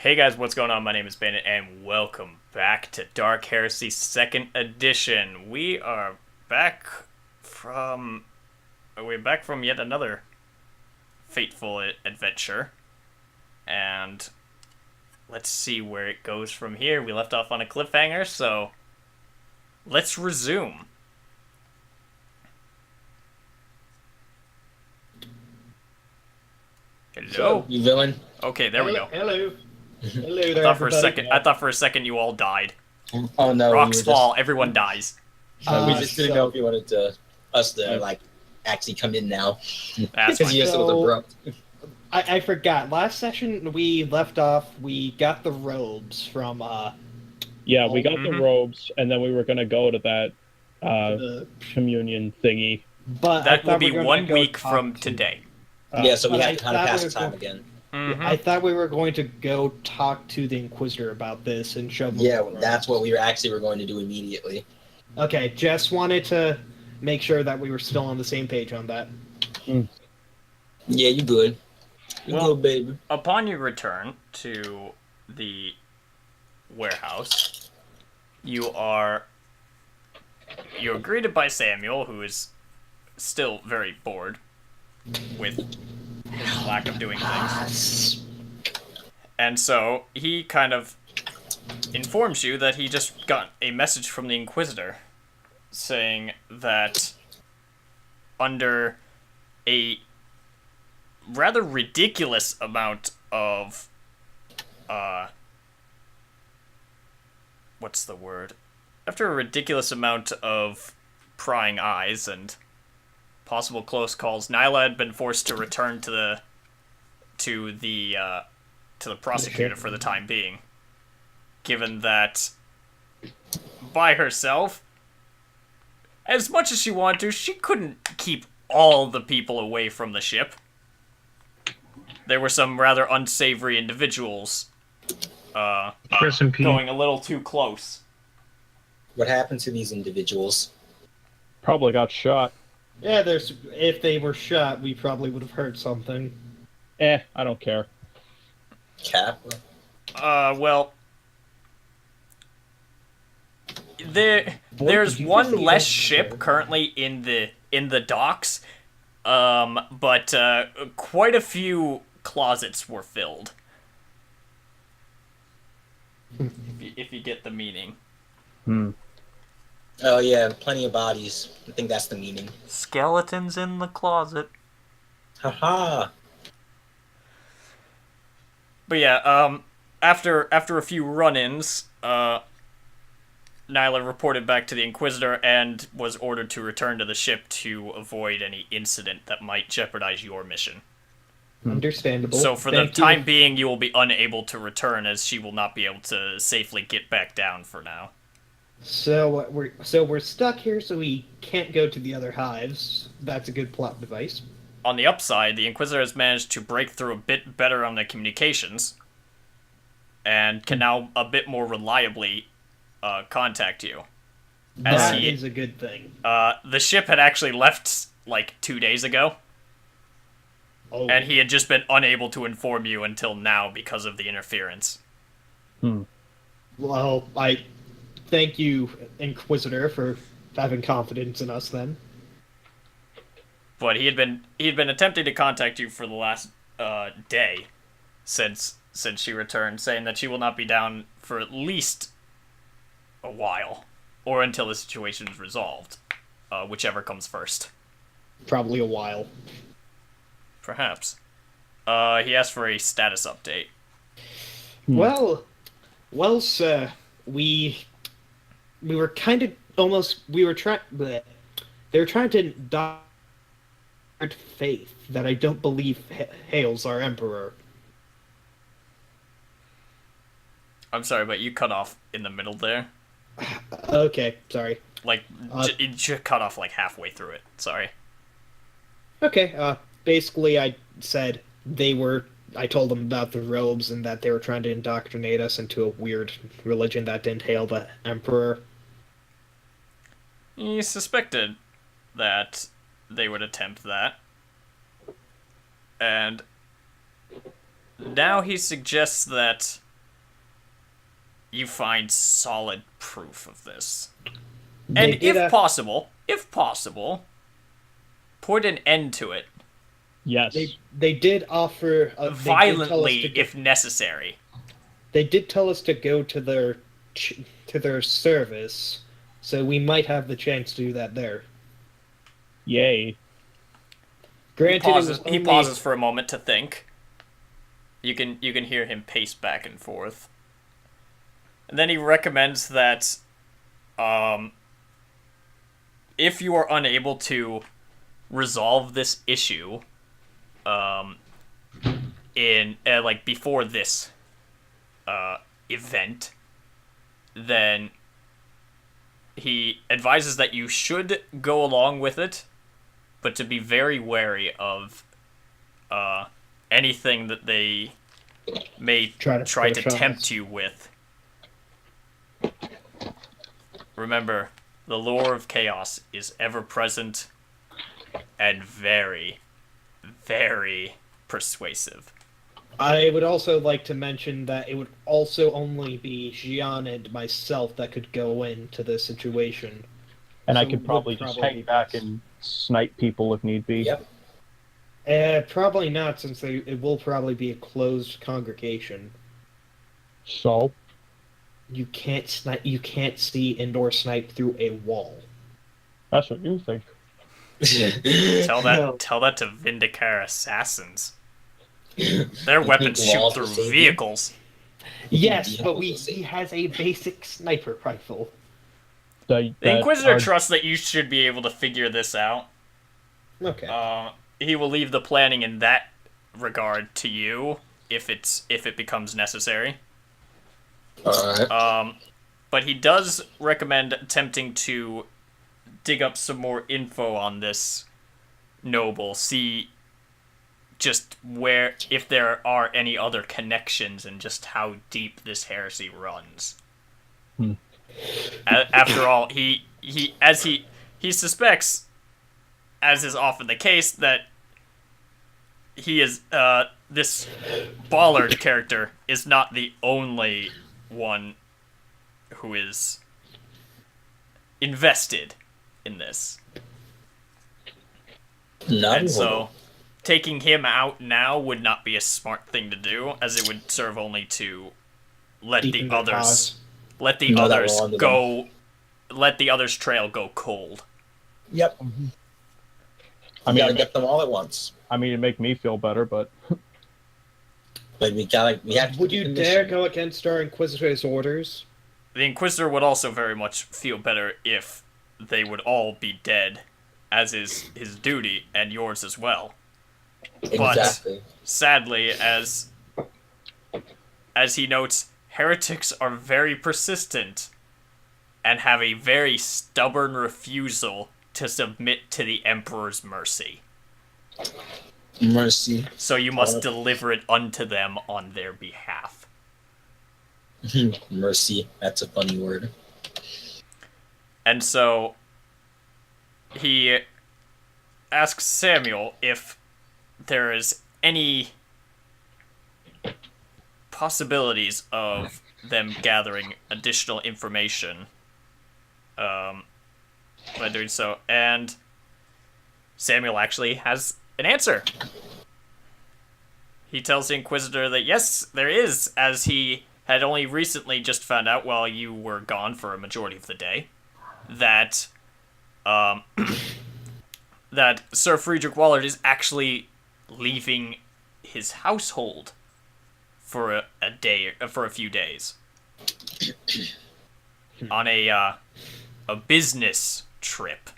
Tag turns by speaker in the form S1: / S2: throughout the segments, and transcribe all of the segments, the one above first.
S1: Hey guys, what's going on? My name is Bandit, and welcome back to Dark Heresy 2nd Edition. Back from we're back from yet another fateful adventure, and let's see where it goes from here. We left off on a cliffhanger, so let's resume. Hello.
S2: So, you villain?
S1: Okay, there we go.
S3: Hello. Hello there,
S1: I thought for a second you all died.
S2: Oh no,
S1: Rocks fall, everyone dies.
S2: We just didn't know if you wanted us to actually come in now.
S1: That's
S2: Because you just was abrupt.
S3: I forgot. Last session we left off. We got the robes from
S4: Yeah, we got the robes, and then we were going to go to that
S3: the.
S4: communion thingy.
S3: But
S1: That will be 1 week from today.
S2: Yeah, so we
S3: But
S2: have
S3: I
S2: to kind of
S3: thought
S2: pass
S3: we
S2: the
S3: were
S2: time
S3: going-
S2: again.
S3: I thought we were going to go talk to the Inquisitor about this and show them.
S2: Yeah,
S3: the
S2: that's what
S3: robes.
S2: we were going to do immediately.
S3: Okay, just wanted to make sure that we were still on the same page on that.
S2: Yeah, you good. You
S1: Well,
S2: good, baby.
S1: Upon your return to the warehouse, you're greeted by Samuel, who is still very bored with his lack of doing things. And so he kind of informs you that he just got a message from the Inquisitor saying that under a rather ridiculous amount of what's the word? After a ridiculous amount of prying eyes and possible close calls, Nyla had been forced to return to the prosecutor for the time being, given that by herself, as much as she wanted to, she couldn't keep all the people away from the ship. There were some rather unsavory individuals going a little too close.
S2: What happened to these individuals?
S4: Probably got shot.
S3: Yeah, if they were shot, we probably would have heard something.
S4: I don't care.
S2: Cap?
S1: Well, there's
S3: did you
S1: one
S3: just say
S1: less
S3: that?
S1: ship currently in the docks, but quite a few closets were filled. if you get the meaning.
S2: Oh yeah, plenty of bodies. I think that's the meaning.
S1: Skeletons in the closet.
S2: Haha.
S1: But yeah, after a few run-ins, Nyla reported back to the Inquisitor and was ordered to return to the ship to avoid any incident that might jeopardize your mission.
S3: Understandable.
S1: So for
S3: Thank
S1: the time being, you will be unable to return, as she will not be able to safely get back down for now.
S3: So we're stuck here, so we can't go to the other hives. That's a good plot device.
S1: On the upside, the Inquisitor has managed to break through a bit better on the communications, and can now a bit more reliably contact you.
S3: That is a good thing.
S1: The ship had actually left like 2 days ago,
S3: Oh,
S1: and he had just been unable to inform you until now because of the interference.
S3: well, I thank you, Inquisitor, for having confidence in us. Then.
S1: But he had been attempting to contact you for the last day since she returned, saying that she will not be down for at least a while, or until the situation is resolved, whichever comes first.
S3: Probably a while.
S1: Perhaps. He asked for a status update.
S3: Well, sir, we were kind of almost we were trying. They were trying to indoctrinate faith that I don't believe hails our emperor.
S1: I'm sorry, but you cut off in the middle there.
S3: Okay, sorry.
S1: Like, it just cut off like halfway through it. Sorry.
S3: Okay, basically I said I told them about the robes and that they were trying to indoctrinate us into a weird religion that didn't hail the emperor.
S1: He suspected that they would attempt that. And now he suggests that you find solid proof of this.
S3: They
S1: And
S3: did
S1: if possible, put an end to it.
S4: Yes.
S3: They did offer
S1: Violently, if necessary.
S3: They did tell us to go to their service, so we might have the chance to do that there.
S4: Yay.
S3: Granted,
S1: He pauses for a moment to think. You can hear him pace back and forth. And then he recommends that if you are unable to resolve this issue in before this event, then he advises that you should go along with it, but to be very wary of anything that they may try to tempt you with. Remember, the lure of chaos is ever present and very, very persuasive.
S3: I would also like to mention that it would also only be Xian and myself that could go into this situation.
S4: And
S3: So
S4: I could probably just hang back and snipe people if need be.
S2: Yep.
S3: Probably not, since it will probably be a closed congregation.
S4: So?
S3: You can't snipe. You can't see indoor snipe through a wall.
S4: That's what you think.
S1: Tell that to Vindicar assassins. Their weapons shoot through vehicles.
S3: Yes, but he has a basic sniper rifle.
S1: The Inquisitor trusts that you should be able to figure this out.
S3: Okay.
S1: He will leave the planning in that regard to you if it becomes necessary.
S2: Alright.
S1: But he does recommend attempting to dig up some more info on this noble, see just if there are any other connections and just how deep this heresy runs. After all, he suspects, as is often the case, that he is this Ballard character is not the only one who is invested in this. And so taking him out now would not be a smart thing to do, as it would serve only to let the others trail go cold.
S2: Yep.
S4: I mean,
S2: gotta get them all at once.
S4: I mean, it'd make me feel better, but
S2: we have to.
S3: Would you dare go against our Inquisitor's orders?
S1: The Inquisitor would also very much feel better if they would all be dead, as is his duty, and yours as well.
S2: Exactly.
S1: But, sadly, as he notes, heretics are very persistent and have a very stubborn refusal to submit to the Emperor's mercy.
S2: Mercy.
S1: So you must deliver it unto them on their behalf.
S2: Mercy. That's a funny word.
S1: And so he asks Samuel if there is any possibilities of them gathering additional information by doing so. And Samuel actually has an answer. He tells the Inquisitor that yes, there is, as he had only recently just found out while you were gone for a majority of the day, that that Sir Friedrich Wallard is actually leaving his household for a few days on a business trip.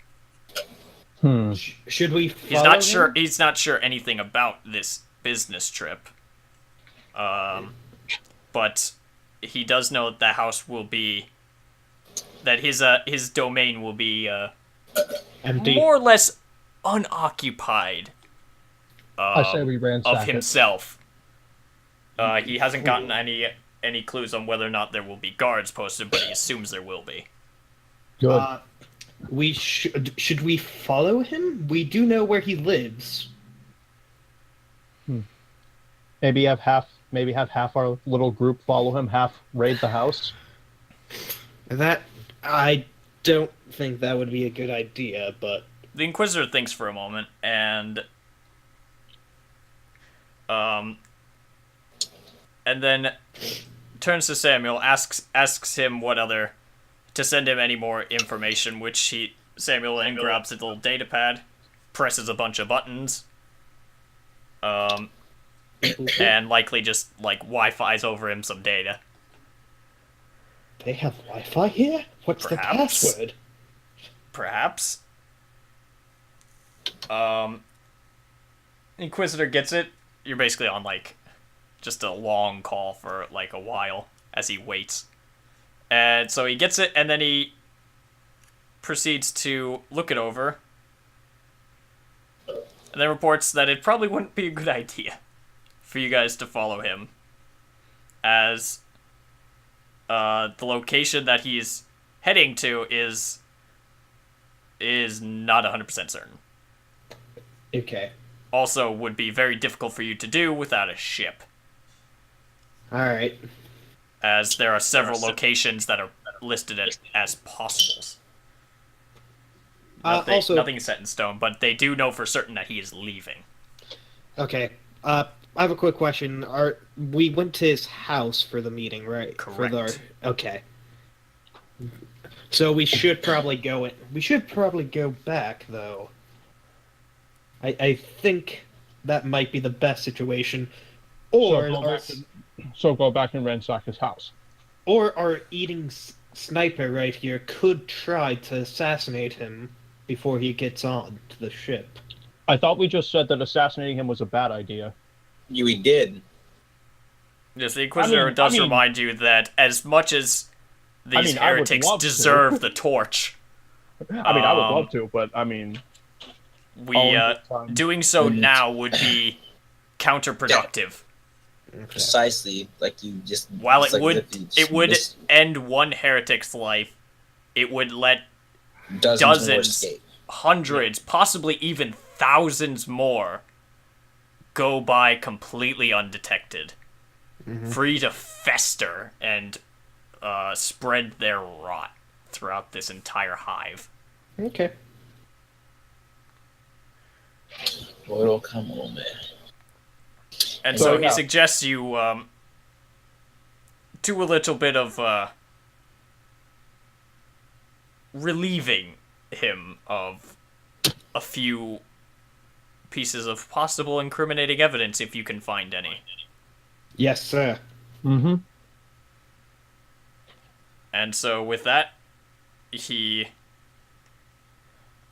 S3: Should we follow him?
S1: He's not sure anything about this business trip. But he does know that the house will be, that his domain will be
S3: Empty.
S1: more or less unoccupied.
S5: I say we ransack
S1: of himself. He hasn't gotten any clues on whether or not there will be guards posted, but he assumes there will be.
S5: Good.
S3: We should we follow him? We do know where he lives.
S5: Maybe have half our little group follow him, half raid the house.
S3: That I don't think that would be a good idea, but
S1: The Inquisitor thinks for a moment, and then turns to Samuel, asks him what other to send him any more information, which Samuel then grabs a little data pad, presses a bunch of buttons, and likely just like Wi-Fi's over him some data.
S3: they have Wi-Fi here? What's
S1: Perhaps.
S3: the password?
S1: Perhaps. Inquisitor gets it. You're basically on like just a long call for like a while as he waits. And so he gets it, and then he proceeds to look it over, and then reports that it probably wouldn't be a good idea for you guys to follow him, as the location that he's heading to is not 100% certain.
S3: Okay.
S1: Also, would be very difficult for you to do without a ship,
S3: Alright.
S1: as there are several locations that are listed as possibles. Nothing is set in stone, but they do know for certain that he is leaving.
S3: Okay. I have a quick question. We went to his house for the meeting, right?
S1: Correct.
S3: Okay. So we should probably go back, though. I think that might be the best situation. Or
S5: Go back and ransack his house.
S3: Or our eating sniper right here could try to assassinate him before he gets on to the ship.
S5: I thought we just said that assassinating him was a bad idea.
S2: We did.
S1: Yes, the Inquisitor does remind you that as much as these heretics deserve the torch,
S5: I would love to, but
S1: doing so now would be counterproductive.
S2: Precisely, like you just.
S1: While it would end one heretic's life, it would let dozens, hundreds, possibly even thousands more go by completely undetected, free to fester and spread their rot throughout this entire hive.
S3: Okay.
S2: Mortal Kombat, man.
S1: And so he suggests you do a little bit of relieving him of a few pieces of possible incriminating evidence if you can find any.
S3: Yes, sir.
S5: Mm-hmm.
S1: And so with that, he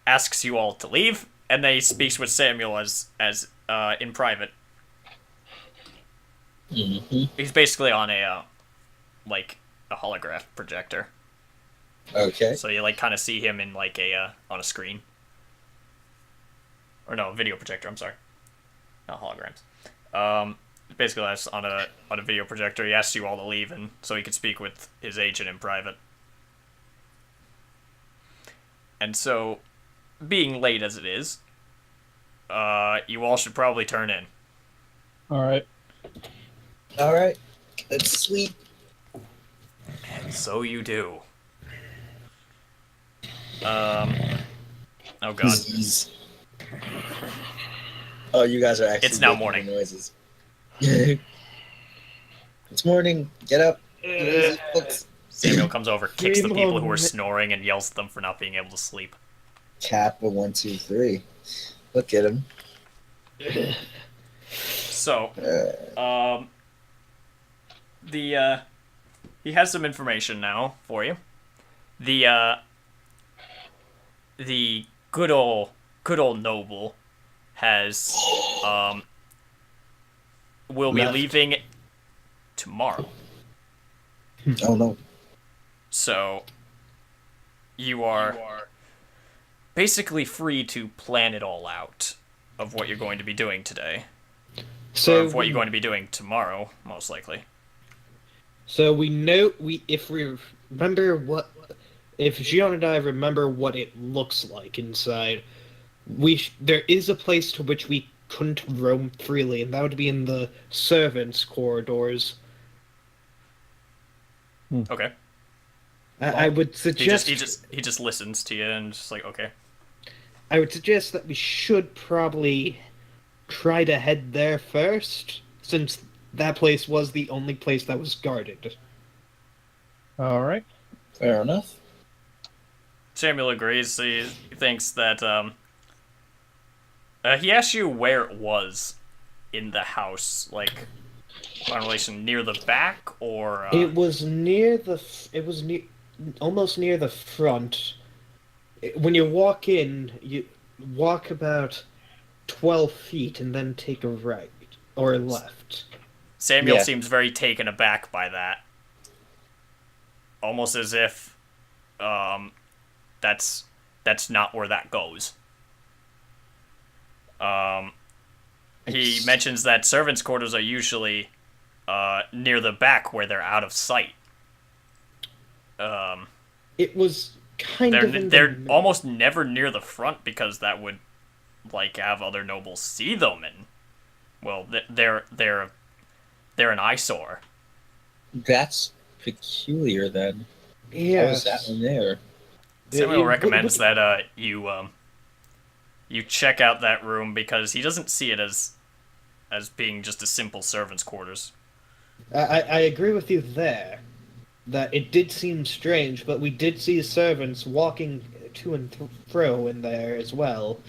S1: asks you all to leave, and then he speaks with Samuel as in private.
S2: Mm-hmm.
S1: He's basically on a holograph projector.
S2: Okay.
S1: So you kind of see him in on a screen. Or no, video projector, I'm sorry. Not holograms. Basically that's on a video projector. He asks you all to leave, and so he could speak with his agent in private. And so, being late as it is, you all should probably turn in.
S5: Alright.
S2: Alright. That's sweet.
S1: And so you do. Oh god.
S2: Jeez. Oh, you guys are actually.
S1: It's now
S2: making
S1: morning.
S2: Noises. It's morning. Get up.
S1: Samuel comes over, kicks the people who are snoring, and yells at them for not being able to sleep.
S2: Kappa 1, 2, 3. Look at him.
S1: So, he has some information now for you. The good old noble has will be leaving tomorrow.
S2: Oh no.
S1: So you are basically free to plan it all out of what you're going to be doing today. Or of what you're going to be doing tomorrow, most likely.
S3: So we know if we remember if Gian and I remember what it looks like inside, there is a place to which we couldn't roam freely, and that would be in the servants' corridors.
S1: Okay.
S3: I would suggest
S1: He just listens to you and just like, okay.
S3: I would suggest that we should probably try to head there first, since that place was the only place that was guarded.
S5: All right.
S2: Fair enough.
S1: Samuel agrees. He thinks that he asks you where it was in the house, like on relation near the back or.
S3: It was near the. It was near, almost near the front. When you walk in, you walk about 12 feet and then take a right or a left.
S1: Samuel
S2: Yeah.
S1: seems very taken aback by that, almost as if that's not where that goes. He mentions that servants' quarters are usually near the back where they're out of sight.
S3: It was kind of in
S1: They're
S3: the middle.
S1: almost never near the front because that would like have other nobles see them, and well, they're an eyesore.
S2: That's peculiar then. How
S3: Yes.
S2: is that one there?
S1: Samuel recommends that you check out that room because he doesn't see it as being just a simple servant's quarters.
S3: I agree with you there. That it did seem strange, but we did see servants walking to and fro in there as well.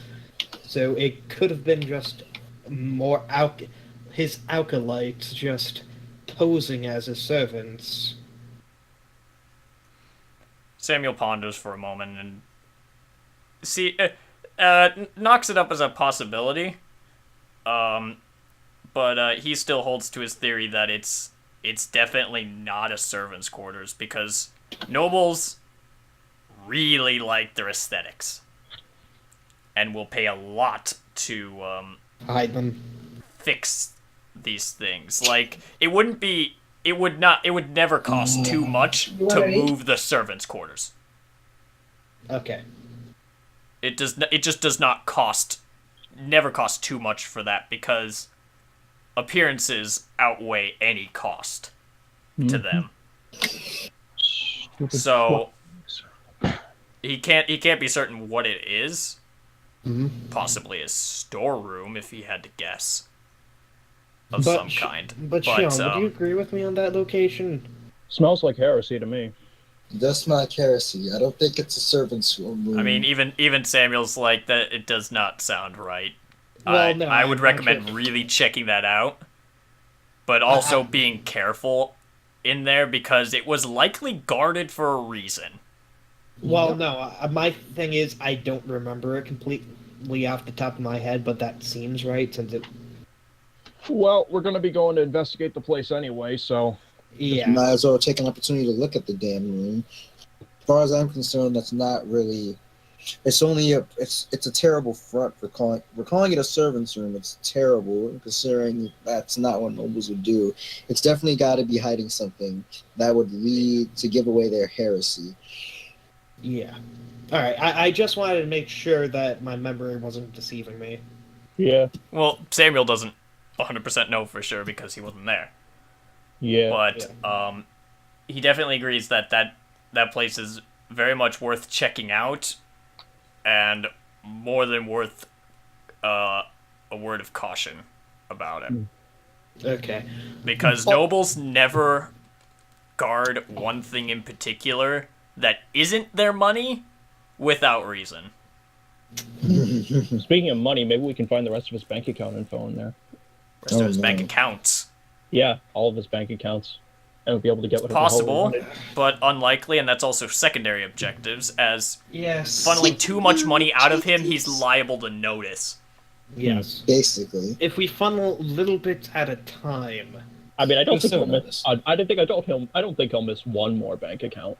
S3: So it could have been just more his acolytes just posing as his servants.
S1: Samuel ponders for a moment and knocks it up as a possibility. But he still holds to his theory that it's definitely not a servant's quarters because nobles really like their aesthetics and will pay a lot to
S3: Hide them.
S1: fix these things. Like it would never cost too much to move the servants' quarters.
S3: Okay.
S1: It just does not never cost too much for that because appearances outweigh any cost to them.
S5: Stupid
S1: So he can't be certain what it is.
S3: Mhm.
S1: Possibly a storeroom if he had to guess. Of some kind.
S3: But Sean, would you agree with me on that location?
S5: Smells like heresy to me.
S2: It does smell like heresy. I don't think it's a servant's room.
S1: I mean, even Samuel's like that. It does not sound right.
S3: Well, no,
S1: I would
S3: I'm
S1: recommend
S3: sure.
S1: really checking that out, but also being careful in there because it was likely guarded for a reason.
S3: Well, no. My thing is, I don't remember it completely off the top of my head, but that seems right since it.
S5: Well, we're going to be going to investigate the place anyway, so
S3: Yeah.
S2: Might as well take an opportunity to look at the damn room. As far as I'm concerned, that's not really. It's only it's a terrible front for calling. We're calling it a servant's room. It's terrible considering that's not what nobles would do. It's definitely got to be hiding something that would lead to give away their heresy.
S3: Yeah. All right. I just wanted to make sure that my memory wasn't deceiving me.
S5: yeah.
S1: Well, Samuel doesn't 100% know for sure because he wasn't there.
S5: Yeah.
S1: But he definitely agrees that place is very much worth checking out, and more than worth a word of caution about it.
S3: Okay.
S1: Because nobles never guard one thing in particular that isn't their money without reason.
S5: Speaking of money, maybe we can find the rest of his bank account info in there.
S1: Rest of his
S2: no.
S1: bank accounts.
S5: Yeah, all of his bank accounts. And we'll be able to get whatever
S1: Possible,
S5: the hell we wanted.
S1: but unlikely, and that's also secondary objectives, as
S3: Yes.
S1: funneling too much money out of him, he's liable to notice.
S3: Yes.
S2: Basically.
S3: If we funnel little bits at a time.
S5: I mean, I don't
S2: He's
S5: think he'll
S2: still
S5: miss. I don't think he'll miss one more bank account.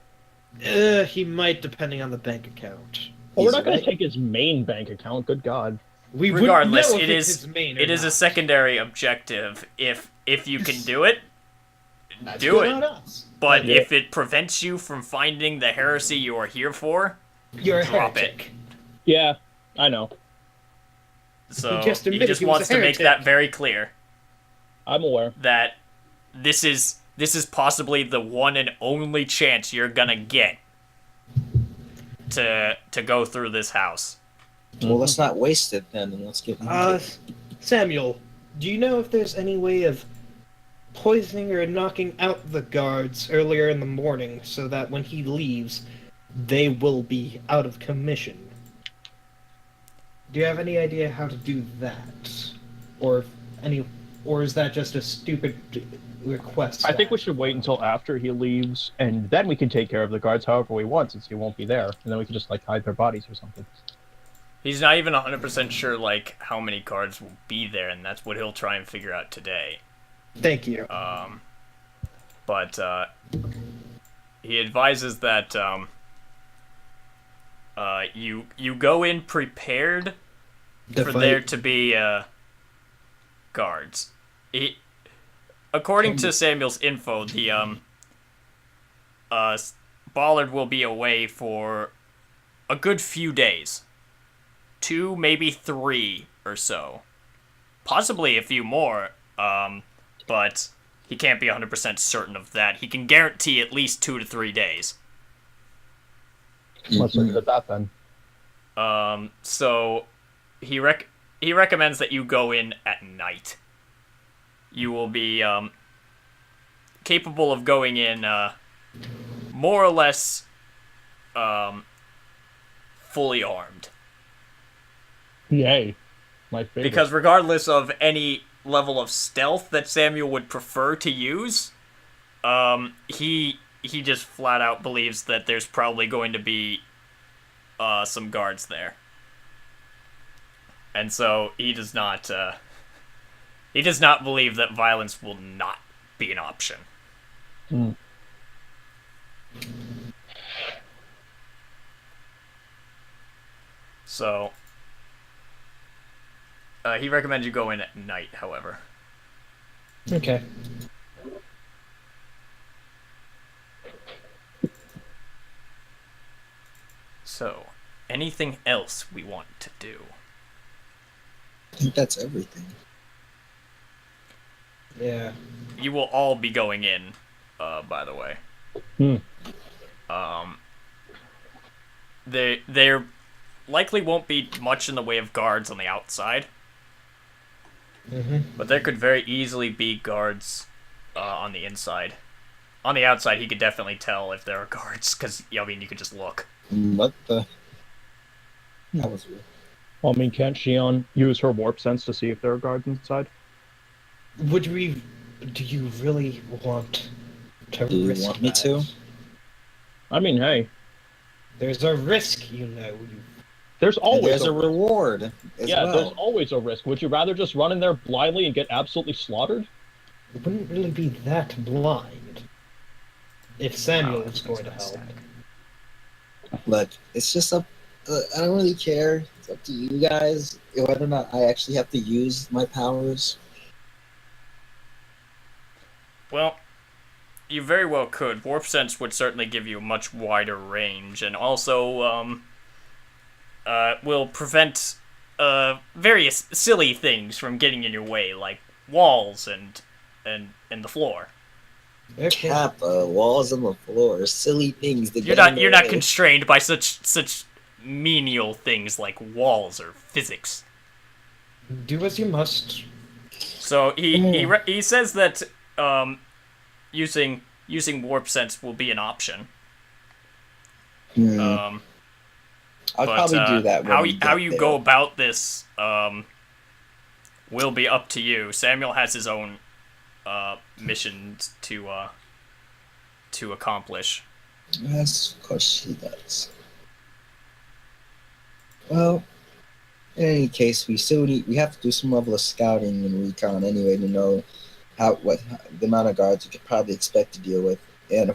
S3: He might, depending on the bank account.
S5: Well, we're
S2: He's
S5: not going
S2: right.
S5: to take his main bank account. Good God.
S3: We
S1: Regardless,
S3: wouldn't
S1: it
S3: know if it's
S1: is
S3: his main or
S1: it is a
S3: not.
S1: secondary objective. If you can do it,
S3: That's
S1: do
S3: good
S1: it.
S3: on us.
S1: But
S5: Yeah.
S1: if it prevents you from finding the heresy you are here for,
S3: You're a
S1: drop
S3: heretic.
S5: Yeah, I know.
S1: so
S3: just
S1: he
S3: admitted
S1: just
S3: he was
S1: wants
S3: a
S1: to make
S3: heretic.
S1: that very clear
S5: I'm aware.
S1: that this is this is possibly the one and only chance you're gonna get to go through this house.
S2: Well, let's not waste it then, and let's get
S3: Samuel, do you know if there's any way of poisoning or knocking out the guards earlier in the morning so that when he leaves, they will be out of commission? Do you have any idea how to do that? Or is that just a stupid request?
S5: I think we should wait until after he leaves, and then we can take care of the guards however we want, since he won't be there, and then we can just like hide their bodies or something.
S1: He's not even 100% sure, like, how many guards will be there, and that's what he'll try and figure out today.
S3: Thank you.
S1: But he advises that you go in prepared for there to be guards. According to Samuel's info, the Ballard will be away for a good few days. 2, maybe 3 or so. Possibly a few more, but he can't be 100% certain of that. He can guarantee at least 2 to 3 days.
S5: Let's look at that then.
S1: So he recommends that you go in at night. You will be capable of going in more or less fully armed.
S5: Yay. My favorite.
S1: Because regardless of any level of stealth that Samuel would prefer to use, he just flat out believes that there's probably going to be some guards there. And so he does not believe that violence will not be an option. So he recommends you go in at night, however.
S3: Okay.
S1: So, anything else we want to do?
S2: I think that's everything.
S3: Yeah.
S1: You will all be going in, by the way. There likely won't be much in the way of guards on the outside. But there could very easily be guards on the inside. On the outside, he could definitely tell if there are guards, because, I mean, you could just look.
S2: What the? That was weird.
S5: Well, I mean, can't Shion use her warp sense to see if there are guards inside?
S3: Do you really want to
S2: Do you
S3: risk
S2: want me
S3: that?
S2: to?
S5: I mean, hey,
S3: There's a risk, you know.
S5: there's always
S2: There's a reward as
S5: yeah,
S2: well.
S5: there's always a risk. Would you rather just run in there blindly and get absolutely slaughtered?
S3: It wouldn't really be that blind if Samuel
S1: Wow,
S3: was going to help.
S2: Look, it's just up. I don't really care. It's up to you guys whether or not I actually have to use my powers.
S1: Well, you very well could. Warp Sense would certainly give you a much wider range, and also, will prevent, various silly things from getting in your way, like walls and the floor.
S3: Okay.
S2: Kappa, walls on the floor, silly things that
S1: You're
S2: get in
S1: not
S2: the
S1: you're not
S2: way.
S1: constrained by such menial things like walls or physics.
S3: Do as you must.
S1: So he says that using Warp Sense will be an option.
S2: I'll
S1: But
S2: probably do that. When
S1: how
S2: we
S1: how
S2: get
S1: you
S2: there.
S1: go about this will be up to you. Samuel has his own missions to accomplish.
S2: Yes, of course he does. Well, in any case, we have to do some level of scouting and recon anyway to know what the amount of guards we could probably expect to deal with, and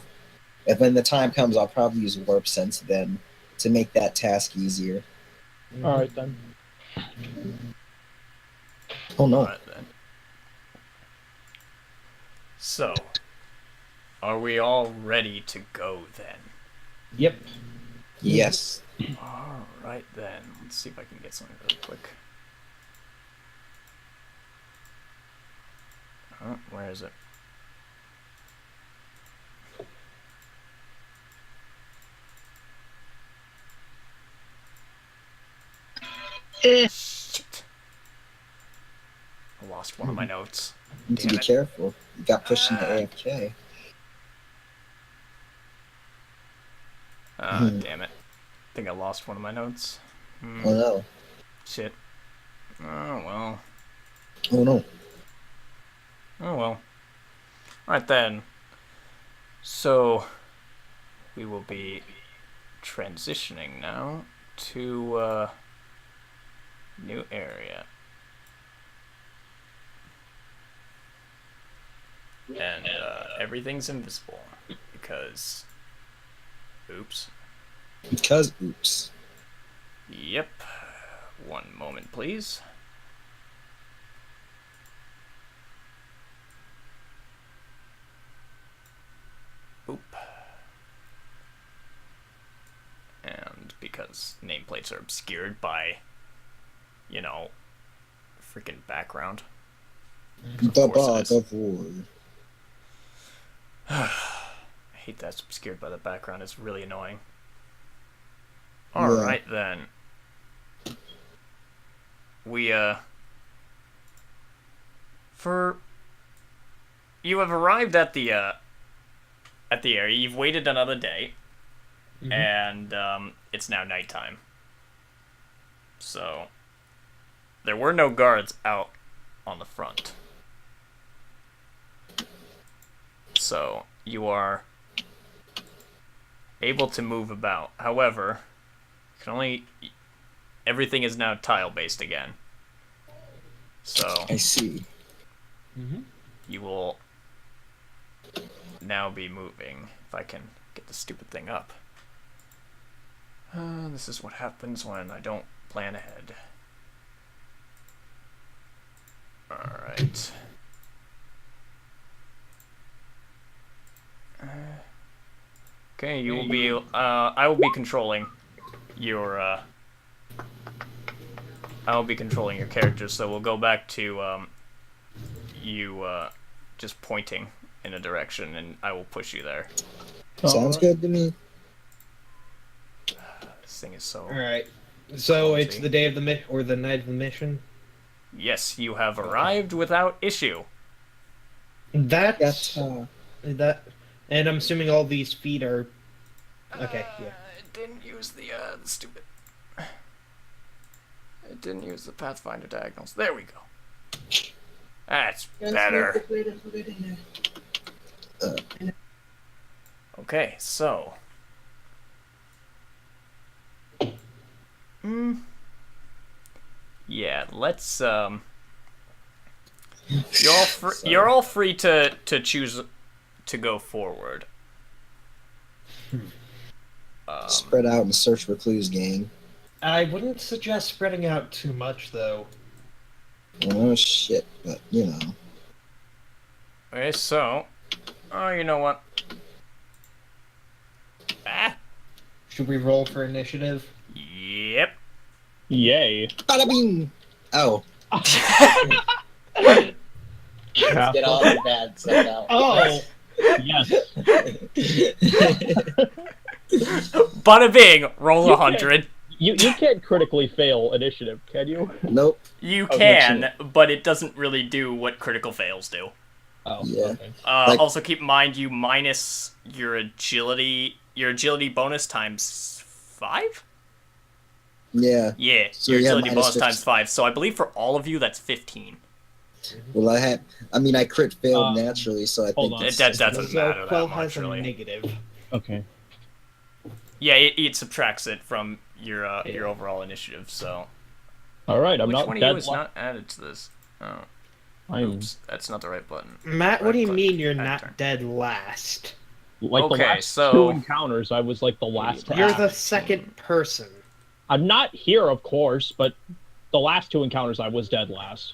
S2: if when the time comes, I'll probably use warp sense then to make that task easier.
S5: All right then.
S2: Oh no!
S1: Alright, then. So, are we all ready to go then?
S3: Yep.
S2: Yes.
S1: Alright then. Let's see if I can get something really quick. Oh, where is it? Shit. I lost one of my notes.
S2: You need to
S1: Damn
S2: be
S1: it.
S2: careful. You got pushed into AFK.
S1: Damn it. I think I lost one of my notes.
S2: Oh no.
S1: Shit. Oh, well.
S2: Oh no.
S1: Oh, well. Alright then. So, we will be transitioning now to, new area. And, everything's invisible. Because... Oops.
S2: Because oops.
S1: Yep. One moment, please. Oop. And because nameplates are obscured by, you know, freaking background.
S2: The
S1: course it
S2: bog of war.
S1: I hate that's obscured by the background. It's really annoying.
S2: Yeah.
S1: Alright then. We, for... You have arrived at the area. You've waited another day. And, it's now nighttime. So, there were no guards out on the front. So, you are able to move about. However, you can only... Everything is now tile-based again. So,
S2: I see.
S1: you will now be moving. If I can get the stupid thing up. This is what happens when I don't plan ahead. Alright. Okay, you will be, I will be controlling your, I will be controlling your characters, so we'll go back to, you, just pointing in a direction, and I will push you there.
S2: Sounds good to me.
S1: This thing is so...
S3: Alright. So
S1: clumsy.
S3: it's the day of the or the night of the mission?
S1: Yes, you have arrived without issue.
S3: That's... That... And I'm assuming all these feet are... Okay, yeah.
S1: It didn't use the stupid... It didn't use the Pathfinder diagonals. There we go. That's better. Okay, so... Yeah, let's, You're all free to choose to go forward.
S2: Spread out and search for clues, gang.
S3: I wouldn't suggest spreading out too much, though.
S2: Oh shit, but you know.
S1: Okay, so... Oh, you know what? Ah!
S3: Should we roll for initiative?
S1: Yep.
S4: Yay.
S2: Bada bing! Oh.
S6: Get all the bad stuff out.
S3: Oh!
S4: Yes.
S1: Bada bing! Roll
S4: You
S1: 100.
S4: You can't critically fail initiative, can you?
S2: Nope.
S1: You
S4: Okay,
S1: can, but it doesn't really do what critical fails do.
S4: Oh,
S2: Yeah.
S4: okay.
S1: Also keep in mind you minus your agility bonus times 5?
S2: Yeah.
S1: Yeah,
S2: So
S1: your
S2: you have
S1: agility
S2: minus
S1: bonus
S2: 15.
S1: times 5. So I believe for all of you that's 15.
S2: Well, I crit failed naturally, so I
S4: hold
S2: think
S4: on.
S2: it's
S1: That
S2: just-
S1: doesn't matter that
S3: Quell
S1: much,
S3: has a
S1: really.
S3: negative.
S4: Okay.
S1: Yeah, it subtracts it from your overall initiative, so...
S4: Alright, I'm
S1: Which
S4: not
S1: one of
S4: dead
S1: you is not added to this? Oh,
S4: I'm
S1: oops, that's not the right button.
S3: Matt, what do you
S1: Right-click,
S3: mean you're
S1: add
S3: not
S1: turn.
S3: dead last?
S4: like the
S1: Okay,
S4: last
S1: so-
S4: 2 encounters, I was like the last to
S3: You're
S4: act.
S3: the second person.
S4: I'm not here, of course, but the last 2 encounters I was dead last.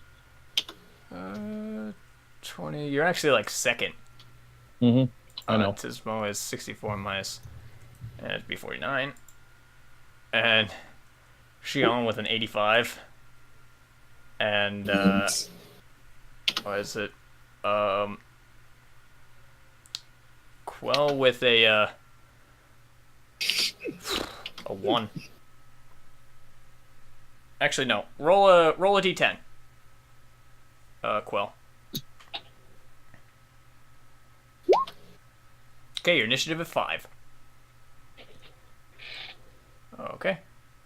S1: 20... You're actually, like, second.
S4: Mm-hmm. I know.
S1: Tismo is 64 minus... And it'd be 49. And... Shion with an 85. And, what is it? Quell with a 1. Actually, no. Roll a d10. Quill. Okay, your initiative is 5. Okay,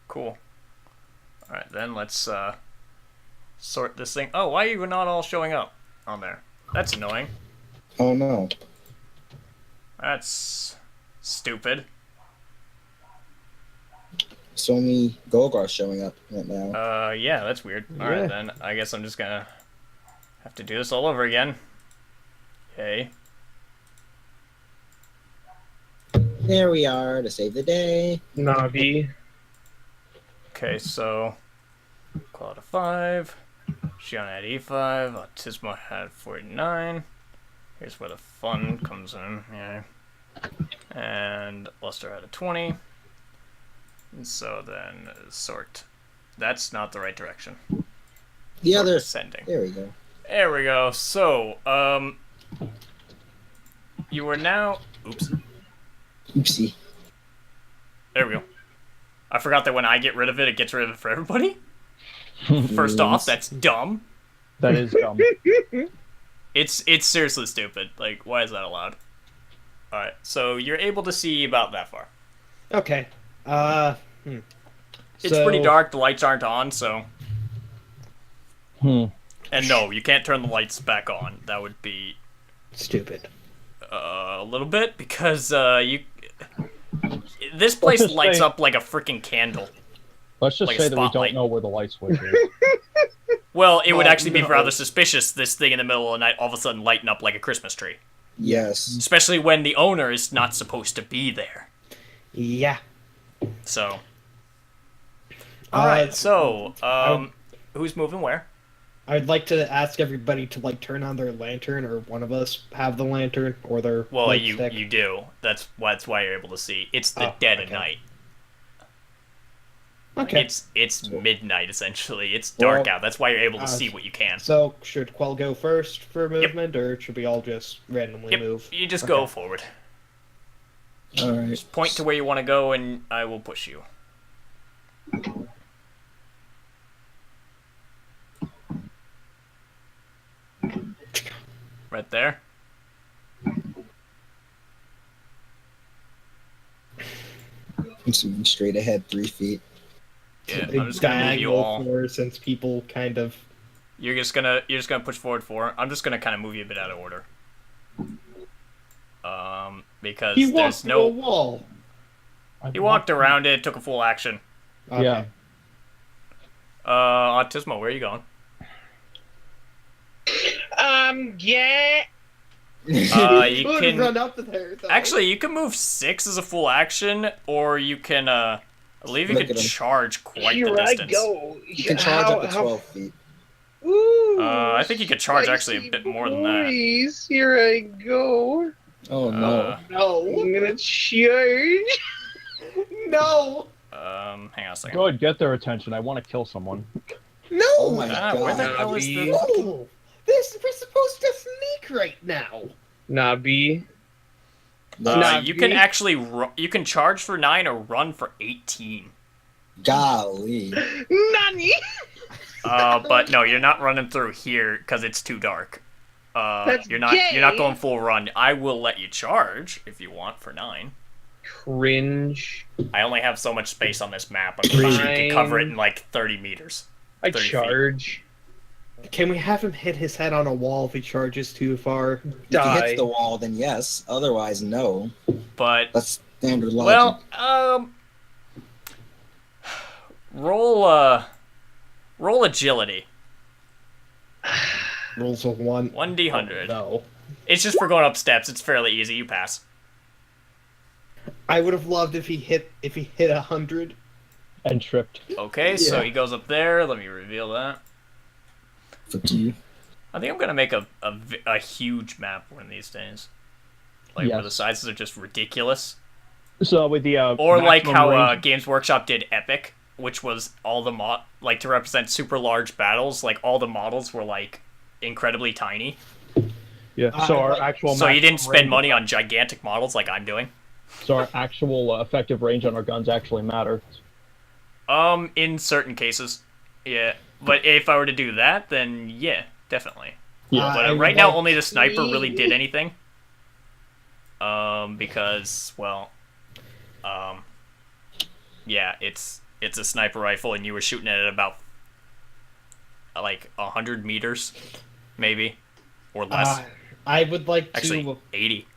S1: cool. Alright, then let's sort this thing. Oh, why are you not all showing up on there? That's annoying.
S2: Oh no.
S1: That's stupid.
S2: It's only Golgar showing up right now.
S1: Yeah, that's weird. Alright, then. I guess I'm just gonna have to do this all over again. Okay.
S2: There we are to save the day.
S7: Navi.
S1: Okay, so Claude at 5, Shion at E5, Autismo had 49. Here's where the fun comes in, yeah. And Luster had a 20. And so then sort. That's not the right direction.
S2: The other.
S1: Sending.
S2: There we go.
S1: There we go. So, you are now. Oops.
S2: Oopsie.
S1: There we go. I forgot that when I get rid of it, it gets rid of it for everybody. First off, that's dumb.
S5: That is dumb.
S1: It's seriously stupid. Like, why is that allowed? Alright, so you're able to see about that far.
S3: Okay.
S1: It's pretty dark, the lights aren't on, so... And no, you can't turn the lights back on. That would be...
S3: Stupid.
S1: A little bit, because, this place lights up like a freaking candle.
S5: Let's just
S1: Like a
S5: say that we
S1: spotlight.
S5: don't know where the light switch is.
S1: Well, it would actually be
S3: no.
S1: rather suspicious, this thing in the middle of the night all of a sudden lighting up like a Christmas tree.
S2: Yes.
S1: Especially when the owner is not supposed to be there.
S3: Yeah.
S1: So... Alright, so, who's moving where?
S3: I'd like to ask everybody to like turn on their lantern, or one of us have the lantern, or their
S1: Well,
S3: light
S1: you
S3: stick.
S1: you do. That's why you're able to see. It's the dead of
S3: okay.
S1: night.
S3: Okay.
S1: It's midnight essentially. It's dark
S3: Well,
S1: out. That's why you're able to see what you can.
S3: So should Quell go first for movement, or should we all just randomly
S1: Yep,
S3: move?
S1: you just go
S3: Okay.
S1: forward.
S2: Alright.
S1: Just point to where you want to go, and I will push you. Right there.
S2: I'm zooming straight ahead 3 feet.
S1: Yeah,
S3: A
S1: I'm just gonna move you
S3: diagonal
S1: all.
S3: four, since people kind of.
S1: You're just gonna push forward 4. I'm just gonna kind of move you a bit out of order. Because
S3: He walked
S1: there's
S3: through a
S1: no.
S3: wall.
S1: He walked around it, took a full action.
S3: Okay.
S5: Yeah.
S1: Autismo, where are you going?
S7: Yeah.
S1: You
S3: Would
S1: can
S3: run up there. Though.
S1: actually you can move 6 as a full action, or you can I believe you
S2: Look
S1: could
S2: at him.
S1: charge quite
S7: Here
S1: the
S7: I
S1: distance.
S7: go.
S2: You can charge up to 12 feet.
S7: Ooh,
S1: I think you could charge actually a bit more than that.
S7: Please, here I go.
S2: Oh no.
S3: No.
S7: I'm gonna charge.
S3: No.
S1: Hang on a second.
S5: Good, get their attention. I want to kill someone.
S3: No.
S2: Oh my
S1: Where the
S2: god.
S1: hell is the?
S3: No. We're supposed to sneak right now.
S7: Nabi.
S1: You can actually you can charge for 9 or run for 18.
S2: Golly.
S7: Nani?
S1: But no, you're not running through here because it's too dark.
S7: That's
S1: You're not going full run. I will let you charge if you want for 9.
S7: Cringe.
S1: I only have so much space on this map. I'm pretty sure you can cover it in like 30 meters.
S7: I
S1: 30 feet.
S7: charge.
S3: Can we have him hit his head on a wall if he charges too far?
S2: If he
S7: Die.
S2: hits the wall, then yes. Otherwise, no.
S1: But
S2: That's standard logic.
S1: well, roll agility.
S3: Rules of 1.
S1: 1d100.
S3: No.
S1: It's just for going up steps. It's fairly easy. You pass.
S3: I would have loved if he hit 100.
S5: And tripped.
S1: Okay, so
S3: Yeah.
S1: he goes up there. Let me reveal that.
S2: Fuck you.
S1: I think I'm gonna make a huge map one of these days. Like where
S5: Yes.
S1: the sizes are just ridiculous.
S5: So with the
S1: Or like
S5: maximum
S1: how
S5: range-
S1: Games Workshop did Epic, which was all the like to represent super large battles. Like all the models were like incredibly tiny.
S5: yeah. So our actual
S1: So you didn't
S5: maximum
S1: spend
S5: range-
S1: money on gigantic models like I'm doing.
S5: So our actual effective range on our guns actually matter.
S1: In certain cases. Yeah, but if I were to do that, then yeah, definitely.
S5: Yeah.
S1: But
S3: I would
S1: right now,
S3: like
S1: only the sniper
S3: to-
S1: really did anything. Because, well, yeah, it's a sniper rifle, and you were shooting it at about like 100 meters, maybe, or less.
S3: I would like to.
S1: Actually, 80.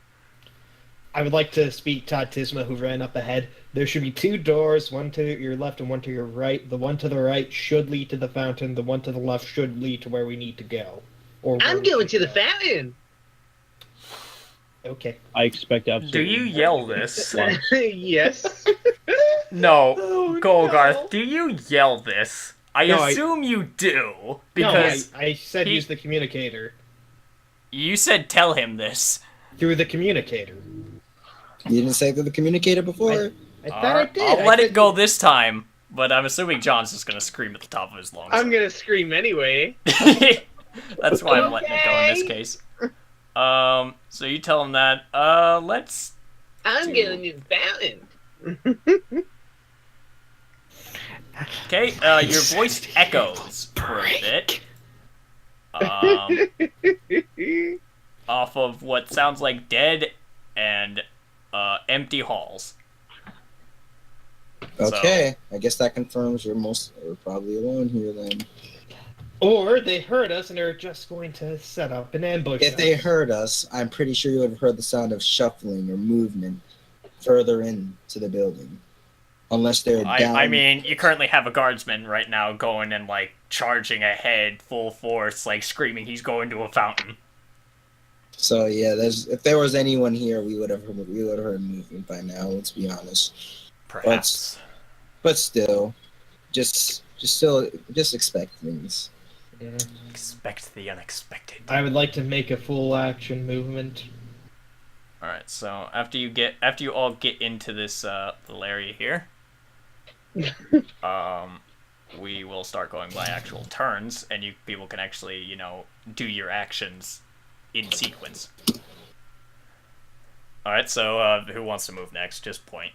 S3: I would like to speak to Tisma, who ran up ahead. There should be 2 doors, one to your left and one to your right. The one to the right should lead to the fountain. The one to the left should lead to where we need to go. Or where
S7: I'm
S3: we
S7: going
S3: should
S7: to the
S3: go.
S7: fountain.
S3: Okay.
S5: I expect absolutely.
S1: Do you yell this?
S7: Yes.
S1: No,
S3: Oh,
S1: Golgarth,
S3: no.
S1: do you yell this? I
S3: No, I-
S1: assume you do,
S3: No,
S1: because
S3: I said
S1: he-
S3: use the communicator.
S1: you said tell him this.
S3: Through the communicator.
S2: You didn't say through the communicator before?
S3: I thought I did.
S1: I'll
S3: I
S1: let
S3: said-
S1: it go this time, but I'm assuming John's just gonna scream at the top of his lungs.
S7: I'm gonna scream anyway.
S1: That's why I'm letting it go in this case. So you tell him that. Let's.
S7: I'm
S1: Dude.
S7: going to the fountain.
S1: Okay, your voice echoes for a bit. Off of what sounds like dead and empty halls.
S2: Okay, I guess that confirms we're probably alone here then.
S3: Or they heard us and they're just going to set up an ambush.
S2: If they heard us, I'm pretty sure you would have heard the sound of shuffling or movement further into the building. Unless they're down.
S1: I mean, you currently have a guardsman right now going and, like, charging ahead full force, like, screaming he's going to a fountain.
S2: So yeah, if there was anyone here, we would have heard movement by now. Let's be honest.
S1: Perhaps.
S2: But still, just expect things.
S3: Yeah.
S1: Expect the unexpected.
S3: I would like to make a full action movement.
S1: Alright, so after you all get into this little area here, we will start going by actual turns, and you people can actually, do your actions in sequence. Alright, so who wants to move next? Just point.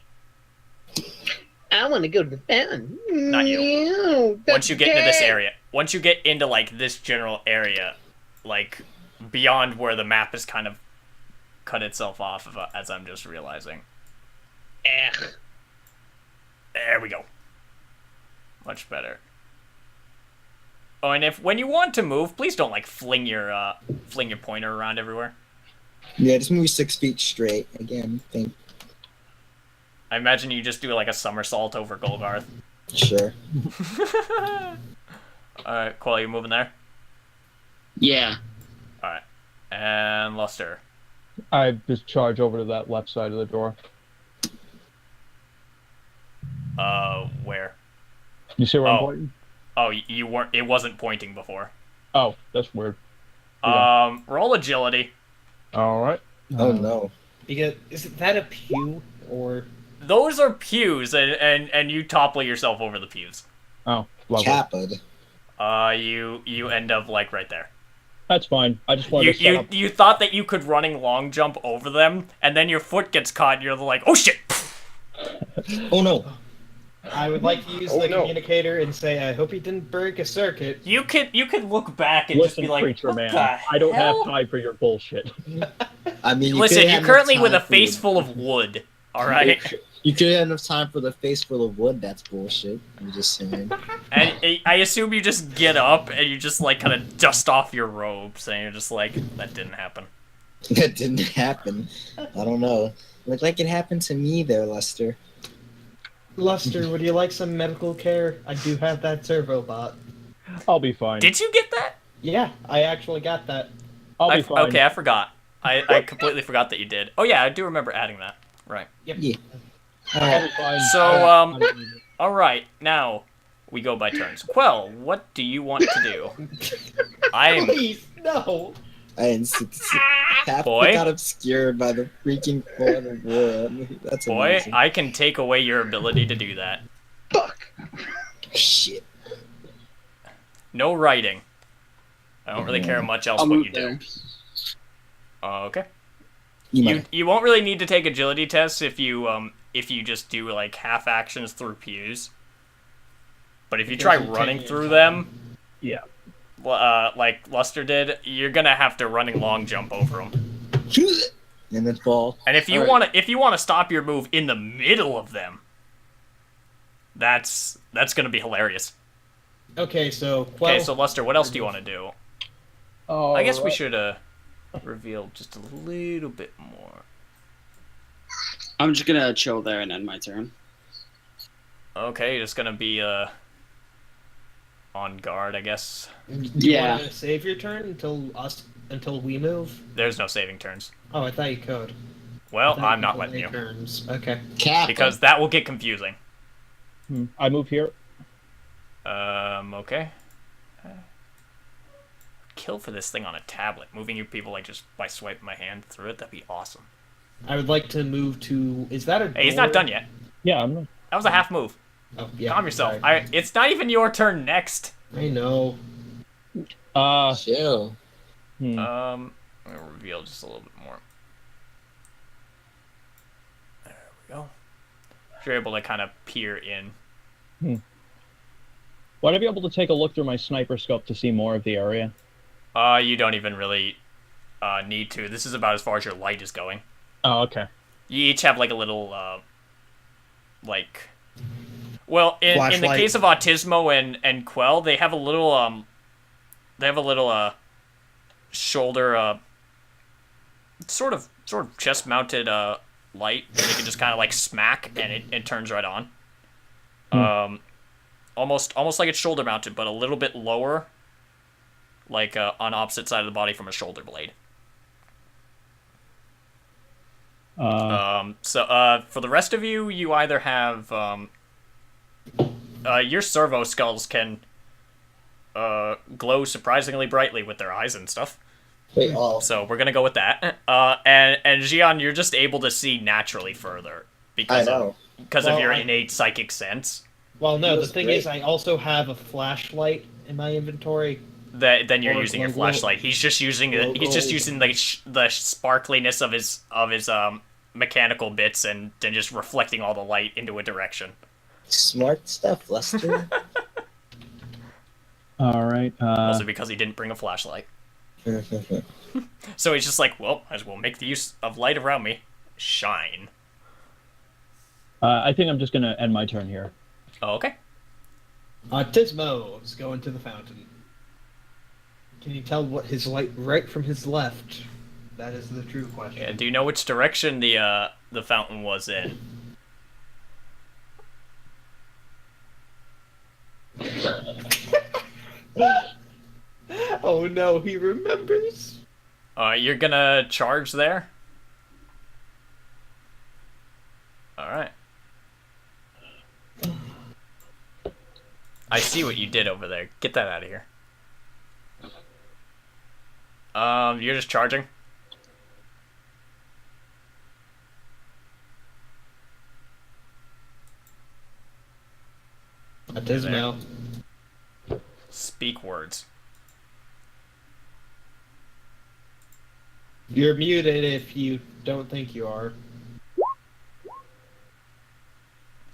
S7: I want to go to the fountain.
S1: Not you.
S7: No,
S1: Once you get into this
S7: okay.
S1: area, once you get into, like, this general area, like, beyond where the map has kind of cut itself off, as I'm just realizing.
S7: Ugh.
S1: There we go. Much better. Oh, and when you want to move, please don't, like, fling your pointer around everywhere.
S2: Yeah, just move 6 feet straight. Again, think.
S1: I imagine you just do, like, a somersault over Golgarth.
S2: Sure.
S1: Alright, Quell, you moving there?
S6: Yeah.
S1: Alright. And Luster.
S5: I just charge over to that left side of the door.
S1: Where?
S5: You see where I'm
S1: Oh.
S5: pointing?
S1: Oh, you weren't. It wasn't pointing before.
S5: Oh, that's weird. Yeah.
S1: Roll agility.
S5: All right.
S2: Oh no.
S3: Because is that a pew or
S1: Those are pews, and you topple yourself over the pews.
S5: Oh, lovely.
S2: Capa'd.
S1: You end up like right there.
S5: That's fine. I just wanted
S1: You
S5: to set up.
S1: you thought that you could running long jump over them, and then your foot gets caught, and you're like, oh shit!
S2: Oh no.
S3: I would like to use
S7: Oh,
S3: the
S7: no.
S3: communicator and say I hope he didn't break a circuit.
S1: You could look back and
S5: Listen,
S1: just be like,
S5: creature
S1: what
S5: man,
S1: the
S5: I don't
S1: hell?
S5: have time for your bullshit.
S2: I mean, you
S1: Listen,
S2: could've
S1: you're
S2: had
S1: currently
S2: enough
S1: with a
S2: time for
S1: face
S2: the-
S1: full of wood. All right,
S2: You could have enough time for the face full of wood. That's bullshit. I'm just saying.
S1: and I assume you just get up and you just like kind of dust off your robes, and you're just like, that didn't happen.
S2: That didn't happen. I don't know. Looked like it happened to me there, Lester.
S3: Luster, would you like some medical care? I do have that servo bot.
S5: I'll be fine.
S1: Did you get that?
S3: Yeah, I actually got that.
S5: I'll be fine.
S1: Okay, I forgot. I completely forgot that you did. Oh yeah, I do remember adding that. Right.
S2: Yeah.
S5: I'll be fine.
S1: So all right, now we go by turns. Quell, what do you want to do? I'm
S3: Please, no.
S2: I didn't half
S1: Boy.
S2: got obscured by the freaking fall of war. That's
S1: boy.
S2: amazing.
S1: I can take away your ability to do that.
S7: Fuck.
S2: Shit.
S1: No writing. I don't really care much else
S6: I'll
S1: what
S6: move
S1: you do.
S6: there.
S1: Okay.
S2: You
S1: You
S2: might.
S1: you won't really need to take agility tests if you just do like half actions through pews. But if you try running through them,
S5: Yeah.
S1: like Luster did, you're gonna have to running long jump over them.
S2: And then fall.
S1: And if you want to stop your move in the middle of them, that's gonna be hilarious.
S3: Okay, so
S1: Okay, so Luster, what else do you want to do?
S5: Oh,
S1: I guess we should reveal just a little bit more.
S6: I'm just gonna chill there and end my turn.
S1: Okay, you're just gonna be on guard, I guess.
S3: do you
S6: Yeah.
S3: want to save your turn until we move?
S1: There's no saving turns.
S3: Oh, I thought you could.
S1: Well,
S3: I thought
S1: I'm
S3: you
S1: not
S3: could
S1: letting
S3: delay
S1: you.
S3: Turns. Okay.
S1: Because that will get confusing.
S5: I move here.
S1: Okay. Kill for this thing on a tablet. Moving you people like just by swiping my hand through it, that'd be awesome.
S3: I would like to move to. Is that a?
S1: Hey, he's not done yet.
S5: Yeah, I'm not.
S1: That was a half move.
S3: Oh, yeah.
S1: Calm yourself.
S3: Sorry.
S1: It's not even your turn next.
S3: I know.
S2: Chill.
S5: Hmm.
S1: I'm gonna reveal just a little bit more. There we go. You're able to kind of peer in.
S5: Would I be able to take a look through my sniper scope to see more of the area?
S1: You don't even really need to. This is about as far as your light is going.
S5: Oh, okay.
S1: You each have like a little like. Well, in the
S3: Flashlight.
S1: case of Autismo and Quell, they have a little shoulder sort of chest mounted light that you can just kind of like smack and it turns right on. Almost like it's shoulder mounted, but a little bit lower, like on opposite side of the body from a shoulder blade. So for the rest of you, you either have your servo skulls can glow surprisingly brightly with their eyes and stuff.
S2: Wait, oh.
S1: So we're gonna go with that. And Xion, you're just able to see naturally further because of your innate psychic sense.
S3: Well, no. The
S2: That's
S3: thing
S2: great.
S3: is, I also have a flashlight in my inventory.
S1: Then you're
S3: Or
S1: using your
S3: glow-
S1: flashlight. He's just using
S3: glow
S1: He's just
S3: gold.
S1: using the sparkliness of his mechanical bits and then just reflecting all the light into a direction.
S2: Smart stuff, Lester.
S5: All right.
S1: Also because he didn't bring a flashlight. So he's just like, well, might as well make the use of light around me. Shine.
S5: I think I'm just gonna end my turn here.
S1: Oh, okay.
S3: Autismo is going to the fountain. Can you tell what his light right from his left? That is the true question.
S1: Yeah, do you know which direction the fountain was in?
S3: Oh no, he remembers.
S1: You're gonna charge there? Alright. I see what you did over there. Get that out of here. You're just charging?
S3: Autismo.
S1: Speak words.
S3: You're muted if you don't think you are.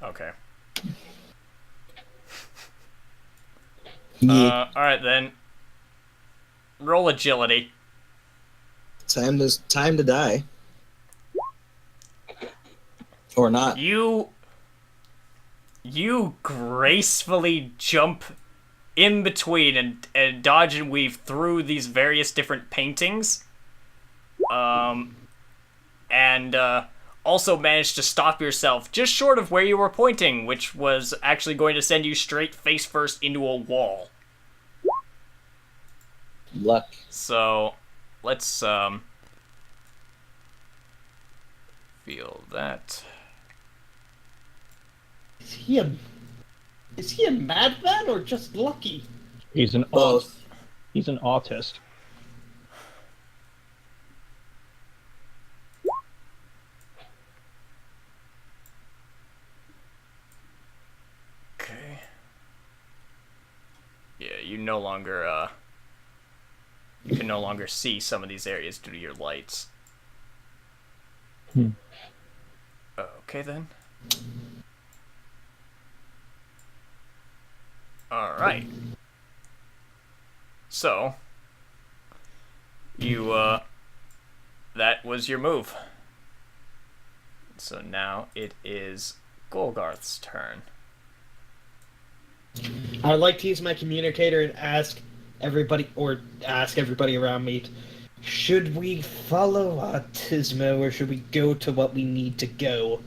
S1: Okay.
S2: Yeah.
S1: Alright then. Roll agility.
S2: Time to die. Or not.
S1: You gracefully jump in between and dodge and weave through these various different paintings. And also managed to stop yourself just short of where you were pointing, which was actually going to send you straight face first into a wall.
S2: Luck.
S1: So, let's feel that.
S3: Is he a madman or just lucky?
S5: He's an
S2: Both.
S5: He's an autist.
S1: Okay. Yeah, you no longer you can no longer see some of these areas due to your lights. Okay then. Alright. So, you, that was your move. So now it is Golgarth's turn.
S3: I'd like to use my communicator and ask everybody around me, should we follow Autismo or should we go to what we need to go?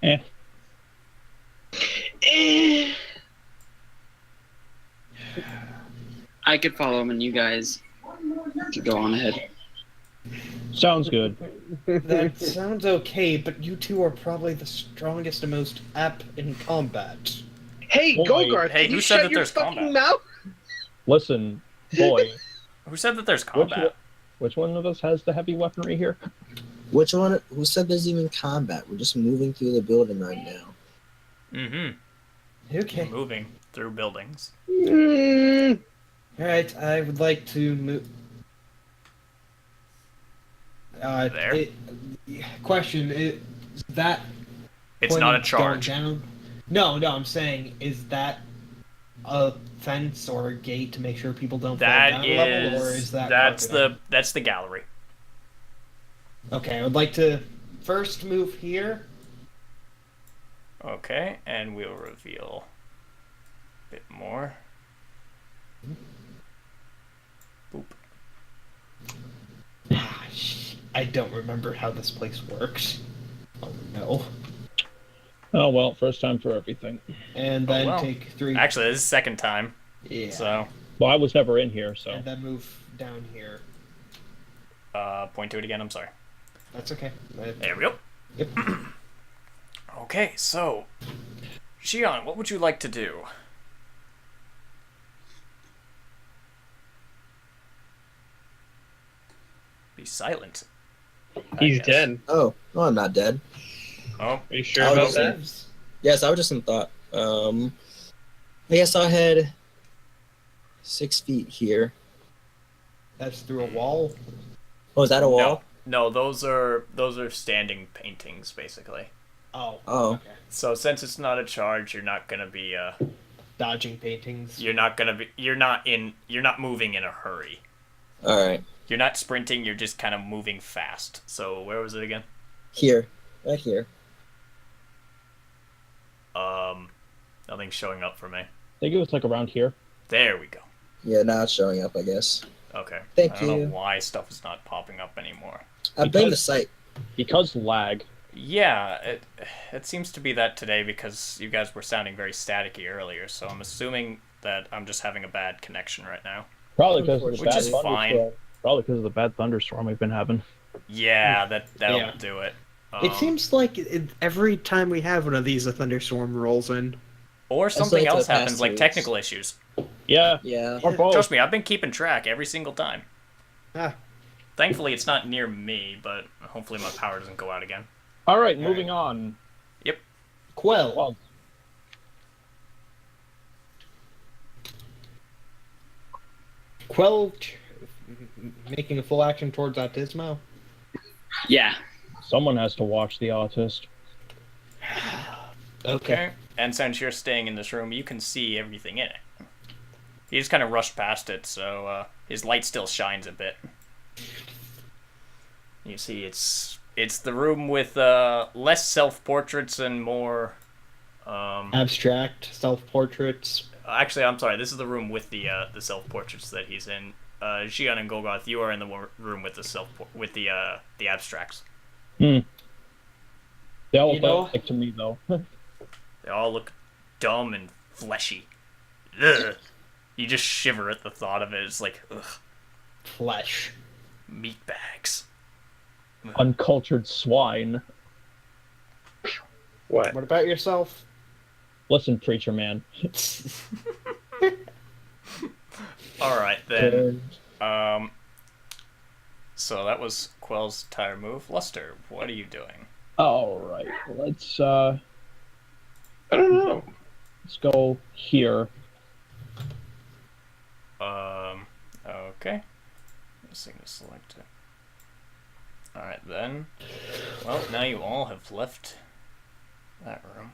S6: Eh. I could follow him, and you guys could go on ahead.
S5: Sounds good.
S3: That sounds okay, but you two are probably the strongest and most apt in combat.
S7: Hey,
S5: Boy,
S7: Golgarth,
S1: hey,
S7: can
S1: who
S7: you
S1: said
S7: shut
S1: that
S7: your
S1: there's
S7: fucking
S1: combat?
S7: mouth?
S5: Listen, boy,
S1: Who said that there's combat?
S5: which one of us has the heavy weaponry here?
S2: Which one? Who said there's even combat? We're just moving through the building right now.
S1: Mm-hmm.
S3: Okay.
S1: Moving through buildings.
S3: Alright, I would like to move.
S1: There?
S3: Question, is that
S1: It's
S3: point
S1: not a
S3: going
S1: charge.
S3: down? No, I'm saying, is that a fence or a gate to make sure people don't fall
S1: That
S3: down a level, or is
S1: is
S3: that
S1: that's
S3: carpeting?
S1: the gallery.
S3: Okay, I would like to first move here.
S1: Okay, and we'll reveal a bit more. Boop.
S3: I don't remember how this place works. Oh no.
S5: Oh well, first time for everything.
S3: And
S1: Oh,
S3: then
S1: well.
S3: take 3.
S1: Actually, this is the second time.
S3: Yeah.
S1: So,
S5: Well, I was never in here, so.
S3: And then move down here.
S1: point to it again. I'm sorry.
S3: That's okay.
S1: There we go.
S3: Yep.
S1: Okay, so, Xion, what would you like to do? Be silent. I
S7: He's
S1: guess.
S7: dead.
S2: Oh, no, I'm not dead.
S1: Oh,
S7: Are you sure
S2: Oh,
S7: about
S2: no.
S7: that?
S2: Yes, I was just in thought. I guess I'll head 6 feet here.
S3: That's through a wall.
S2: Oh, is that a wall?
S1: no, those are standing paintings basically.
S3: Oh.
S2: Oh.
S3: Okay.
S1: So since it's not a charge, you're not gonna be
S3: Dodging paintings.
S1: you're not moving in a hurry.
S2: All right.
S1: You're not sprinting. You're just kind of moving fast. So where was it again?
S2: Here. Right here.
S1: Nothing's showing up for me.
S5: I think it was like around here.
S1: There we go.
S2: Yeah, now it's showing up, I guess.
S1: Okay.
S2: Thank
S1: I don't
S2: you.
S1: know why stuff is not popping up anymore.
S2: I blame the
S5: Because-
S2: site.
S5: Because lag.
S1: Yeah, it seems to be that today because you guys were sounding very staticky earlier. So I'm assuming that I'm just having a bad connection right now.
S5: Probably because of the
S1: Which
S5: bad
S1: is fine.
S5: thunderstorm. Probably because of the bad thunderstorm we've been having.
S1: Yeah, that'll
S3: Yeah.
S1: do it.
S3: It seems like every time we have one of these, a thunderstorm rolls in.
S1: or something
S2: like the
S1: else
S2: past
S1: happens, like
S2: 2 weeks.
S1: technical issues.
S5: Yeah.
S2: Yeah.
S5: Or both.
S1: Trust me, I've been keeping track every single time.
S3: Ah.
S1: Thankfully, it's not near me, but hopefully my power doesn't go out again.
S5: All right, moving on.
S3: Quell.
S5: Well,
S3: Quell making a full action towards Autismo.
S6: Yeah.
S5: someone has to watch the autist.
S3: Okay.
S1: And since you're staying in this room, you can see everything in it. He just kind of rushed past it, so his light still shines a bit. You see, it's the room with less self-portraits and more.
S3: Abstract self-portraits.
S1: Actually, I'm sorry. This is the room with the self-portraits that he's in. Xion and Golgoth, you are in the room with the abstracts.
S5: They all
S3: You know-
S5: look like to me though.
S1: They all look dumb and fleshy. Ugh. You just shiver at the thought of it. It's like, ugh,
S3: Flesh.
S1: meat bags.
S5: Uncultured swine.
S7: What?
S3: What about yourself?
S5: Listen, preacher man.
S1: All right then. So that was Quell's entire move. Luster, what are you doing?
S5: All right, let's
S7: I don't know.
S5: go here.
S1: Okay. Just going to select it. All right then. Well, now you all have left that room.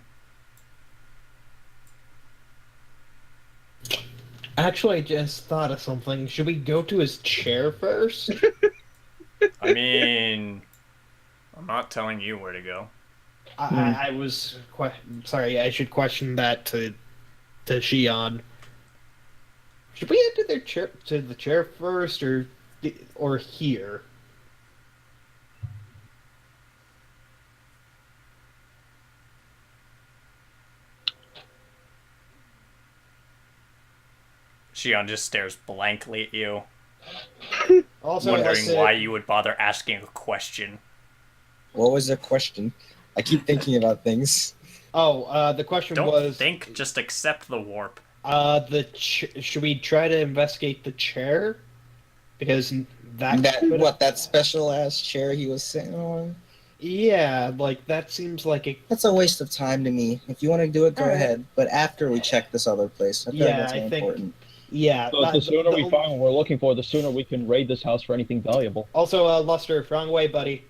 S3: Actually, I just thought of something. Should we go to his chair first?
S1: I mean, I'm not telling you where to go.
S3: I was sorry. I should question that to Shion. Should we head to their chair to the chair first, or here?
S1: Shion just stares blankly at you,
S3: Also,
S1: wondering
S3: that's it.
S1: why you would bother asking a question.
S2: What was the question? I keep thinking about things.
S3: Oh, the question
S1: Don't
S3: was.
S1: think, just accept the warp.
S3: Should we try to investigate the chair? Because
S2: That special ass chair he was sitting on?
S3: Yeah, like that seems like a
S2: That's a waste of time to me. If you want to do it, go
S3: Alright.
S2: ahead. But after we check this other place, I feel like
S3: Yeah,
S2: that's more
S3: I think-
S2: important.
S3: yeah.
S5: So the sooner we find what we're looking for, the sooner we can raid this house for anything valuable.
S3: Also, Luster, wrong way, buddy.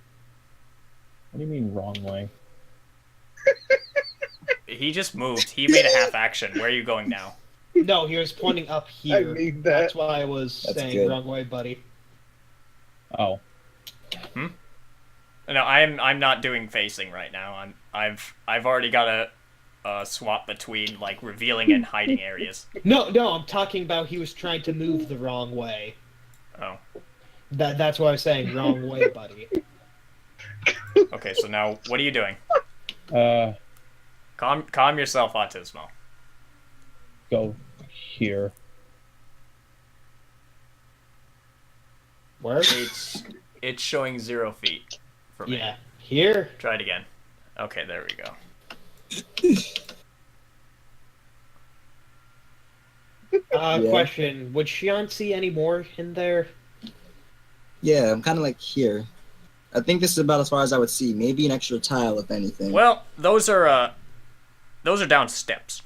S5: What do you mean wrong way?
S1: He just moved. He made a half action. Where are you going now?
S3: No, he was pointing up here.
S7: need that.
S3: That's why I was
S2: That's
S3: saying
S2: good.
S3: wrong way, buddy.
S5: Oh.
S1: No, I'm not doing facing right now. I've already got a swap between like revealing and hiding areas.
S3: No, I'm talking about he was trying to move the wrong way.
S1: Oh,
S3: That's why I was saying wrong way, buddy.
S1: okay. So now, what are you doing?
S5: Go
S1: Calm yourself, Autismo.
S5: here.
S3: Where?
S1: It's showing 0 feet for me.
S3: Yeah, here.
S1: Try it again. Okay, there we go.
S2: Yeah.
S3: Question: would Shion see any more in there?
S2: Yeah, I'm kind of like here. I think this is about as far as I would see. Maybe an extra tile, if anything.
S1: Well, those are down steps.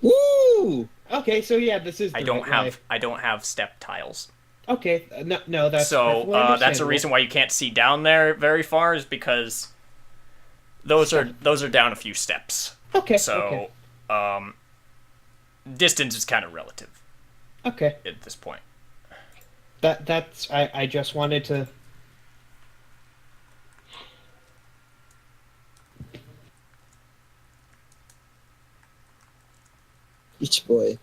S2: Woo!
S3: Okay, so yeah, this is.
S1: I
S3: the
S1: don't
S3: right way.
S1: have step tiles.
S3: Okay, no, that's
S1: So
S3: perfectly
S1: that's a
S3: understandable.
S1: reason why you can't see down there very far, is because those are down a few steps.
S3: Okay.
S1: So distance is kind of relative
S3: Okay.
S1: at this point.
S3: That's I just wanted to.
S2: Each boy.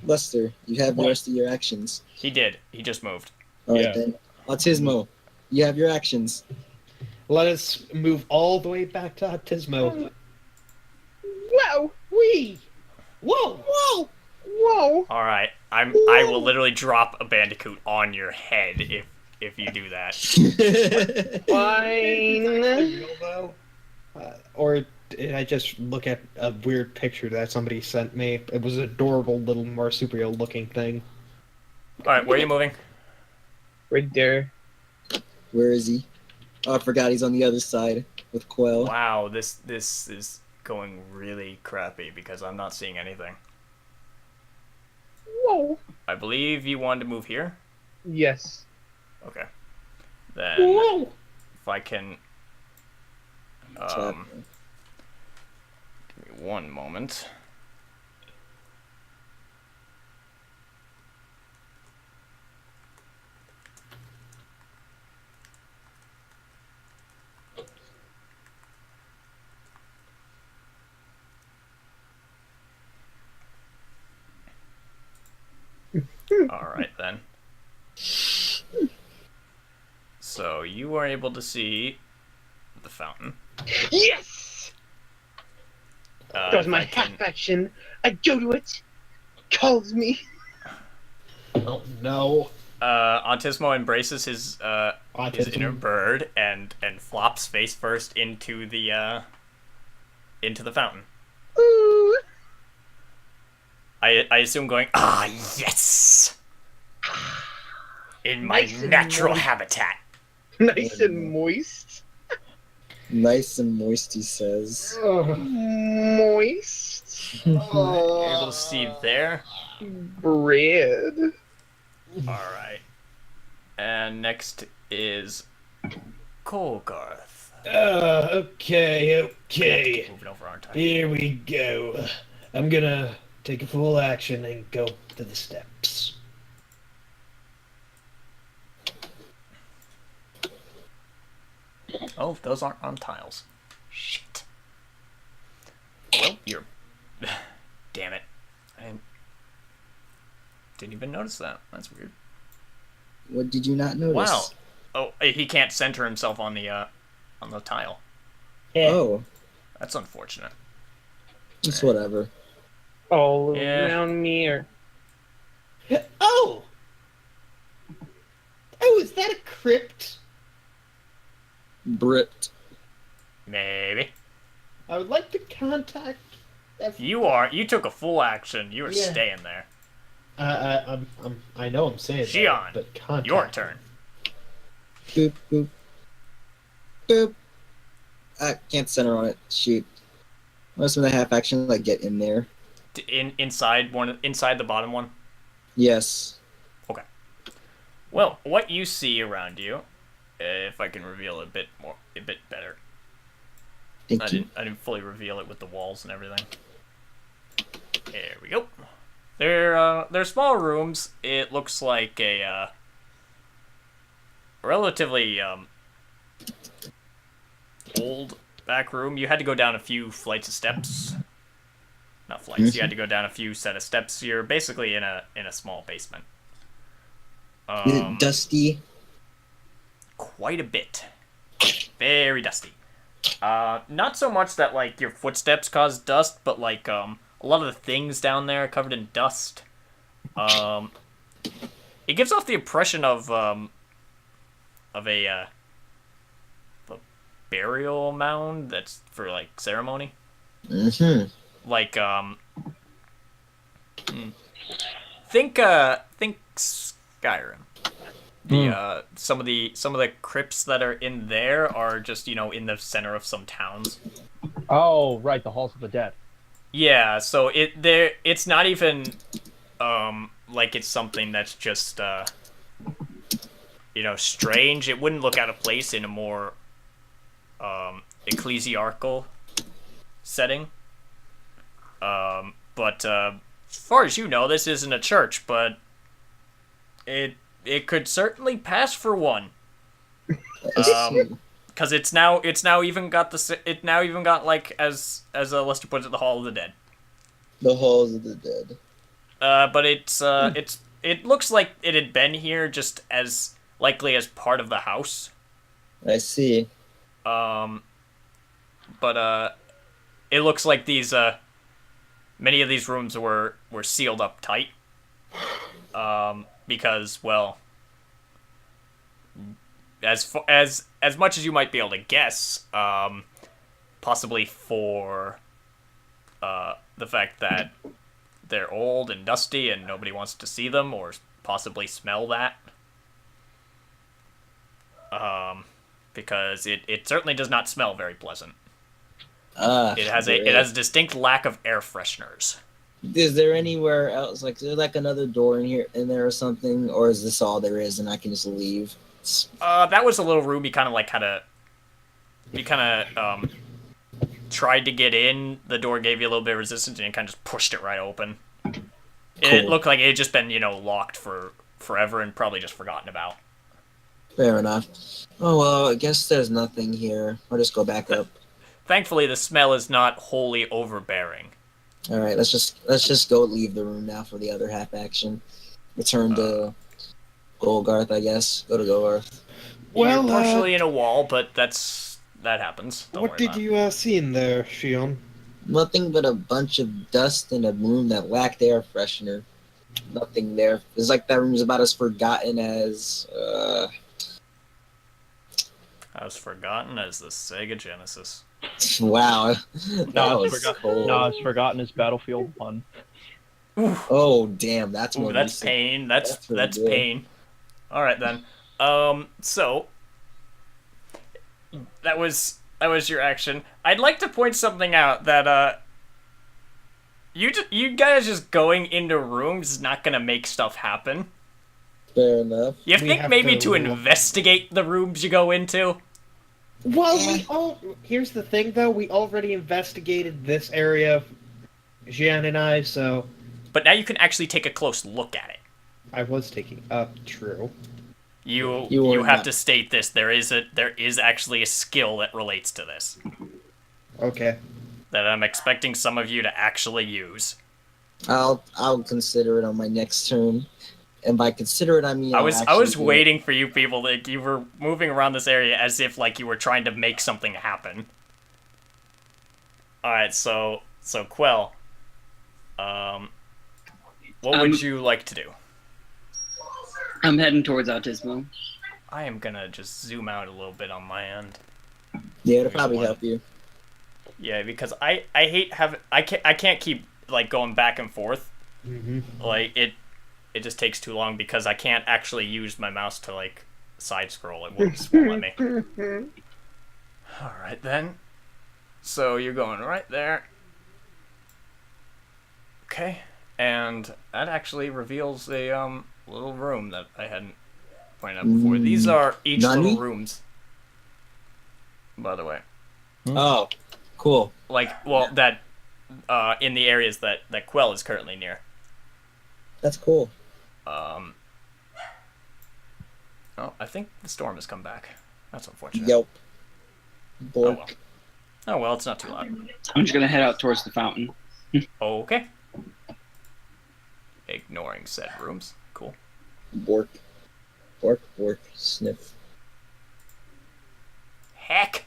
S2: Lester, you have the
S1: What?
S2: rest of your actions.
S1: He did. He just moved.
S2: Alright
S5: Yeah.
S2: then. Autismo, you have your actions.
S3: Let us move all the way back to Autismo.
S7: Whoa! Wee!
S3: Whoa!
S7: Whoa! Whoa!
S1: All right. I will literally drop a bandicoot on your head if you do that.
S7: Fine.
S3: Or did I just look at a weird picture that somebody sent me? It was an adorable little marsupial-looking thing.
S1: All right, where are you moving?
S7: Right there.
S2: Where is he? Oh, I forgot he's on the other side with Quell.
S1: Wow, this is going really crappy because I'm not seeing anything.
S7: Whoa!
S1: I believe you wanted to move here.
S7: Yes.
S1: Okay. Then
S3: Whoa!
S1: if I can,
S2: What's happening?
S1: give me one moment. All right then. So you were able to see the fountain.
S7: Yes! That was
S1: if
S7: my
S1: I can-
S7: half action. I go to it. Calls me.
S3: Oh no.
S1: Autismo embraces his
S3: Autism.
S1: inner bird and flops face first into the fountain.
S7: Ooh.
S1: I assume going, yes, in my
S7: Nice and
S1: natural
S7: moist.
S1: habitat.
S7: Nice and moist.
S2: Nice and moist, he says.
S7: Moist.
S1: You're able to see there.
S7: Bread.
S1: All right, and next is Colgarth.
S3: Okay.
S1: Moving over, aren't I?
S3: Here we go. I'm gonna take a full action and go to the steps.
S1: Oh, those aren't on tiles. Shit. Well, you're... Damn it. I didn't even notice that. That's weird.
S2: What did you not notice?
S1: Wow. Oh, he can't center himself on the tile.
S3: Yeah.
S2: Oh,
S1: That's unfortunate.
S2: it's whatever.
S4: All
S1: Yeah.
S4: around me are...
S3: Oh! Oh, is that a crypt?
S2: Brit.
S1: Maybe.
S3: I would like to contact...
S1: You took a full action. You were
S3: Yeah.
S1: staying there.
S3: I know I'm saying
S1: Xion,
S3: that, but contact...
S1: Your turn.
S2: Boop, boop. Boop. I can't center on it. Shoot. Most of the half action, like, get in there.
S1: Inside the bottom one.
S2: Yes.
S1: Well, what you see around you, if I can reveal a bit better.
S2: Thank
S1: I
S2: you.
S1: didn't fully reveal it with the walls and everything. There we go. They're small rooms. It looks like a relatively old back room. You had to go down a few flights of steps. Not flights. You had to go down a few set of steps. You're basically in a small basement.
S2: Is it dusty?
S1: Quite a bit. Very dusty. Not so much that, like, your footsteps cause dust, but, like, a lot of the things down there are covered in dust. It gives off the impression of a burial mound that's for, like, ceremony.
S2: Mm-hmm.
S1: Like, think Skyrim. Some of the crypts that are in there are just, in the center of some towns.
S5: Oh, right, the Halls of the Dead.
S1: Yeah, so it's not even like it's something that's just strange. It wouldn't look out of place in a more ecclesiarchal setting. But as far as you know, this isn't a church, but it could certainly pass for one. Because it's now even got like as Lester puts it, the Hall of the Dead.
S2: The Halls of the Dead.
S1: But it looks like it had been here just as likely as part of the house.
S2: I see.
S1: But it looks like these many of these rooms were sealed up tight. Because, well, as much as you might be able to guess, possibly for the fact that they're old and dusty and nobody wants to see them or possibly smell that. Because it certainly does not smell very pleasant. It has a distinct lack of air fresheners.
S2: Is there anywhere else? Like, is there like another door in there or something, or is this all there is, and I can just leave?
S1: That was a little room. He kind of tried to get in. The door gave you a little bit of resistance, and you kind of just pushed it right open. It looked like it had just been locked for forever and probably just forgotten about.
S2: Fair enough. Oh well, I guess there's nothing here. I'll just go back up.
S1: Thankfully, the smell is not wholly overbearing.
S2: All right, let's just go leave the room now for the other half action. Return to Golgarth, I guess. Go to Golgarth.
S3: Well,
S1: You're partially in a wall, but that happens. Don't
S3: what
S1: worry
S3: did
S1: about it.
S3: you see in there, Xion?
S2: Nothing but a bunch of dust in a room that lacked air freshener. Nothing there. It's like that room's about as forgotten as.
S1: As forgotten as the Sega Genesis.
S2: Wow.
S5: No,
S2: was cold.
S5: it's forgotten as Battlefield 1.
S2: Oh damn, that's
S1: Ooh,
S2: more
S1: that's
S2: recent.
S1: pain.
S2: That's really
S1: That's
S2: good.
S1: pain. All right then. So that was your action. I'd like to point something out that you guys just going into rooms is not gonna make stuff happen.
S2: Fair enough.
S1: You
S3: We
S1: think
S3: have
S1: maybe
S3: to
S1: to investigate the rooms you go into?
S3: Well, here's the thing, though. We already investigated this area, Xian and I, so
S1: but now you can actually take a close look at it.
S3: I was taking up. True.
S1: You have to state this. There is actually a skill that relates to this
S3: Okay.
S1: that I'm expecting some of you to actually use.
S2: I'll consider it on my next turn, and by consider it I mean
S1: I was
S2: I'll actually do it.
S1: waiting for you people that you were moving around this area as if like you were trying to make something happen. All right, so Quell, what would you like to do?
S6: I'm heading towards Autismo.
S1: I am gonna just zoom out a little bit on my end.
S2: Yeah, it'll probably help you.
S1: Yeah, because I hate having I can't keep like going back and forth.
S3: Mm-hmm.
S1: Like it just takes too long because I can't actually use my mouse to like side scroll. It won't let me. All right then. So you're going right there. Okay, and that actually reveals a little room that I hadn't pointed out before. These are each little rooms. By the way.
S2: Oh, cool.
S1: Like, well, that in the areas that Quell is currently near.
S2: That's cool.
S1: Oh, I think the storm has come back. That's unfortunate.
S2: Yep.
S1: Oh well, it's not too loud.
S6: I'm just gonna head out towards the fountain.
S1: Okay. Ignoring said rooms. Cool.
S2: Bork. Bork, bork, sniff.
S1: Heck.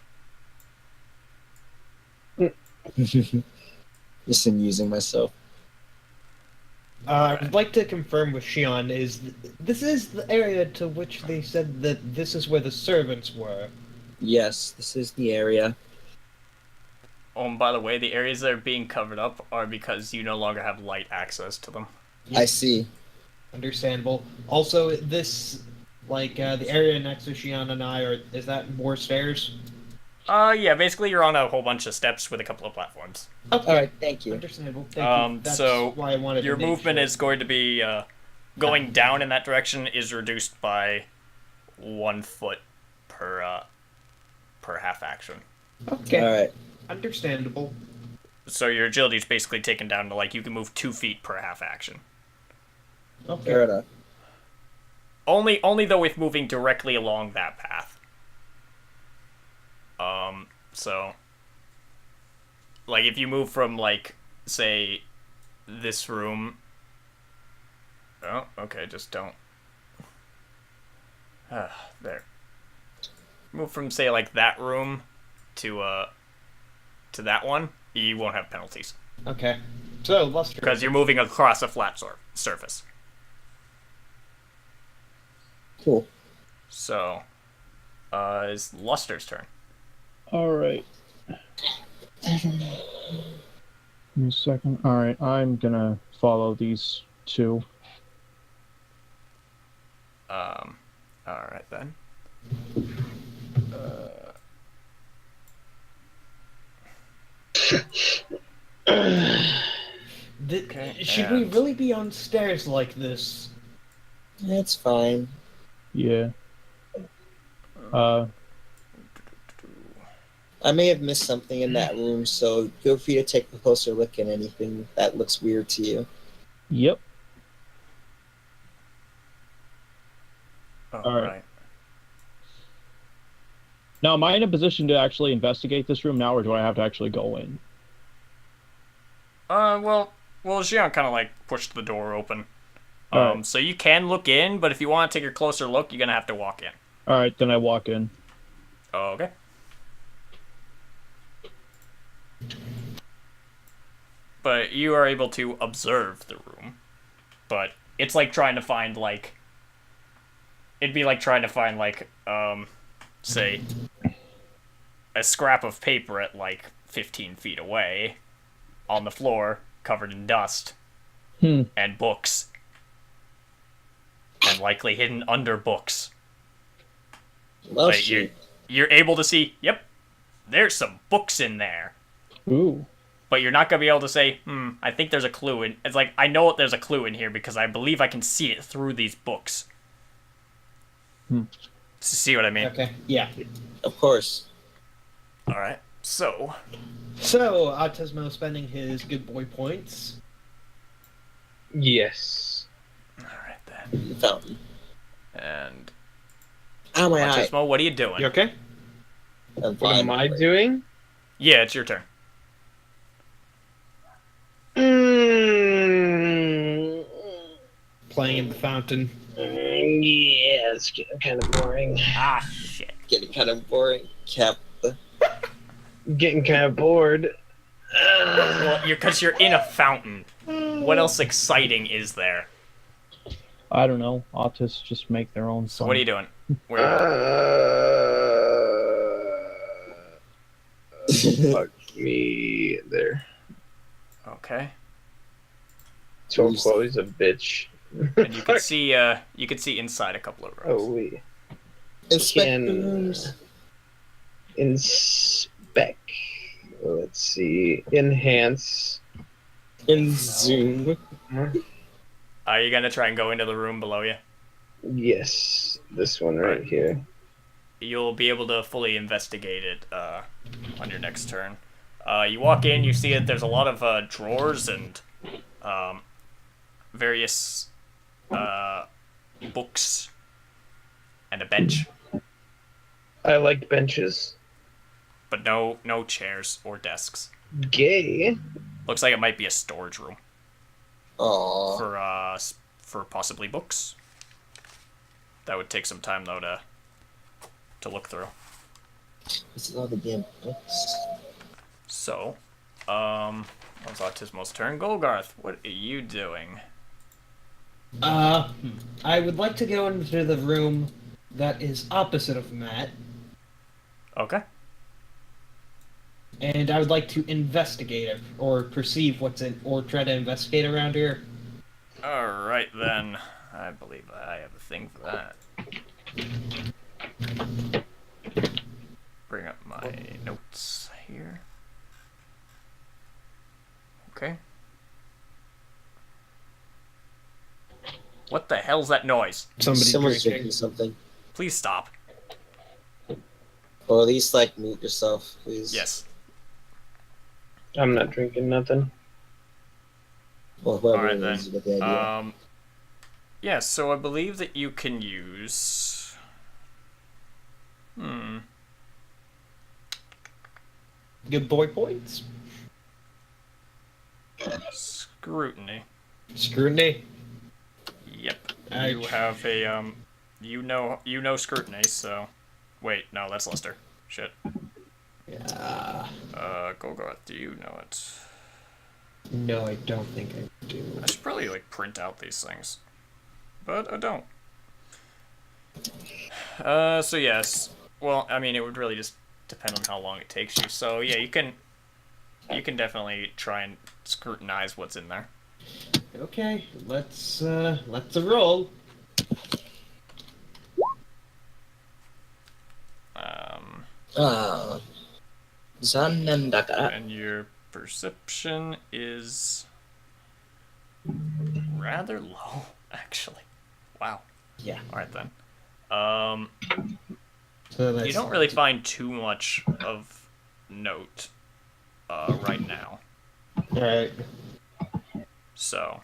S2: Just amusing myself.
S3: I'd like to confirm with Shion, this is the area to which they said that this is where the servants were.
S2: Yes, this is the area.
S1: Oh, and by the way, the areas that are being covered up are because you no longer have light access to them.
S2: I see.
S3: Understandable. Also, this, like, the area next to Shion and I, is that more stairs?
S1: Yeah, basically you're on a whole bunch of steps with a couple of platforms.
S3: Okay.
S2: Alright, thank you.
S3: Understandable. Thank you. That's
S1: so
S3: why I wanted
S1: your
S3: to make
S1: movement
S3: sure.
S1: is going to be, going down in that direction is reduced by 1 foot per half action.
S3: Okay.
S2: Alright.
S3: Understandable.
S1: So your agility is basically taken down to, like, you can move 2 feet per half action.
S3: Okay.
S2: Fair enough.
S1: Only though if moving directly along that path. So, like, if you move from, like, say, this room... Oh, okay, just don't... there. Move from, say, like, that room to that one, you won't have penalties.
S3: Okay. So, Luster.
S1: Because you're moving across a flat surface.
S2: Cool.
S1: So, it's Luster's turn.
S5: Alright. Give me a second. Alright, I'm gonna follow these two.
S1: Alright then.
S3: Should we really be on stairs like this?
S2: That's fine.
S5: Yeah.
S2: I may have missed something in that room, so feel free to take a closer look at anything that looks weird to you.
S5: Yep.
S1: Alright.
S5: Now, am I in a position to actually investigate this room now, or do I have to actually go in?
S1: Well, Xion kind of, like, pushed the door open.
S5: Alright.
S1: So you can look in, but if you want to take a closer look, you're gonna have to walk in.
S5: Alright, then I walk in.
S1: Okay. But you are able to observe the room. But it's like trying to find, like... It'd be like trying to find, like, say, a scrap of paper at, like, 15 feet away, on the floor, covered in dust, and books. And likely hidden under books.
S2: Well,
S1: But
S2: shit.
S1: you're able to see, yep, there's some books in there.
S5: Ooh.
S1: But you're not going to be able to say, I think there's a clue in... It's like, I know there's a clue in here because I believe I can see it through these books. See what I mean?
S3: Okay. Yeah.
S2: Of course.
S1: Alright, so...
S3: So, Autismo spending his good boy points.
S8: Yes.
S1: Alright then.
S2: The fountain.
S1: And
S2: Ow, my eye.
S1: Autismo, what are you doing?
S3: You okay?
S2: I'm
S8: What am
S2: fine.
S8: I doing?
S1: Yeah, it's your turn.
S3: Playing in the fountain.
S8: Yeah, it's getting kind of boring.
S1: Ah, shit.
S2: Getting kind of boring. Cap.
S8: Getting kind of bored.
S1: Well, because you're in a fountain. What else exciting is there?
S5: I don't know. Autists just make their own.
S1: So
S5: fun.
S1: what are you doing? Where are you
S8: Fuck me there.
S1: Okay.
S8: So Chloe's a bitch.
S1: And you can see inside a couple of rooms.
S8: Oh wait.
S2: Inspectors.
S8: Inspect. Let's see. Enhance.
S2: In Zoom.
S1: Are you gonna try and go into the room below you?
S8: Yes, this one right here.
S1: You'll be able to fully investigate it on your next turn. You walk in, you see that there's a lot of drawers and various books and a bench,
S8: I like benches.
S1: but no chairs or desks.
S8: Gay.
S1: Looks like it might be a storage room
S2: Aww.
S1: for possibly books. That would take some time though to look through.
S2: This is all the damn books.
S1: So, it's Autismo's turn. Golgarth, what are you doing?
S3: I would like to go into the room that is opposite of Matt,
S1: Okay.
S3: and I would like to investigate it, or perceive what's in, or try to investigate around here.
S1: Alright then. I believe I have a thing for that. Bring up my notes here. Okay. What the hell's that noise?
S2: Someone's
S3: drinking.
S2: drinking something.
S1: Please stop.
S2: Or at least, like, mute yourself, please.
S1: Yes.
S8: I'm not drinking nothing.
S2: Well, whoever
S1: Alright
S2: it
S1: then.
S2: is, you get the idea.
S1: Yeah, so I believe that you can use...
S3: Good boy points.
S1: Scrutiny.
S3: Scrutiny.
S1: Yep.
S3: Ouch.
S1: You have a, you know scrutiny, so... Wait, no, that's Lester. Shit.
S3: Yeah.
S1: Golgoth, do you know it?
S3: No, I don't think I do.
S1: I should probably, like, print out these things. But I don't. So yes. Well, I mean, it would really just depend on how long it takes you. So yeah, you can definitely try and scrutinize what's in there.
S3: Okay, let's roll.
S2: Zanandakara.
S1: And your perception is rather low, actually. Wow.
S3: Yeah.
S1: Alright then.
S3: So that's
S1: You don't really find too much of note right now.
S3: Alright.
S1: So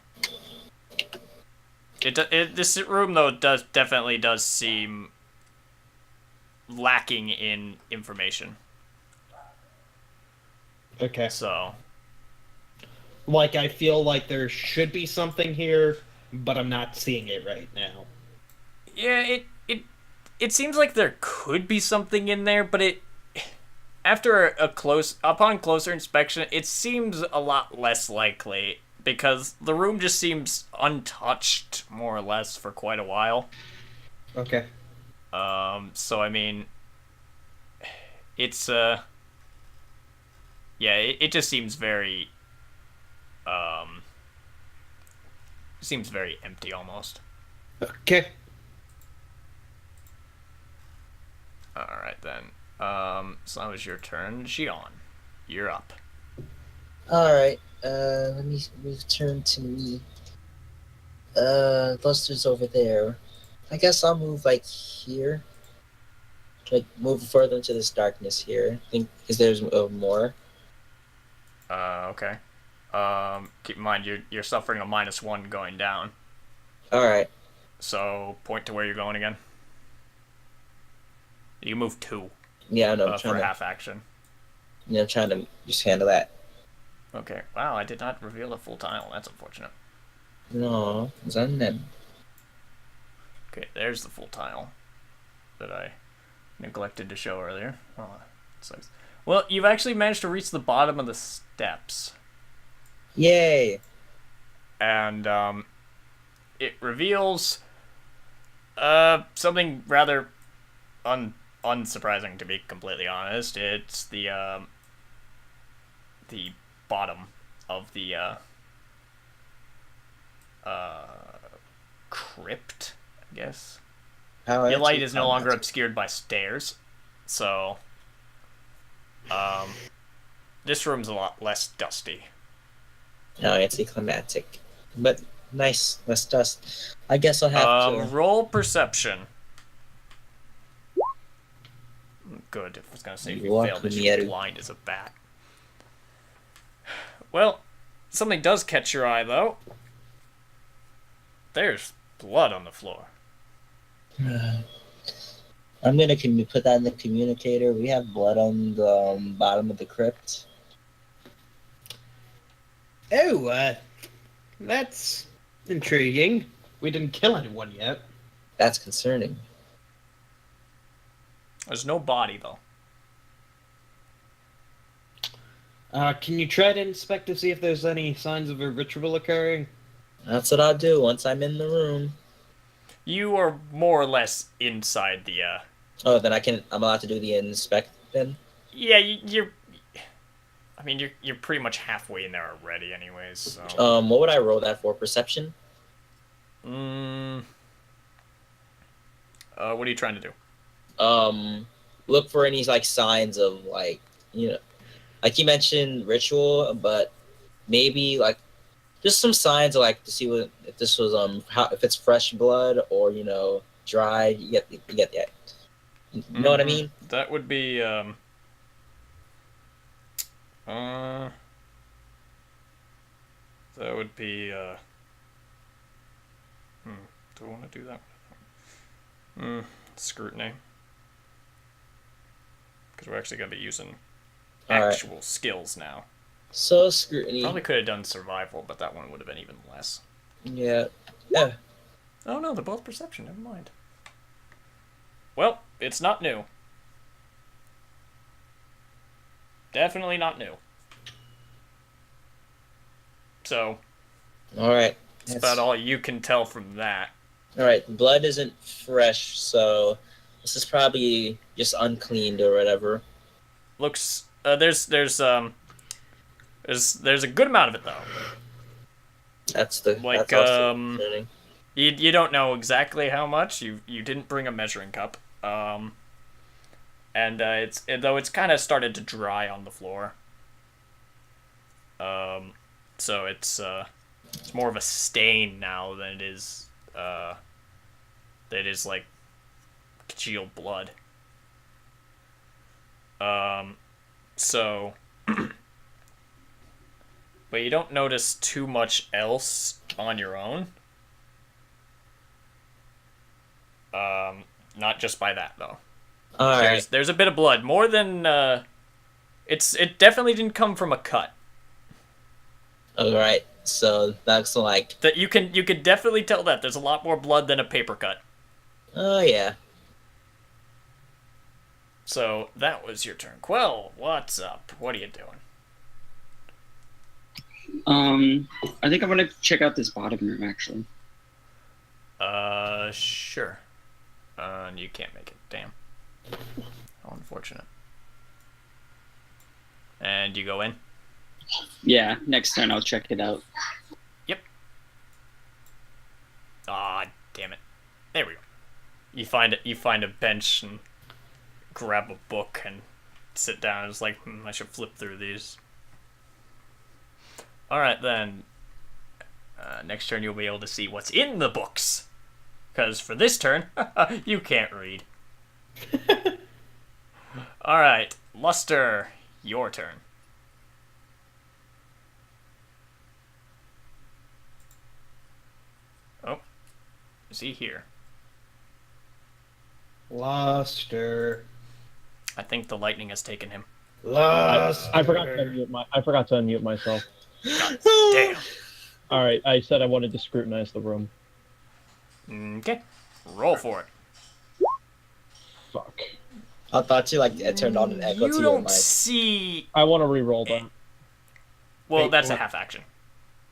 S1: this room though definitely does seem lacking in information.
S3: Okay.
S1: So
S3: Like, I feel like there should be something here, but I'm not seeing it right now.
S1: yeah, it seems like there could be something in there, but upon closer inspection, it seems a lot less likely because the room just seems untouched more or less for quite a while.
S3: Okay.
S1: So I mean, it's yeah, it just seems very seems very empty almost.
S3: Okay.
S1: Alright then. So that was your turn. Xion, you're up.
S2: Alright, let me turn to me. Luster's over there. I guess I'll move, like, here. Like, move further into this darkness here. I think, because there's more.
S1: Okay. Keep in mind you're suffering a -1 going down.
S2: All right.
S1: So point to where you're going again. You can move 2
S2: Yeah, I know. I'm
S1: for
S2: trying to.
S1: half action.
S2: Yeah, I'm trying to just handle that.
S1: Okay. Wow, I did not reveal the full tile. That's unfortunate.
S2: No, zanen.
S1: Okay, there's the full tile that I neglected to show earlier. Oh, that sucks. Well, you've actually managed to reach the bottom of the steps.
S2: Yay!
S1: And it reveals something rather unsurprising, to be completely honest. It's the bottom of the crypt, I guess.
S2: How
S1: Your light
S2: actually
S1: is no
S2: found
S1: longer
S2: that.
S1: obscured by stairs, so this room's a lot less dusty.
S2: No, anticlimactic, but nice. Less dust. I guess I'll have to.
S1: Roll perception. Good. I was gonna say if you
S2: Walk
S1: failed this,
S2: me
S1: you're
S2: at it.
S1: blind as a bat. Well, something does catch your eye though. There's blood on the floor.
S2: I'm gonna put that in the communicator. We have blood on the bottom of the crypt.
S3: Oh, that's intriguing. We didn't kill anyone yet.
S2: That's concerning.
S1: There's no body though.
S3: Can you try to inspect to see if there's any signs of a ritual occurring?
S2: That's what I'll do once I'm in the room.
S1: You are more or less inside the.
S2: Oh, then I'm allowed to do the inspect then.
S1: Yeah, you're. I mean, you're pretty much halfway in there already, anyways. So.
S2: What would I roll that for? Perception?
S1: What are you trying to do?
S2: Look for any like signs of like like you mentioned ritual, but maybe like just some signs of like to see if this was if it's fresh blood or dried. You get that. You know what I mean?
S1: That would be that would be do I want to do that? Scrutiny. Because we're actually going to be using actual skills now.
S2: So scrutiny.
S1: Probably could have done survival, but that one would have been even less.
S2: Yeah.
S1: Oh no, they're both perception. Never mind. Well, it's not new. Definitely not new. So.
S2: All right.
S1: That's about all you can tell from that.
S2: All right. Blood isn't fresh, so this is probably just uncleaned or whatever.
S1: Looks. There's a good amount of it though.
S2: That's the
S1: like
S2: that's
S1: you don't know exactly how much. You didn't bring a measuring cup. And it's kind of started to dry on the floor. So it's more of a stain now than it is like congealed blood. So but you don't notice too much else on your own. Not just by that though.
S2: All right.
S1: There's a bit of blood, more than it definitely didn't come from a cut.
S2: All right. So that's like
S1: that you can definitely tell that there's a lot more blood than a paper cut.
S2: Oh yeah.
S1: So that was your turn. Quell, what's up? What are you doing?
S6: I think I'm gonna check out this bottom room actually.
S1: Sure. And you can't make it. Damn. How unfortunate. And you go in?
S6: Yeah, next turn I'll check it out.
S1: Yep. Ah, damn it. There we go. You find a bench and grab a book and sit down. It's like, I should flip through these. Alright then. Next turn you'll be able to see what's in the books. Because for this turn, you can't read. Alright, Luster, your turn. Is he here?
S3: Lost her.
S1: I think the lightning has taken him.
S3: Lost
S5: I forgot to
S3: her.
S5: unmute myself.
S1: God damn.
S5: All right, I said I wanted to scrutinize the room.
S1: Okay. Roll for it.
S5: Fuck.
S9: I thought you like it turned on an echo
S1: You
S9: to your
S1: don't
S9: mic.
S1: see...
S5: I want to re-roll that.
S1: Well,
S3: Wait,
S1: that's a
S3: what?
S1: half action.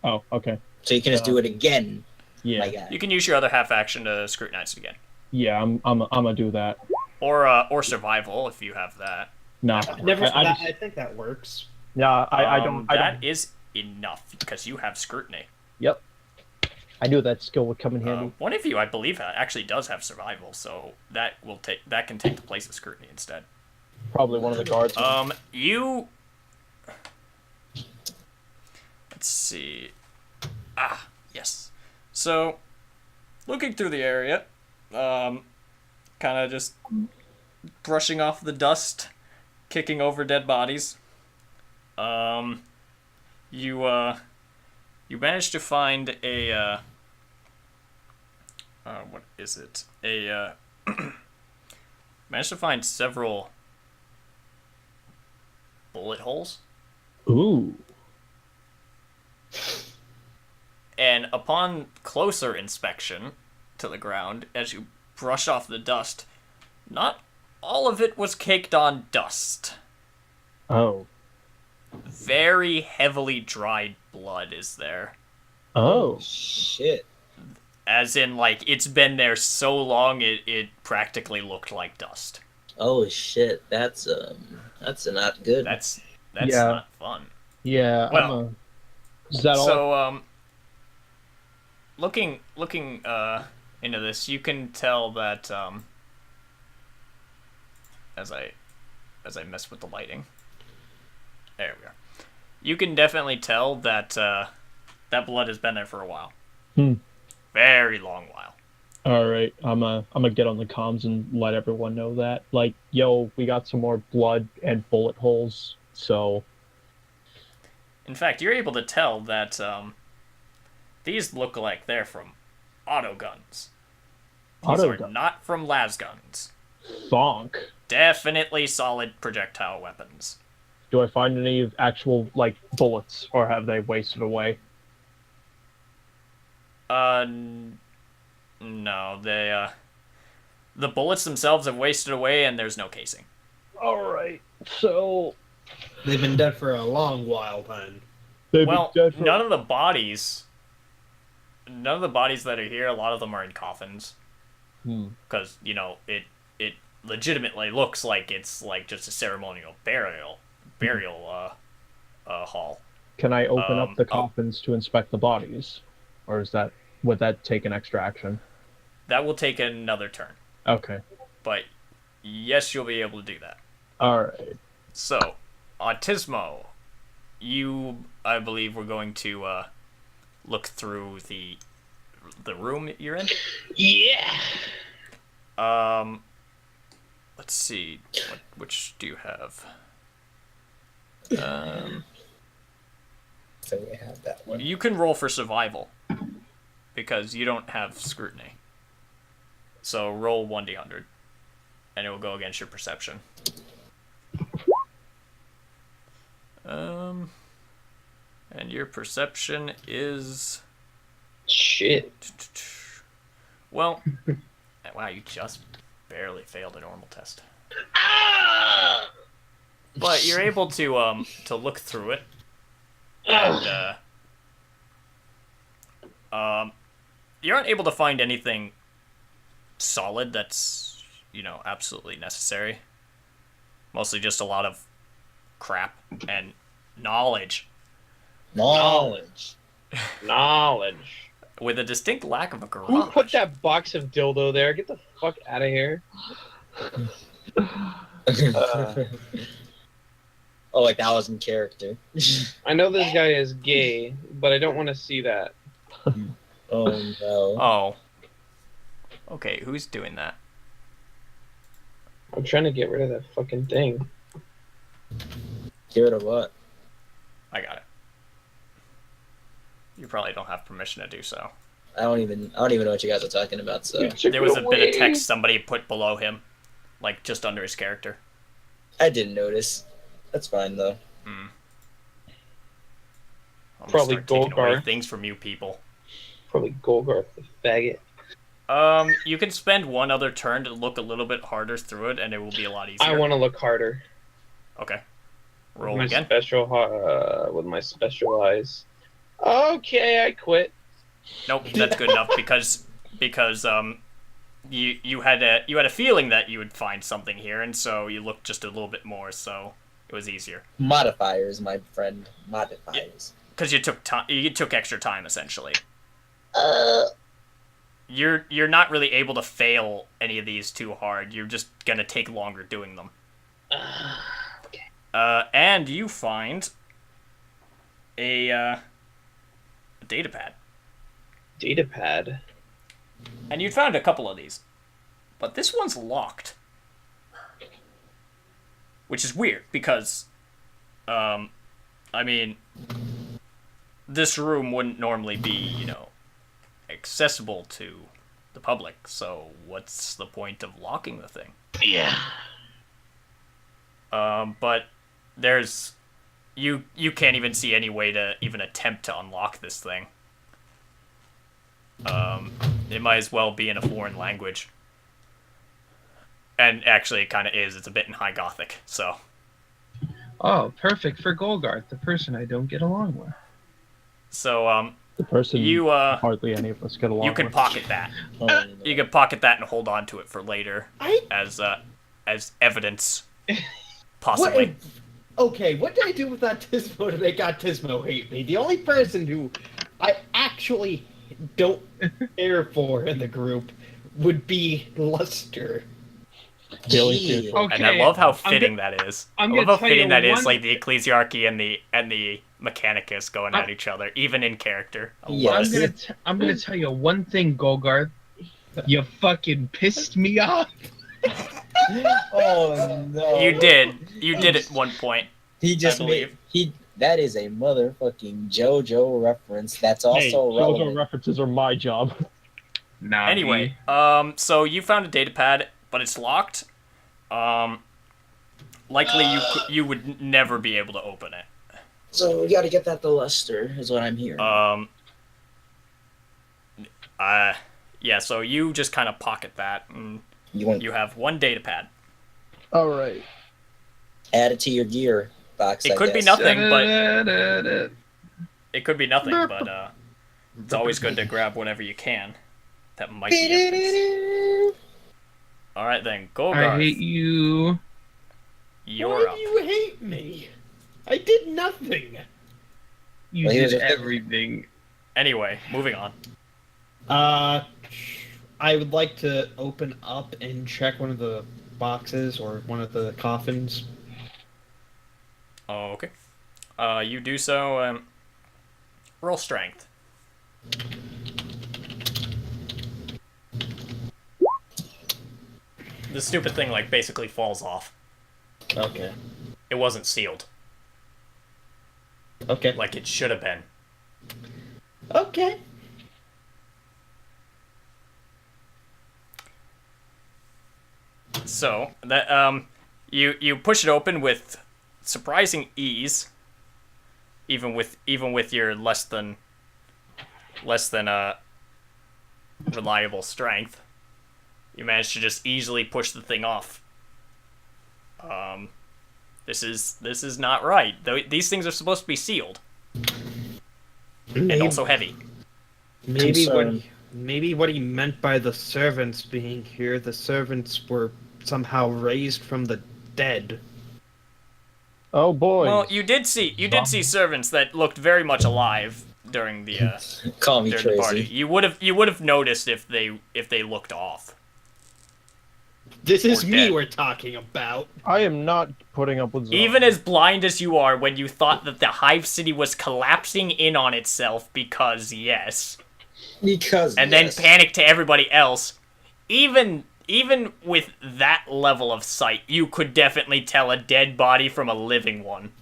S5: Oh, okay.
S9: So you can just do it again.
S5: Yeah.
S9: My guy.
S1: You can use your other half action to scrutinize it again.
S5: Yeah, I'm gonna do that.
S1: Or survival, if you have that.
S5: No,
S3: Never.
S5: I
S3: I think that works.
S5: yeah, I don't.
S1: That is enough, because you have scrutiny.
S5: Yep. I knew that skill would come in handy.
S1: One of you, I believe, actually does have survival, so that can take the place of scrutiny instead.
S5: Probably one of the guards.
S1: You... Let's see... Ah, yes. So, looking through the area, kind of just brushing off the dust, kicking over dead bodies. You managed to find a, what is it? Managed to find several bullet holes.
S5: Ooh.
S1: And upon closer inspection to the ground, as you brush off the dust, not all of it was caked on dust.
S5: Oh.
S1: Very heavily dried blood is there.
S5: Oh.
S9: Shit.
S1: As in, like, it's been there so long it practically looked like dust.
S9: Oh shit. That's not good.
S1: That's
S5: Yeah.
S1: not fun.
S5: Yeah.
S1: Well,
S5: is that all?
S1: So, looking into this, you can tell that, as I mess with the lighting. There we are. You can definitely tell that that blood has been there for a while. Very long while.
S5: All right. I'm gonna get on the comms and let everyone know that. Like, yo, we got some more blood and bullet holes. So.
S1: In fact, you're able to tell that these look like they're from auto guns. These are not from las guns.
S5: Bonk.
S1: Definitely solid projectile weapons.
S5: Do I find any actual, like, bullets, or have they wasted away?
S1: No, they, the bullets themselves have wasted away and there's no casing.
S5: Alright, so...
S3: They've been dead for a long while then.
S1: Well, none of the bodies that are here, a lot of them are in coffins. Because, you know, it legitimately looks like it's, like, just a ceremonial burial hall.
S5: Can I open up the coffins to inspect the bodies? Or would that take an extra action?
S1: That will take another turn.
S5: Okay.
S1: But, yes, you'll be able to do that.
S5: Alright.
S1: So, Autismo, I believe, we're going to, look through the room that you're in.
S7: Yeah.
S1: Let's see. Which do you have?
S9: So we have that one.
S1: You can roll for survival because you don't have scrutiny. So roll 1d100, and it will go against your perception. And your perception is...
S8: Shit.
S1: Well, wow, you just barely failed a normal test. But you're able to look through it, and you aren't able to find anything solid that's, you know, absolutely necessary. Mostly just a lot of crap and knowledge.
S8: Knowledge.
S1: With a distinct lack of a garage.
S8: Who put that box of dildo there? Get the fuck out of here.
S9: Oh, like that was in character.
S8: I know this guy is gay, but I don't want to see that.
S9: Oh no.
S1: Oh. Okay, who's doing that?
S8: I'm trying to get rid of that fucking thing.
S9: Get rid of what?
S1: I got it. You probably don't have permission to do so.
S9: I don't even know what you guys are talking about. So
S1: There was a bit of text somebody put below him, like just under his character.
S9: I didn't notice. That's fine though.
S1: I'm
S8: Probably
S1: gonna start taking away
S8: Golgar.
S1: things from you people.
S8: Probably Golgar, the faggot.
S1: You can spend one other turn to look a little bit harder through it, and it will be a lot easier.
S8: I want to look harder.
S1: Okay. Roll
S8: with my
S1: again.
S8: With my special eyes. Okay, I quit.
S1: Nope, that's good enough because you had a feeling that you would find something here, and so you looked just a little bit more, so it was easier.
S9: Modifiers, my friend. Modifiers.
S1: Because you took extra time essentially. You're not really able to fail any of these too hard. You're just gonna take longer doing them.
S8: Okay.
S1: And you find a datapad.
S8: Datapad.
S1: And you found a couple of these, but this one's locked, which is weird because, I mean, this room wouldn't normally be, accessible to the public. So what's the point of locking the thing?
S8: Yeah.
S1: But there's you can't even see any way to even attempt to unlock this thing. It might as well be in a foreign language. And actually it kind of is. It's a bit in High Gothic, so.
S10: Oh, perfect for Golgar, the person I don't get along with.
S1: So,
S5: The person
S1: you,
S5: hardly any of us get along
S1: you can
S5: with.
S1: pocket that. You can pocket that and hold on to it for later as evidence, possibly.
S3: What did I do with that Tismo to make Tismo hate me? The only person who I actually don't care for in the group would be Luster.
S9: Gee.
S10: Okay,
S1: And I love how fitting that is. I
S10: I'm
S1: love
S10: gonna
S1: how
S10: tell
S1: fitting
S10: you
S1: that is,
S10: one-
S1: like the Ecclesiarchy and the Mechanicus going at each other, even in character. I love
S9: Yes.
S1: it.
S10: I'm gonna tell you one thing, Golgar. You fucking pissed me off.
S9: Oh no.
S1: You did at one point.
S9: He just
S1: I
S9: made
S1: believe.
S9: that is a motherfucking JoJo reference. That's
S5: Hey,
S9: also
S5: JoJo
S9: relevant.
S5: references are my job.
S10: Nah.
S1: Anyway, so you found a datapad, but it's locked. Likely you would never be able to open it.
S9: So we gotta get that to Lester, is what I'm hearing.
S1: Yeah, so you just kind of pocket that, and
S9: you
S1: you have one datapad.
S5: All right.
S9: add it to your gear box.
S1: It
S9: I
S1: could be
S9: guess.
S1: nothing, but it could be nothing, but it's always good to grab whatever you can. That might be evidence. All right then, Golgar.
S10: I hate you.
S1: You're
S3: Why
S1: up.
S3: do you hate me? I did nothing.
S10: You
S9: Well,
S10: did
S9: here's-
S10: everything.
S1: Anyway, moving on.
S3: I would like to open up and check one of the boxes or one of the coffins.
S1: Oh, okay. You do so. Roll strength. The stupid thing, like, basically falls off.
S3: Okay.
S1: It wasn't sealed,
S3: Okay.
S1: like it should have been.
S3: Okay.
S1: So that you push it open with surprising ease, even with your less than reliable strength. You manage to just easily push the thing off. This is not right. These things are supposed to be sealed and also heavy.
S3: Maybe what he meant by the servants being here, the servants were somehow raised from the dead.
S5: Oh boy.
S1: Well, you did see servants that looked very much alive during the
S9: Call me
S1: during the party.
S9: crazy.
S1: You would have noticed if they looked off.
S3: This is
S1: Or
S3: me
S1: dead.
S3: we're talking about.
S5: I am not putting up with zombies.
S1: Even as blind as you are, when you thought that the Hive City was collapsing in on itself because yes,
S9: Because
S1: and
S9: yes.
S1: then panicked to everybody else, even with that level of sight, you could definitely tell a dead body from a living one.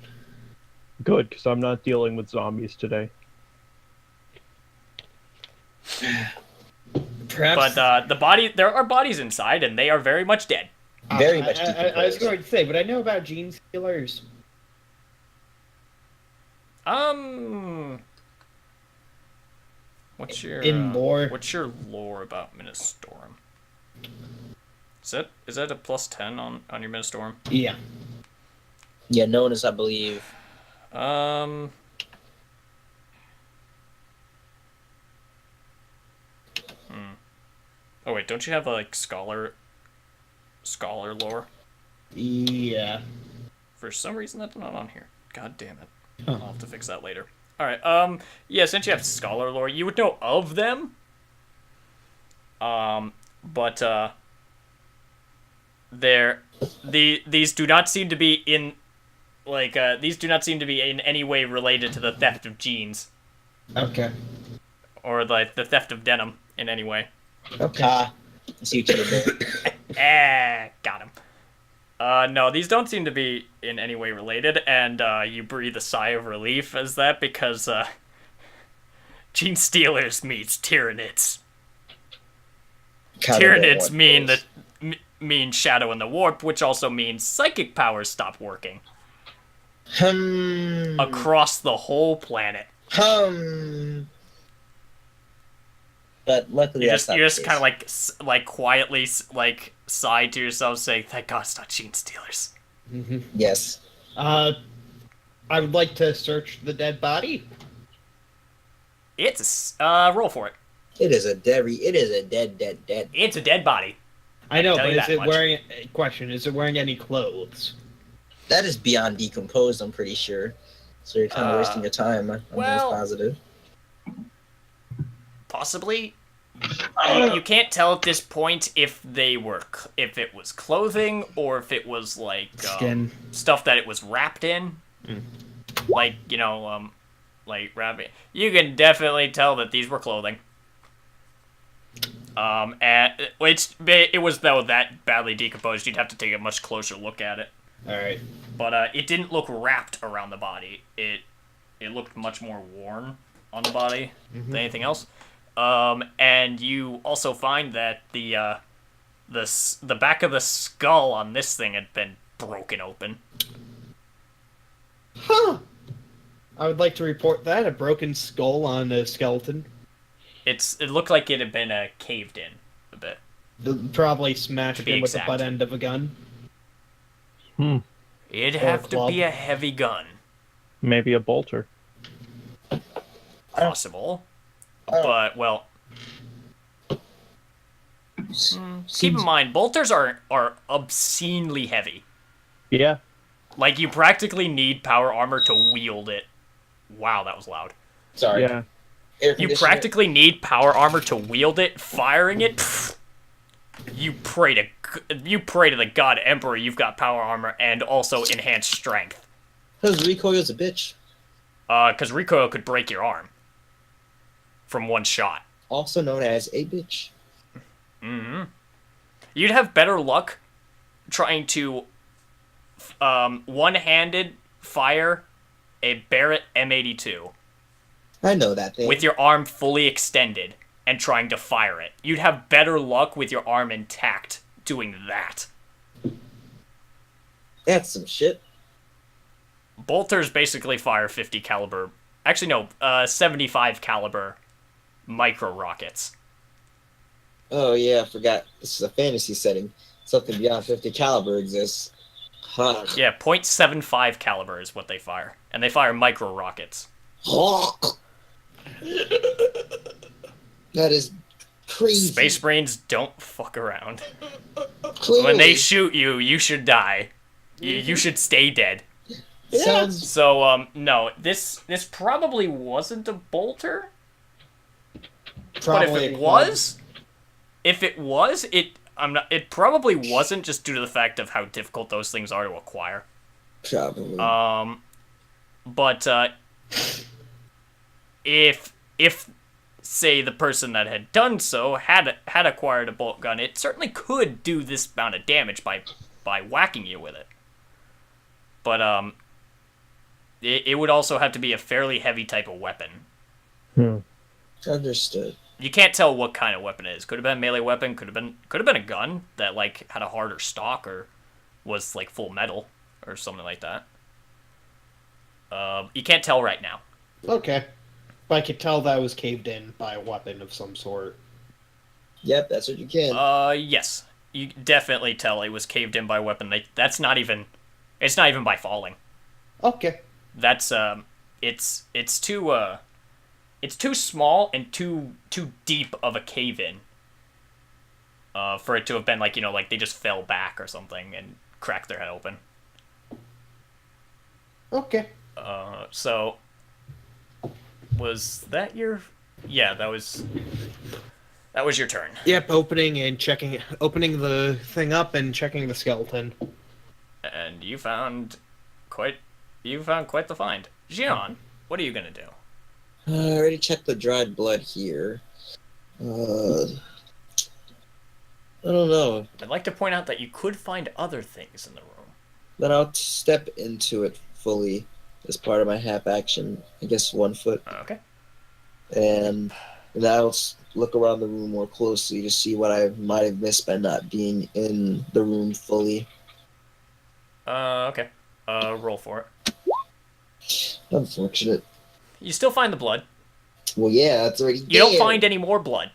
S5: Good, because I'm not dealing with zombies today.
S3: Perhaps.
S1: But there are bodies inside, and they are very much dead.
S9: Very much
S3: I was going to say, but I know about gene stealers.
S1: What's your
S3: In lore?
S1: What's your lore about Ministorum? Is that a +10 on your Ministorum?
S3: Yeah.
S9: Yeah, Nonus, I believe.
S1: Oh wait, don't you have like scholar lore?
S3: Yeah.
S1: For some reason that's not on here. God damn it.
S3: Huh.
S1: I'll have to fix that later. Alright, yeah, since you have scholar lore, you would know of them. But these do not seem to be in these do not seem to be in any way related to the theft of genes.
S3: Okay.
S1: Or like the theft of denim in any way.
S3: Okay.
S9: I see what you did there.
S1: Got him. No, these don't seem to be in any way related, and you breathe a sigh of relief as that, because Gene Stealers meets Tyranids. Tyranids mean Shadow in the Warp, which also means psychic powers stop working. Across the whole planet.
S9: But luckily,
S1: you just kind of like quietly sigh to yourself, saying, "Thank God it's not Gene Stealers."
S3: Mm-hmm.
S9: Yes.
S3: I would like to search the dead body.
S1: It's roll for it.
S9: It is a dead.
S1: It's a dead body.
S3: I know, but
S1: is it
S3: wearing? Question: is it wearing any clothes?
S9: That is beyond decomposed. I'm pretty sure. So you're kind of wasting your time. I'm just positive.
S1: Possibly. You can't tell at this point if it was clothing or if it was like
S3: skin
S1: stuff that it was wrapped in, like like wrapping. You can definitely tell that these were clothing. And it was though that badly decomposed. You'd have to take a much closer look at it.
S3: All right.
S1: But it didn't look wrapped around the body. It looked much more worn on the body than anything else. And you also find that the back of the skull on this thing had been broken open.
S3: Huh. I would like to report that, a broken skull on a skeleton.
S1: It looked like it had been caved in a bit.
S3: Probably smashed in with
S1: exact.
S3: the butt end of a gun.
S1: It'd have to be a heavy gun.
S5: Maybe a bolter.
S1: Possible. But, well... keep in mind, bolters are obscenely heavy.
S5: Yeah.
S1: Like, you practically need power armor to wield it. Wow, that was loud.
S8: Sorry.
S5: Yeah.
S1: You practically need power armor to wield it. Firing it, you pray to the God Emperor you've got power armor and also enhanced strength.
S9: Because recoil's a bitch.
S1: Because recoil could break your arm from one shot.
S9: Also known as a bitch.
S1: Mm-hmm. You'd have better luck trying to one-handed fire a Barrett M82.
S9: I know that thing.
S1: With your arm fully extended and trying to fire it. You'd have better luck with your arm intact doing that.
S9: That's some shit.
S1: Bolters basically fire 50 caliber... Actually, no, 75 caliber micro rockets.
S9: Oh, yeah, I forgot. This is a fantasy setting. Something beyond 50 caliber exists. Huh.
S1: Yeah, .75 caliber is what they fire. And they fire micro rockets.
S9: That is crazy.
S1: Space Marines don't fuck around.
S9: Clearly.
S1: When they shoot you, you should die. You should stay dead.
S9: Sounds...
S1: So, no, this probably wasn't a bolter. But if it was, it probably wasn't, just due to the fact of how difficult those things are to acquire.
S9: Probably.
S1: But if say the person that had done so had acquired a bolt gun, it certainly could do this amount of damage by whacking you with it. But it would also have to be a fairly heavy type of weapon.
S9: Understood.
S1: You can't tell what kind of weapon it is. Could have been a melee weapon. Could have been a gun that like had a harder stock or was like full metal or something like that. You can't tell right now.
S3: Okay. But I could tell that was caved in by a weapon of some sort.
S9: Yep, that's what you can.
S1: Yes. You definitely tell it was caved in by a weapon. That's not even... It's not even by falling.
S3: Okay.
S1: That's, it's too small and too deep of a cave-in. For it to have been like, like they just fell back or something and cracked their head open.
S3: Okay.
S1: So... Was that your... Yeah, that was your turn.
S3: Yep, opening the thing up and checking the skeleton.
S1: And you found quite the find. Jian, what are you gonna do?
S9: I already checked the dried blood here. I don't know.
S1: I'd like to point out that you could find other things in the room.
S9: Then I'll step into it fully as part of my half action. I guess 1 foot.
S1: Okay.
S9: And I'll look around the room more closely to see what I might have missed by not being in the room fully.
S1: Okay. Roll for it.
S9: Unfortunate.
S1: You still find the blood.
S9: Well, yeah, that's already
S1: You don't find any more blood.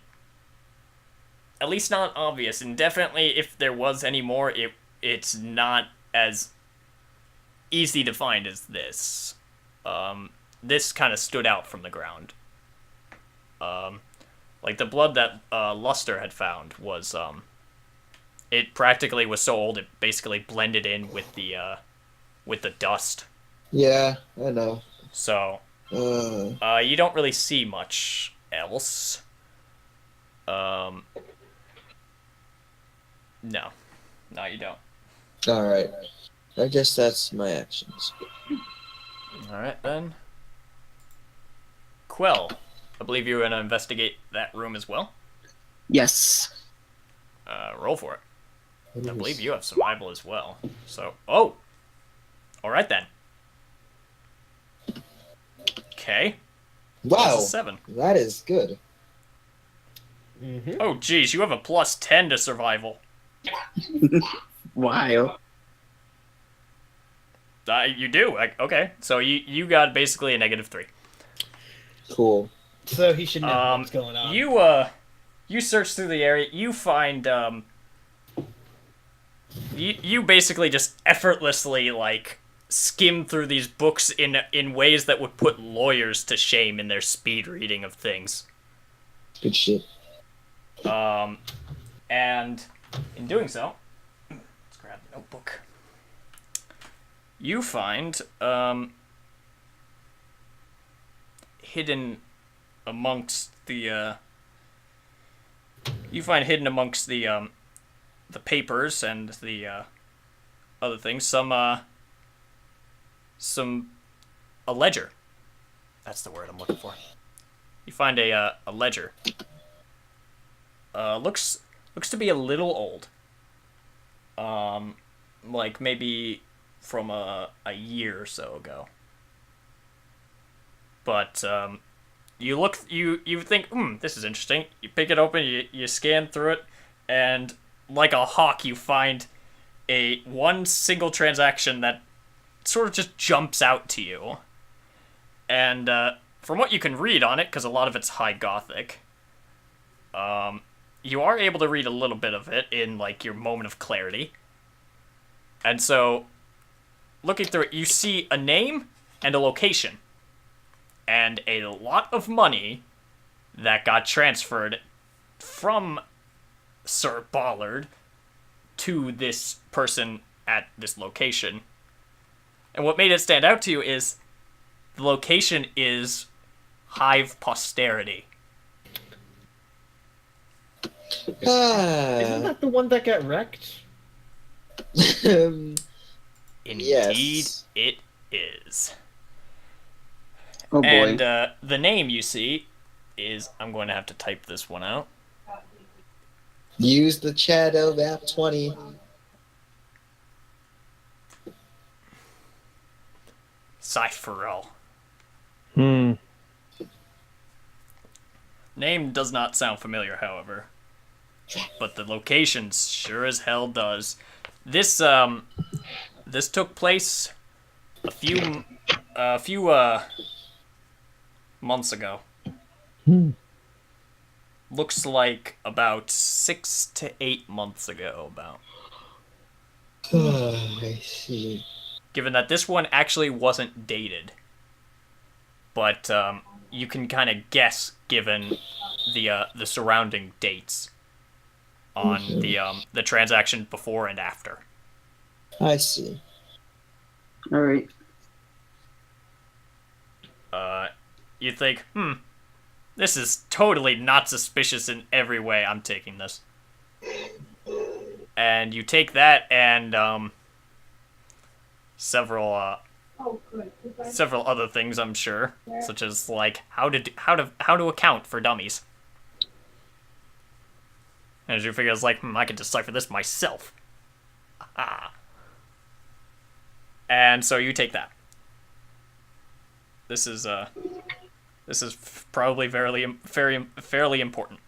S1: At least not obvious, and definitely if there was any more, it's not as easy to find as this. This kind of stood out from the ground. Like the blood that Luster had found was, it practically was so old it basically blended in with the dust.
S9: Yeah, I know.
S1: So, you don't really see much else. No, you don't.
S9: Alright. I guess that's my actions.
S1: Alright, then. Quell, I believe you're going to investigate that room as well.
S6: Yes.
S1: Roll for it. I believe you have survival as well. So, oh! Alright then. Okay.
S9: Wow!
S1: That's a 7.
S9: That is good.
S3: Mm-hmm.
S1: Oh, geez, you have a plus 10 to survival.
S6: Wow.
S1: You do? Okay. So you got basically a -3.
S9: Cool.
S3: So he should know what's going on.
S1: You search through the area, you find, you basically just effortlessly, like, skim through these books in ways that would put lawyers to shame in their speed reading of things.
S9: Good shit.
S1: And in doing so, let's grab the notebook. You find, hidden amongst the papers and the other things, a ledger. That's the word I'm looking for. You find a ledger. Looks to be a little old. Like maybe from a year or so ago. But you think, this is interesting. You pick it open, you scan through it, and like a hawk, you find one single transaction that sort of just jumps out to you. And from what you can read on it, because a lot of it's high Gothic, you are able to read a little bit of it in like your moment of clarity. And so, looking through it, you see a name and a location. And a lot of money that got transferred from Sir Ballard to this person at this location. And what made it stand out to you is the location is Hive Posterity.
S3: Isn't that the one that got wrecked?
S1: Indeed,
S9: Yes.
S1: it is.
S6: Oh boy.
S1: And the name you see is... I'm going to have to type this one out.
S9: Use the chat of app 20.
S1: Cypherell. Name does not sound familiar, however. But the location sure as hell does. This took place a few months ago. Looks like about 6 to 8 months ago, about.
S2: I see.
S1: Given that this one actually wasn't dated. But you can kind of guess given the surrounding dates on the transaction before and after.
S9: I see.
S6: All right.
S1: You think, this is totally not suspicious in every way. I'm taking this. And you take that and several other things, I'm sure, such as like how to account for dummies. As you figure, it's like, I can decipher this myself. And so you take that. This is probably fairly important.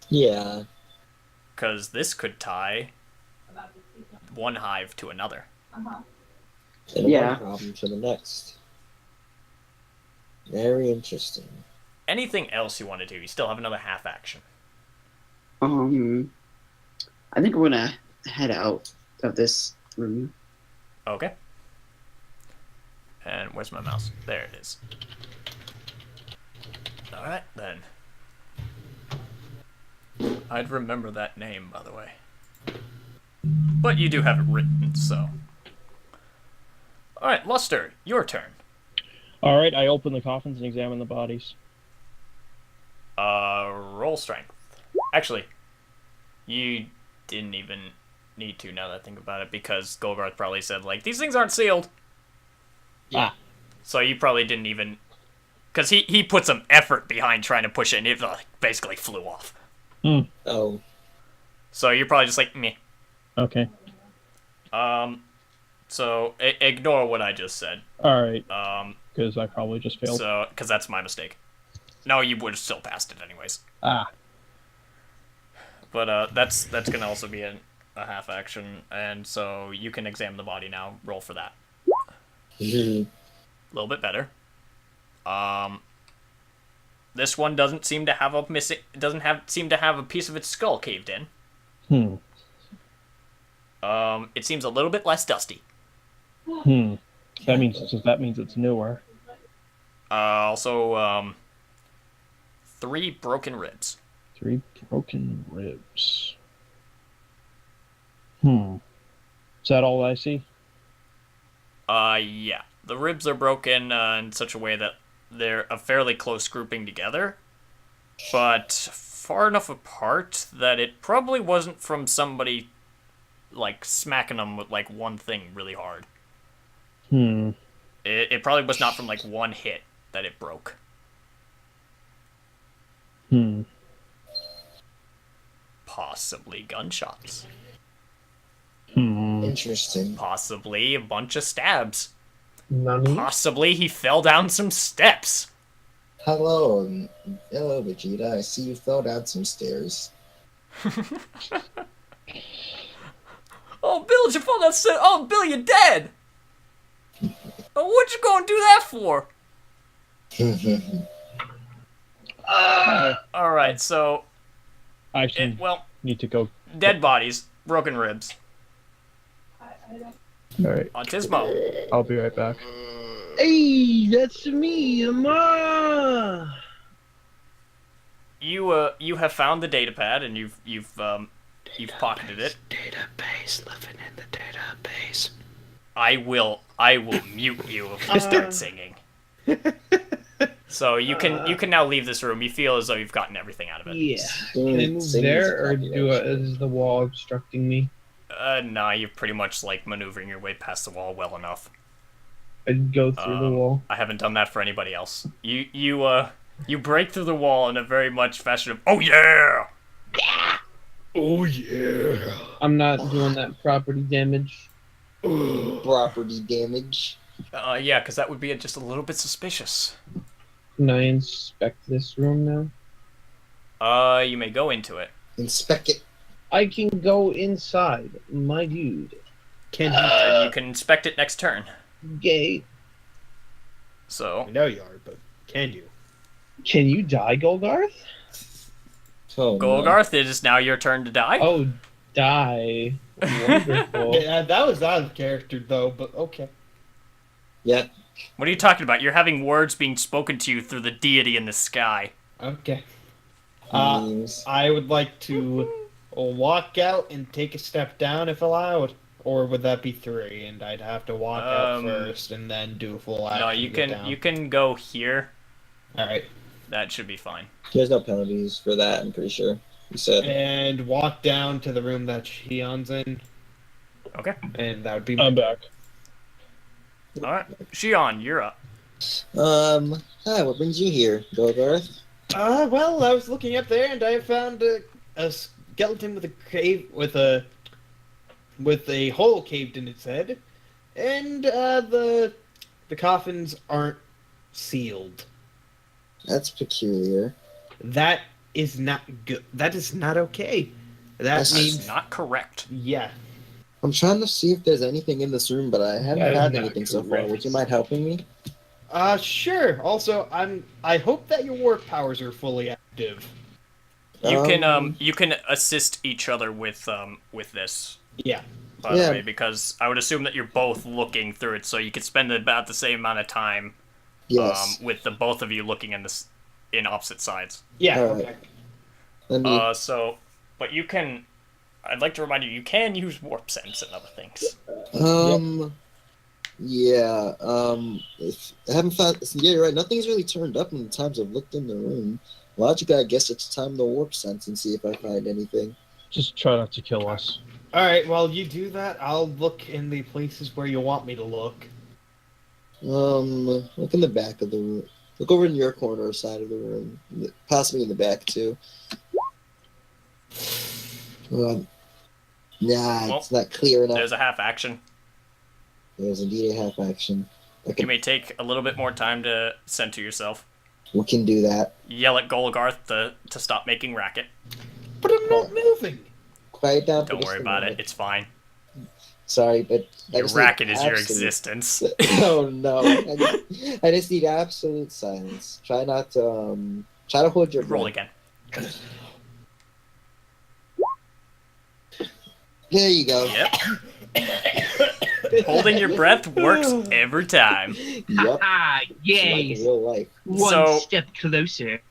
S9: Yeah.
S1: Because this could tie one hive to another.
S9: And
S6: Yeah.
S9: one problem to the next. Very interesting.
S1: Anything else you want to do? You still have another half action.
S6: I think we're gonna head out of this room.
S1: Okay. And where's my mouse? There it is. Alright, then. I'd remember that name, by the way. But you do have it written, so. Alright, Luster, your turn.
S5: All right, I open the coffins and examine the bodies.
S1: Roll strength. Actually, you didn't even need to now that I think about it, because Golgarth probably said, like, these things aren't sealed.
S5: Yeah.
S1: So you probably didn't even... Because he put some effort behind trying to push it, and it basically flew off.
S9: Oh.
S1: So you're probably just like, meh.
S5: Okay.
S1: So ignore what I just said.
S5: All right. Because I probably just failed.
S1: So, because that's my mistake. No, you would have still passed it anyways. But that's gonna also be a half action, and so you can examine the body now. Roll for that. A little bit better. This one doesn't seem to have seem to have a piece of its skull caved in. It seems a little bit less dusty.
S5: That means it's newer.
S1: Also, 3 broken ribs.
S5: 3 broken ribs. Is that all I see?
S1: Yeah. The ribs are broken in such a way that they're a fairly close grouping together, but far enough apart that it probably wasn't from somebody, like, smacking them with, like, one thing really hard. It probably was not from, like, one hit that it broke. Possibly gunshots.
S9: Interesting.
S1: Possibly a bunch of stabs.
S10: Nani?
S1: Possibly he fell down some steps.
S9: Hello, Vegeta. I see you fell down some stairs.
S1: Oh, Bill, did you fall down stairs? Oh, Bill, you're dead. Oh, what'd you go and do that for? All right, so
S5: I actually need to go.
S1: Dead bodies, broken ribs.
S5: All right.
S1: Autismo.
S5: I'll be right back.
S10: Hey, that's me, Ama.
S1: You have found the data pad and you've pocketed it.
S3: Database, living in the database.
S1: I will mute you if you start singing. So you can now leave this room. You feel as though you've gotten everything out of it.
S10: Yeah. Can I move there, or is the wall obstructing me?
S1: Nah, you're pretty much like maneuvering your way past the wall well enough.
S10: I'd go through the wall.
S1: I haven't done that for anybody else. You break through the wall in a very much fashion of, oh yeah!
S3: Yeah! Oh yeah!
S10: I'm not doing that property damage.
S9: Property damage.
S1: Yeah, because that would be just a little bit suspicious.
S10: Can I inspect this room now?
S1: You may go into it.
S2: Inspect it.
S8: I can go inside, my dude.
S3: Can you?
S1: You can inspect it next turn.
S8: Gay.
S1: So
S3: I know you are, but can you?
S8: Can you die, Golgarth?
S2: Oh, no.
S1: Golgarth, it is now your turn to die.
S8: Oh, die. Wonderful.
S3: Yeah, that was out of character though, but okay.
S2: Yeah.
S1: What are you talking about? You're having words being spoken to you through the deity in the sky.
S3: Okay.
S2: Memes.
S3: I would like to walk out and take a step down if allowed. Or would that be 3? And I'd have to walk out first and then do a full action.
S1: No, you can go here.
S3: Alright.
S1: That should be fine.
S2: There's no penalties for that, I'm pretty sure. You said.
S3: And walk down to the room that Shion's in.
S1: Okay.
S3: And that would be
S5: I'm back.
S1: Alright. Shion, you're up.
S2: Hi, what brings you here, Golgarth?
S3: Well, I was looking up there and I found a skeleton with a cave with a hole caved in its head, and the coffins aren't sealed.
S2: That's peculiar.
S3: That is not good. That is not okay. That
S2: That's
S3: means
S1: Not correct.
S3: yeah.
S2: I'm trying to see if there's anything in this room, but I haven't
S8: That is
S2: had
S8: not
S2: anything so far.
S8: correct.
S2: Would you mind helping me?
S3: Sure. Also, I hope that your warp powers are fully active.
S1: You can assist each other with this.
S3: Yeah.
S1: By
S2: Yeah.
S1: the way, because I would assume that you're both looking through it, so you could spend about the same amount of time
S2: Yes.
S1: with the both of you looking in opposite sides.
S3: Yeah.
S2: All right.
S3: Okay.
S2: Let me.
S1: But you can. I'd like to remind you, you can use warp sense and other things.
S2: Yeah. If I haven't found. Yeah, you're right. Nothing's really turned up in the times I've looked in the room. Logically, I guess it's time to warp sense and see if I find anything.
S5: Just try not to kill us.
S3: Alright, while you do that, I'll look in the places where you want me to look.
S2: Look in the back of the room. Look over in your corner side of the room. Possibly in the back too. Nah,
S1: Well,
S2: it's not clear enough.
S1: There's a half action.
S2: There's indeed a half action.
S1: You may take a little bit more time to center yourself.
S2: We can do that.
S1: Yell at Golgarth to stop making racket.
S3: But I'm not moving!
S2: Quiet down. for
S1: Don't
S2: just
S1: worry
S2: a
S1: about it.
S2: moment.
S1: It's fine.
S2: Sorry, but I
S1: Your
S2: just need
S1: racket is your
S2: absolute-
S1: existence.
S2: Oh no! I just need absolute silence. Try not to try to hold your
S1: Roll
S2: breath.
S1: again.
S2: There you go.
S1: Yep. Holding your breath works every time.
S2: Yep.
S10: Ah,
S2: It's like
S10: yes.
S2: real life.
S10: One
S1: So-
S10: step closer.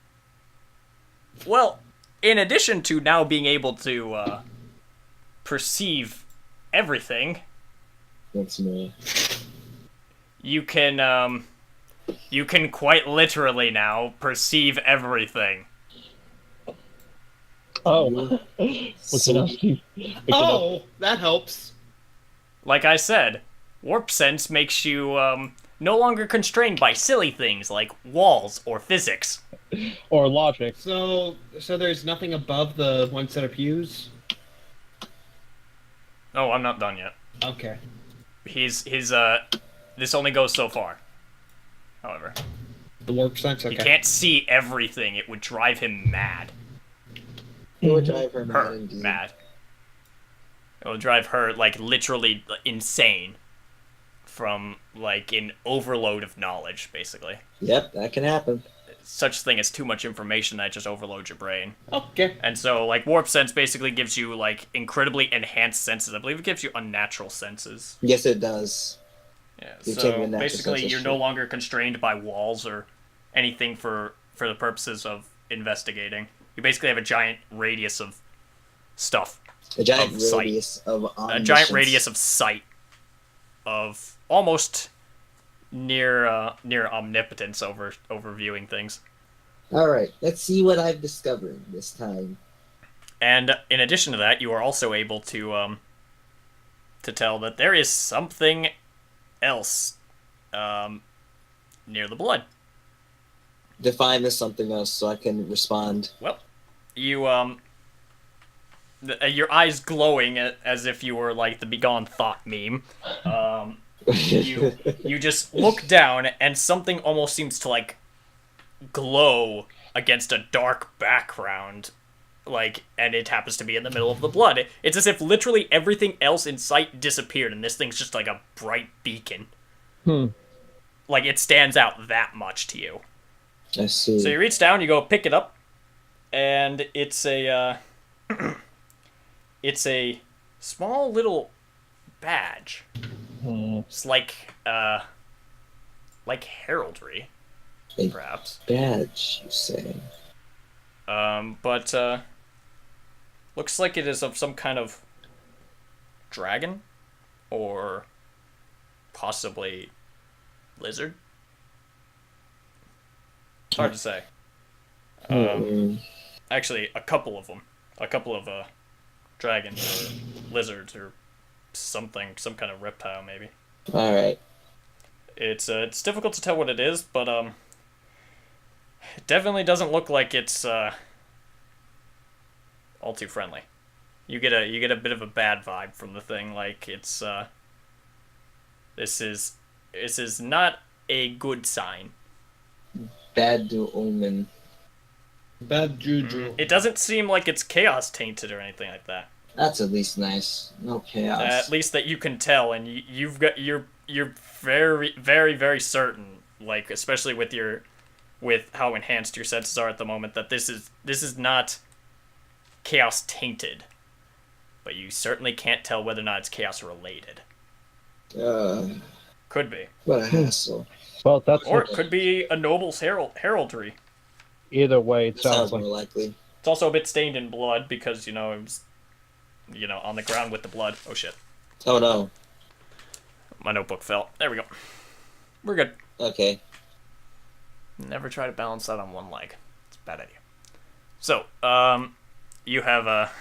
S1: Well, in addition to now being able to perceive everything,
S2: Once more.
S1: you can quite literally now perceive everything.
S5: Oh. What's else do you pick it up?
S3: Oh, that helps.
S1: Like I said, warp sense makes you no longer constrained by silly things like walls or physics.
S5: Or logic.
S3: So there's nothing above the one set of pews?
S1: Oh, I'm not done yet.
S3: Okay.
S1: This only goes so far. However,
S3: The warp sense?
S1: he
S3: Okay.
S1: can't see everything. It would drive him mad.
S2: It would drive her mad
S1: Her
S2: indeed.
S1: mad. It will drive her like literally insane from like an overload of knowledge, basically.
S2: Yep, that can happen.
S1: Such thing as too much information that just overloads your brain.
S3: Okay.
S1: And so, like, warp sense basically gives you, like, incredibly enhanced senses. I believe it gives you unnatural senses.
S2: Yes, it does.
S1: Yeah,
S2: You're
S1: so
S2: taking unnatural
S1: basically
S2: senses,
S1: you're
S2: sure.
S1: no longer constrained by walls or anything for the purposes of investigating. You basically have a giant radius of stuff.
S2: A giant
S1: Of sight.
S2: radius of
S1: A giant
S2: omniscience.
S1: radius of sight. Of almost near omnipotence over viewing things.
S2: All right, let's see what I've discovered this time.
S1: And in addition to that, you are also able to tell that there is something else near the blood.
S2: Define this something else so I can respond.
S1: Well, you your eyes glowing as if you were like the Begone Thought meme. You just look down and something almost seems to like glow against a dark background, like, and it happens to be in the middle of the blood. It's as if literally everything else in sight disappeared, and this thing's just like a bright beacon. Like, it stands out that much to you.
S2: I see.
S1: So you reach down, you go pick it up, and it's a it's a small little badge. It's like heraldry,
S2: A
S1: perhaps.
S2: badge, you say?
S1: But looks like it is of some kind of dragon, or possibly lizard. It's hard to say. Actually, a couple of them. A couple of dragons or lizards or something, some kind of reptile maybe.
S2: All right.
S1: It's difficult to tell what it is, but it definitely doesn't look like it's all too friendly. You get a bit of a bad vibe from the thing, like it's this is not a good sign.
S2: Bad omen.
S3: Bad juju.
S1: It doesn't seem like it's chaos tainted or anything like that.
S2: That's at least nice. No chaos.
S1: At least that you can tell, and you're very, very, very certain, like especially with how enhanced your senses are at the moment, that this is not chaos tainted, but you certainly can't tell whether or not it's chaos related. Could be.
S2: What a hassle.
S5: Well, that's
S1: Or it could be a noble's heraldry.
S5: either way. It
S2: Sounds
S5: sounds
S2: more
S5: like
S2: likely.
S1: It's also a bit stained in blood because it was, on the ground with the blood. Oh shit!
S2: Oh no.
S1: My notebook fell. There we go. We're good.
S2: Okay.
S1: Never try to balance that on one leg. It's a bad idea. So, you have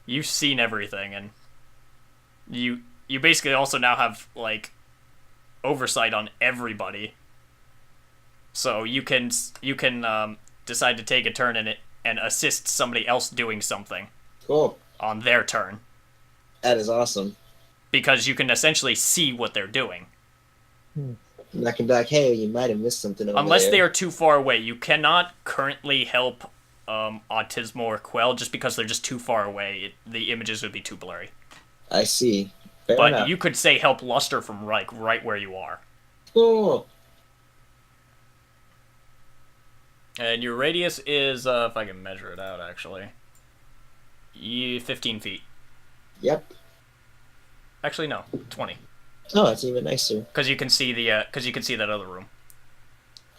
S1: you've seen everything, and you basically also now have like oversight on everybody. So you can decide to take a turn in it and assist somebody else doing something.
S2: Cool.
S1: On their turn.
S2: That is awesome.
S1: Because you can essentially see what they're doing.
S2: And I can be like, hey, you might have missed something over
S1: Unless
S2: there.
S1: they are too far away. You cannot currently help Autismo or Quell just because they're just too far away. The images would be too blurry.
S2: I see. Fair
S1: but
S2: enough.
S1: you could say help Luster from right where you are.
S2: Cool.
S1: And your radius is, if I can measure it out, actually, 15 feet.
S2: Yep.
S1: Actually, no, 20.
S2: Oh, that's even nicer.
S1: Because you can see that other room.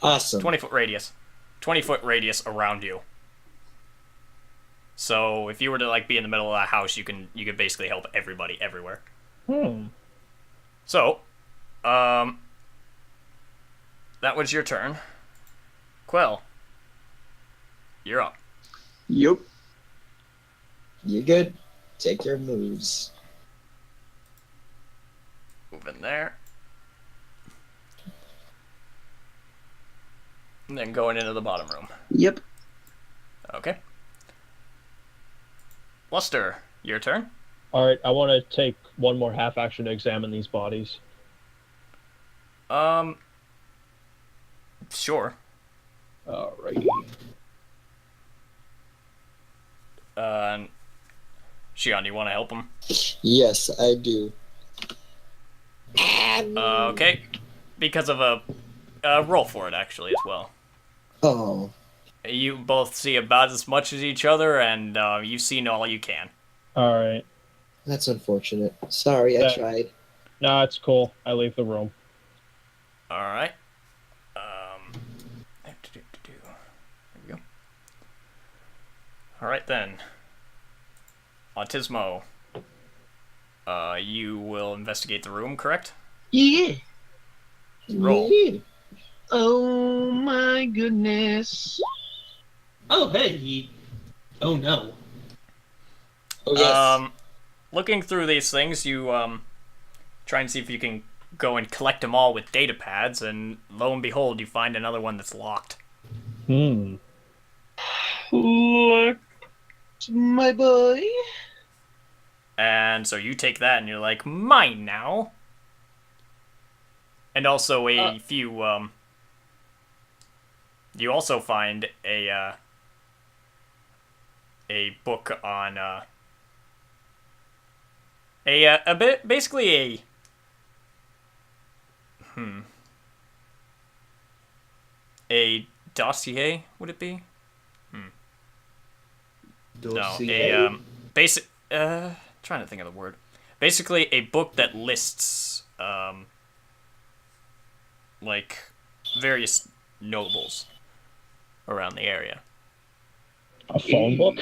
S2: Awesome.
S1: 20-foot radius. 20-foot radius around you. So if you were to like be in the middle of that house, you could basically help everybody everywhere. So, that was your turn. Quell, you're up.
S9: Yup.
S2: You good? Take your moves.
S1: Move in there. And then going into the bottom room.
S6: Yep.
S1: Okay. Luster, your turn.
S5: Alright, I want to take one more half action to examine these bodies.
S1: Sure.
S5: Alright.
S1: Shion, you want to help him?
S2: Yes, I do.
S1: Okay. Because of a roll for it, actually, as well.
S2: Oh.
S1: You both see about as much as each other, and you've seen all you can.
S5: Alright.
S2: That's unfortunate. Sorry, I tried.
S5: Nah, it's cool. I leave the room.
S1: Alright. There we go. Alright then. Autismo. You will investigate the room, correct?
S7: Yeah.
S1: Roll.
S7: Oh my goodness.
S3: Oh, hey. Oh, no.
S2: Oh, yes.
S1: Looking through these things, you try and see if you can go and collect them all with data pads, and lo and behold, you find another one that's locked.
S7: Look, my boy.
S1: And so you take that, and you're like, mine now. And also a few You also find a book on a bit basically a dossier, would it be?
S3: Dossier.
S1: No, a basic trying to think of the word. Basically a book that lists like various nobles around the area.
S5: A phone book?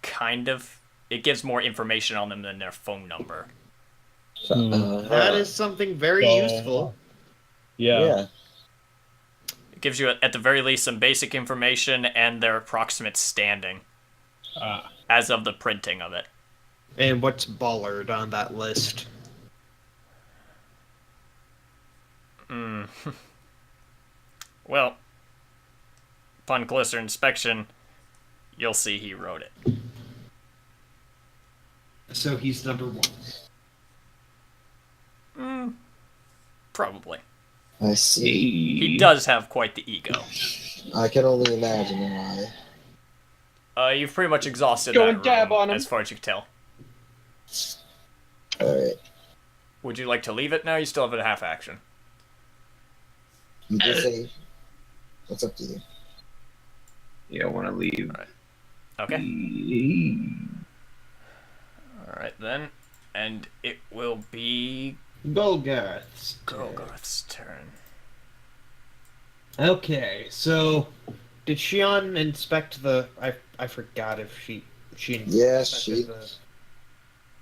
S1: Kind of. It gives more information on them than their phone number.
S3: That is something very useful.
S5: Yeah.
S1: It gives you, at the very least, some basic information and their approximate standing as of the printing of it.
S3: And what's Bollard on that list?
S1: Well, upon closer inspection, you'll see he wrote it.
S3: So he's number 1.
S1: Probably.
S9: I see.
S1: He does have quite the ego.
S9: I can only imagine why.
S1: You've pretty much exhausted
S4: Go
S1: that
S4: and dab
S1: room,
S4: on him.
S1: as far as you can tell.
S9: Alright.
S1: Would you like to leave it now? You still have a half action.
S9: You just say, what's up to you?
S10: Yeah, I want to leave.
S1: Okay. Alright then. And it will be
S3: Golgarth's.
S1: Golgarth's turn.
S3: Okay, so did Shion inspect the? I forgot if she.
S9: Yes,
S3: inspected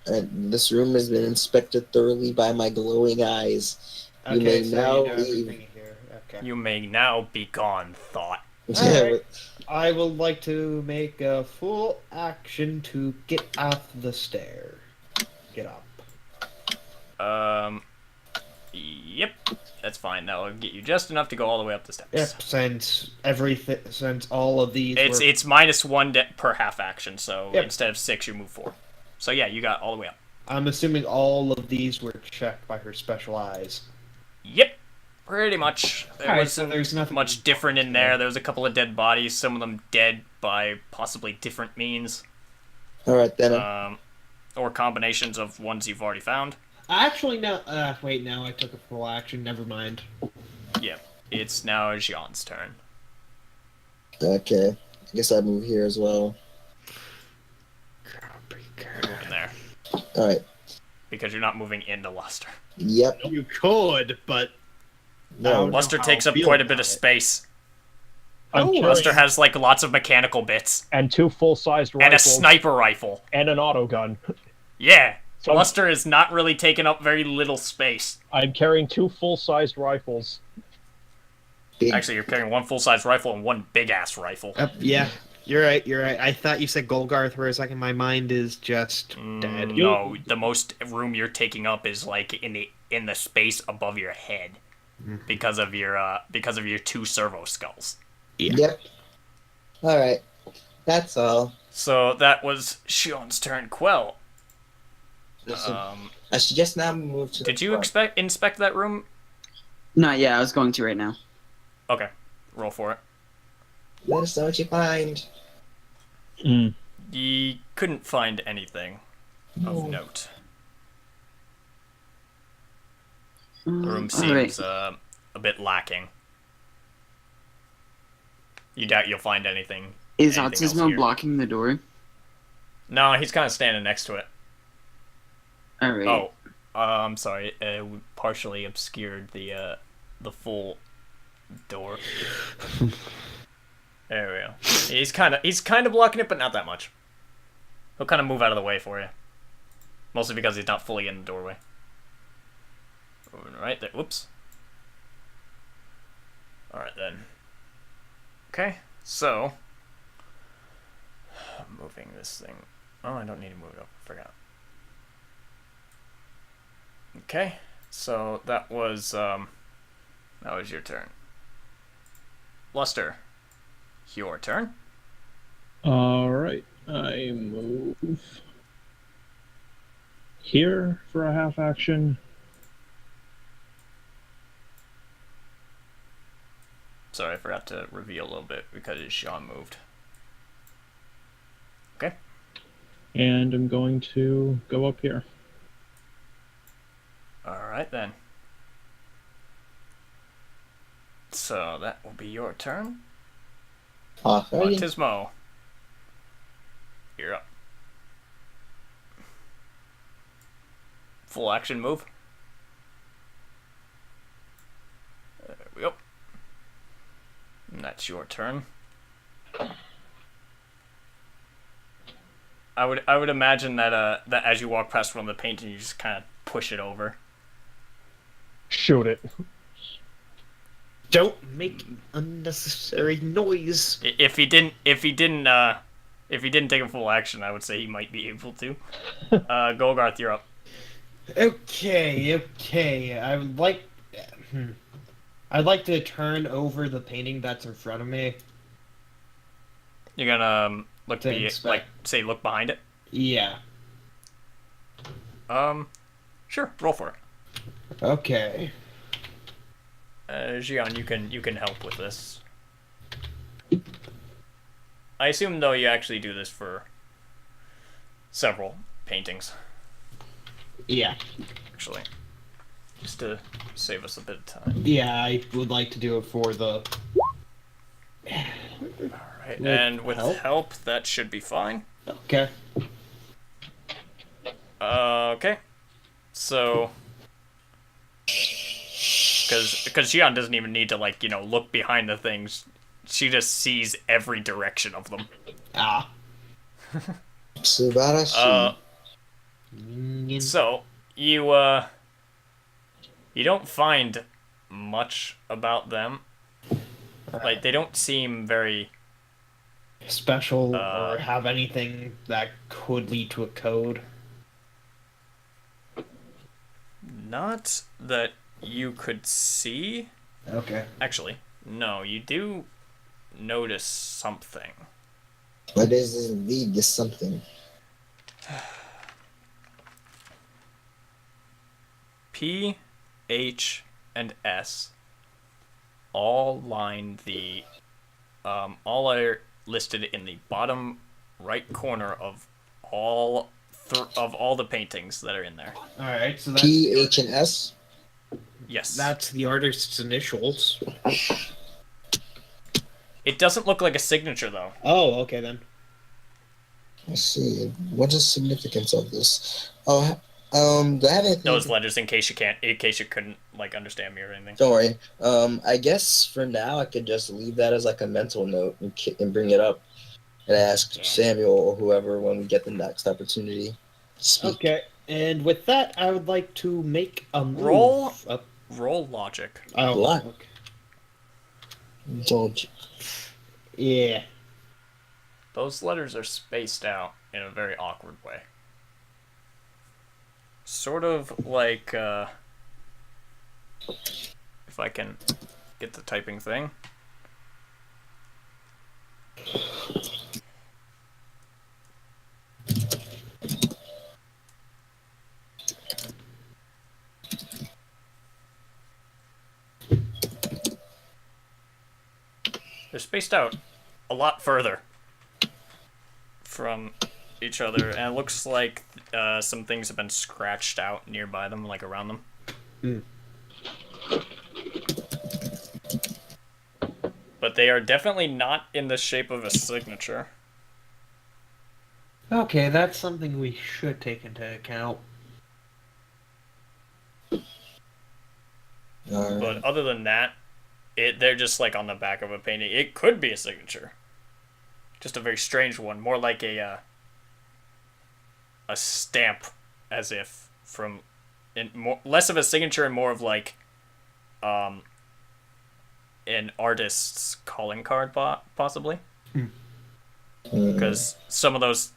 S9: And this room has been inspected thoroughly by my glowing eyes. You may
S3: so
S9: now
S3: you know
S9: leave.
S3: everything here. Okay.
S1: You may now be gone, thought.
S3: Alright. I would like to make a full action to get off the stair. Get up.
S1: Yep. That's fine. That'll get you just enough to go all the way up the steps.
S3: Yep. Since all of these.
S1: It's -1 per half action, so
S3: Yep.
S1: instead of 6, you move 4. So yeah, you got all the way up.
S3: I'm assuming all of these were checked by her special eyes.
S1: Yep. Pretty much. There
S3: Alright,
S1: wasn't
S3: so there's nothing
S1: much different in there. There was a couple of dead bodies, some of them dead by possibly different means.
S9: Alright then.
S1: Or combinations of ones you've already found.
S3: Actually, no. Wait, now I took a full action. Never mind.
S1: Yep. It's now Jean's turn.
S9: Okay. I guess I move here as well.
S1: In there.
S9: Alright.
S1: Because you're not moving into Luster.
S9: Yep.
S3: You could, but
S9: No.
S1: Luster
S3: how
S1: takes
S3: I
S1: up
S3: feel
S1: quite a bit
S3: about
S1: of
S3: it.
S1: space.
S5: I'm carrying-
S1: Luster has like lots of mechanical bits.
S5: and 2 full-sized
S1: And a
S5: rifles
S1: sniper rifle.
S5: and an auto gun.
S1: Yeah.
S5: So
S1: Luster is not really taking up very little space.
S5: I'm carrying 2 full-sized rifles.
S9: Big.
S1: Actually, you're carrying 1 full-size rifle and 1 big-ass rifle.
S3: yeah, you're right. You're right. I thought you said Golgarth for a second. My mind is just dead.
S1: No, the most room you're taking up is like in the space above your head, because of your 2 servo skulls.
S9: Yep. Alright. That's all.
S1: So that was Shion's turn. Quell.
S9: Listen, I should just now move to
S1: Did
S9: the
S1: you
S9: front.
S1: inspect that room?
S6: Not yet. I was going to right now.
S1: Okay, roll for it.
S9: Let us know what you find.
S1: You couldn't find anything of note. The room seems a bit lacking. You doubt you'll find anything.
S6: Is
S1: anything else
S6: Autismo
S1: here.
S6: blocking the door?
S1: No, he's kind of standing next to it.
S6: Alright.
S1: Oh, I'm sorry. We partially obscured the full door. There we go. He's kind of blocking it, but not that much. He'll kind of move out of the way for you. Mostly because he's not fully in the doorway. Right there. Whoops. All right then. Okay, so moving this thing. Oh, I don't need to move it up. I forgot. Okay, so that was your turn. Luster, your turn.
S5: Alright, I move here for a half action.
S1: Sorry, I forgot to reveal a little bit because Sean moved. Okay.
S5: And I'm going to go up here.
S1: Alright then. So that will be your turn.
S9: Alrighty.
S1: Tismo. You're up. Full action move. There we go. And that's your turn. I would imagine that that as you walk past one of the paintings, you just kind of push it over.
S5: Shoot it.
S3: Don't make unnecessary noise.
S1: If he didn't take a full action, I would say he might be able to. Golgarth, you're up.
S3: Okay. I'd like to turn over the painting that's in front of me.
S1: You're gonna look look behind it.
S3: Yeah.
S1: Sure, roll for it.
S3: Okay.
S1: Gian, you can help with this. I assume though you actually do this for several paintings.
S3: Yeah.
S1: Actually, just to save us a bit of time.
S3: Yeah, I would like to do it for the.
S1: Alright, and with help, that should be fine.
S3: Okay.
S1: Okay. So, because Gian doesn't even need to look behind the things. She just sees every direction of them.
S3: Ah.
S1: So you don't find much about them. Like, they don't seem very
S3: special or have anything that could lead to a code.
S1: Not that you could see.
S3: Okay.
S1: Actually, no, you do notice something.
S9: What is indeed this something?
S1: P, H, and S all line the all are listed in the bottom right corner of all the paintings that are in there.
S3: All right, so that's
S9: P, H, and S.
S1: Yes.
S3: That's the artist's initials.
S1: It doesn't look like a signature though.
S3: Oh, okay then.
S9: Let's see. What is the significance of this? Oh, do I have anything?
S1: Those letters, in case you couldn't understand me or anything.
S9: Don't worry. I guess for now I could just leave that as like a mental note and bring it up and ask Samuel or whoever when we get the next opportunity to speak.
S3: Okay, and with that, I would like to make a move.
S1: Roll logic.
S3: Oh,
S9: What?
S3: okay.
S9: Don't you?
S3: Yeah.
S1: Those letters are spaced out in a very awkward way. Sort of like, if I can get the typing thing. They're spaced out a lot further from each other, and it looks like some things have been scratched out nearby them, like around them. But they are definitely not in the shape of a signature.
S3: Okay, that's something we should take into account.
S1: But other than that, they're just like on the back of a painting. It could be a signature. Just a very strange one, more like a stamp, as if from less of a signature and more of like an artist's calling card, possibly. Because some of those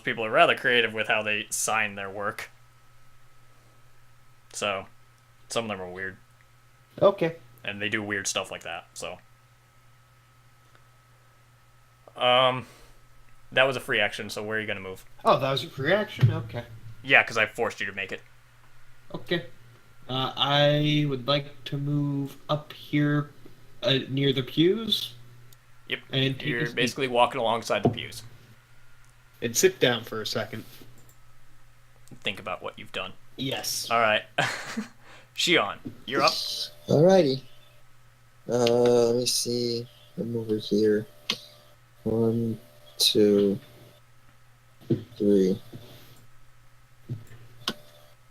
S1: people are rather creative with how they sign their work. So some of them are weird.
S3: Okay.
S1: And they do weird stuff like that. So that was a free action, so where are you going to move?
S3: Oh, that was a free action? Okay.
S1: Yeah, because I forced you to make it.
S3: Okay. I would like to move up here Near the pews.
S1: Yep.
S3: And take a
S1: You're
S3: seat.
S1: basically walking alongside the pews.
S3: And sit down for a second.
S1: Think about what you've done.
S3: Yes.
S1: All right. Shion, you're up.
S9: Alrighty. Let me see. I'm over here. 1, 2, 3.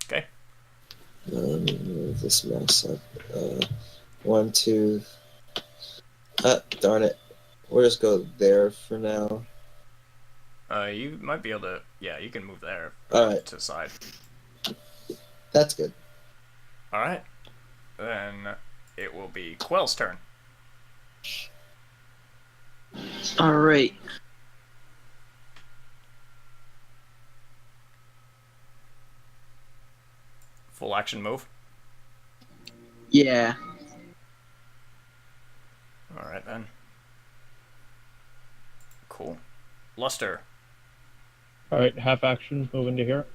S1: Okay.
S9: Move this mouse up. 1, 2. Darn it. We'll just go there for now.
S1: You might be able to. Yeah, you can move there.
S9: Alright.
S1: To the side.
S9: That's good.
S1: All right. Then it will be Quell's turn.
S6: All right.
S1: Full action move.
S6: Yeah.
S1: All right then. Cool. Luster.
S5: All right, half action, move into here.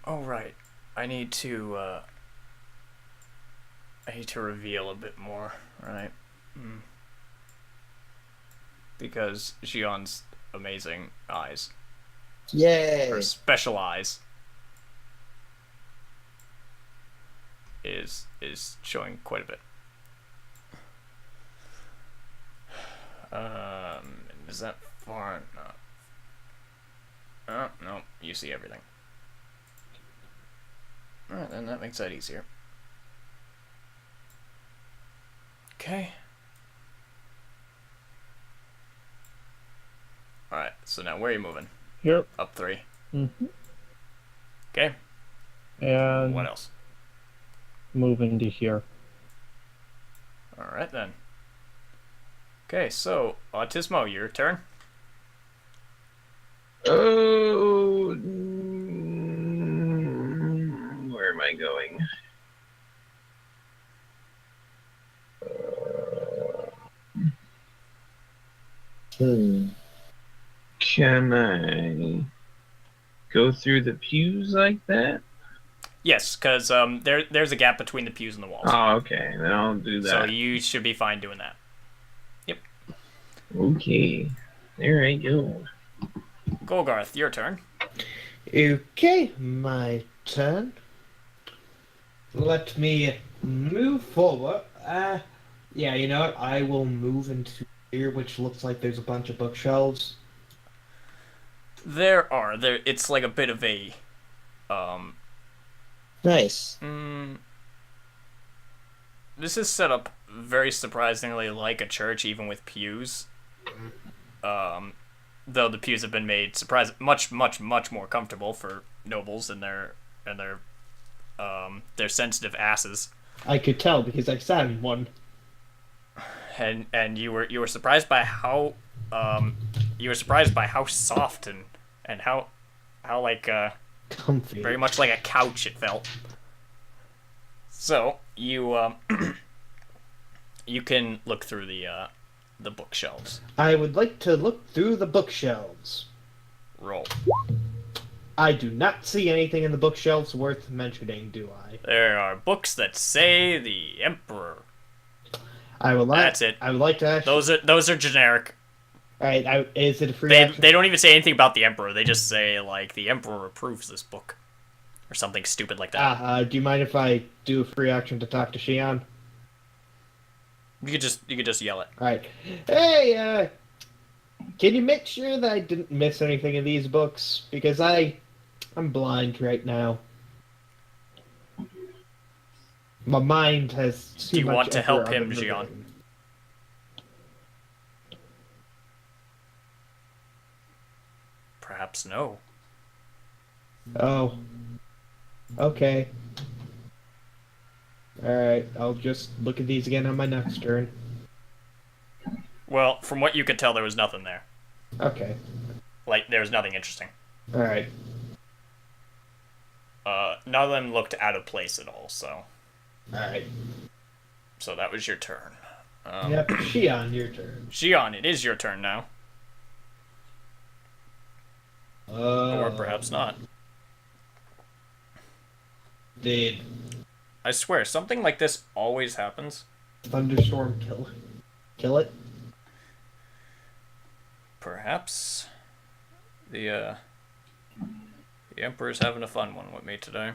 S1: Oh right. I need to reveal a bit more, right? Because Xion's amazing eyes.
S9: Yay!
S1: Her special eyes is showing quite a bit. Is that far enough? Oh, no, you see everything. Alright, then that makes that easier. Okay. Alright, so now where are you moving?
S5: Here.
S1: Up 3.
S5: Mm-hmm.
S1: Okay.
S5: And
S1: What else?
S5: move into here.
S1: Alright then. Okay, so Autismo, your turn.
S8: Oh, where am I going? Can I go through the pews like that?
S1: Yes, because there's a gap between the pews and the walls.
S8: Oh, okay. Then I'll do that.
S1: So you should be fine doing that. Yep.
S8: Okay. There I go.
S1: Golgarth, your turn.
S3: Okay, my turn. Let me move forward. Yeah, you know what? I will move into here, which looks like there's a bunch of bookshelves.
S1: There. It's like a bit of a,
S9: Nice.
S1: This is set up very surprisingly like a church, even with pews. Though the pews have been made much more comfortable for nobles and their sensitive asses.
S3: I could tell because I sat in one.
S1: And you were surprised by how soft and how like
S3: comfy,
S1: very much like a couch it felt. So you you can look through the bookshelves.
S3: I would like to look through the bookshelves.
S1: Roll.
S3: I do not see anything in the bookshelves worth mentioning, do I?
S1: There are books that say the Emperor.
S3: That's
S1: it.
S3: I would like to actually...
S1: Those are generic.
S3: Alright, is it a free
S1: They don't even say anything about the Emperor. They just say, like, the Emperor approves this book. Or something stupid like that.
S3: Do you mind if I do a free action to talk to Shion?
S1: You could just yell it.
S3: Alright. Hey, can you make sure that I didn't miss anything in these books? Because I'm blind right now. My mind has too
S1: Do you
S3: much
S1: want to help
S3: effort
S1: him,
S3: on the
S1: Xion?
S3: brain.
S1: Perhaps no.
S3: Oh. Okay. Alright, I'll just look at these again on my next turn.
S1: Well, from what you could tell, there was nothing there.
S3: Okay.
S1: Like, there was nothing interesting.
S3: Alright.
S1: None of them looked out of place at all, so...
S3: Alright.
S1: So that was your turn.
S3: Yep, Shion, your turn.
S1: Xion, it is your turn now. Or perhaps not.
S3: Did
S1: I swear, something like this always happens.
S3: Thunderstorm kill? kill it?
S1: Perhaps the Emperor's having a fun one with me today.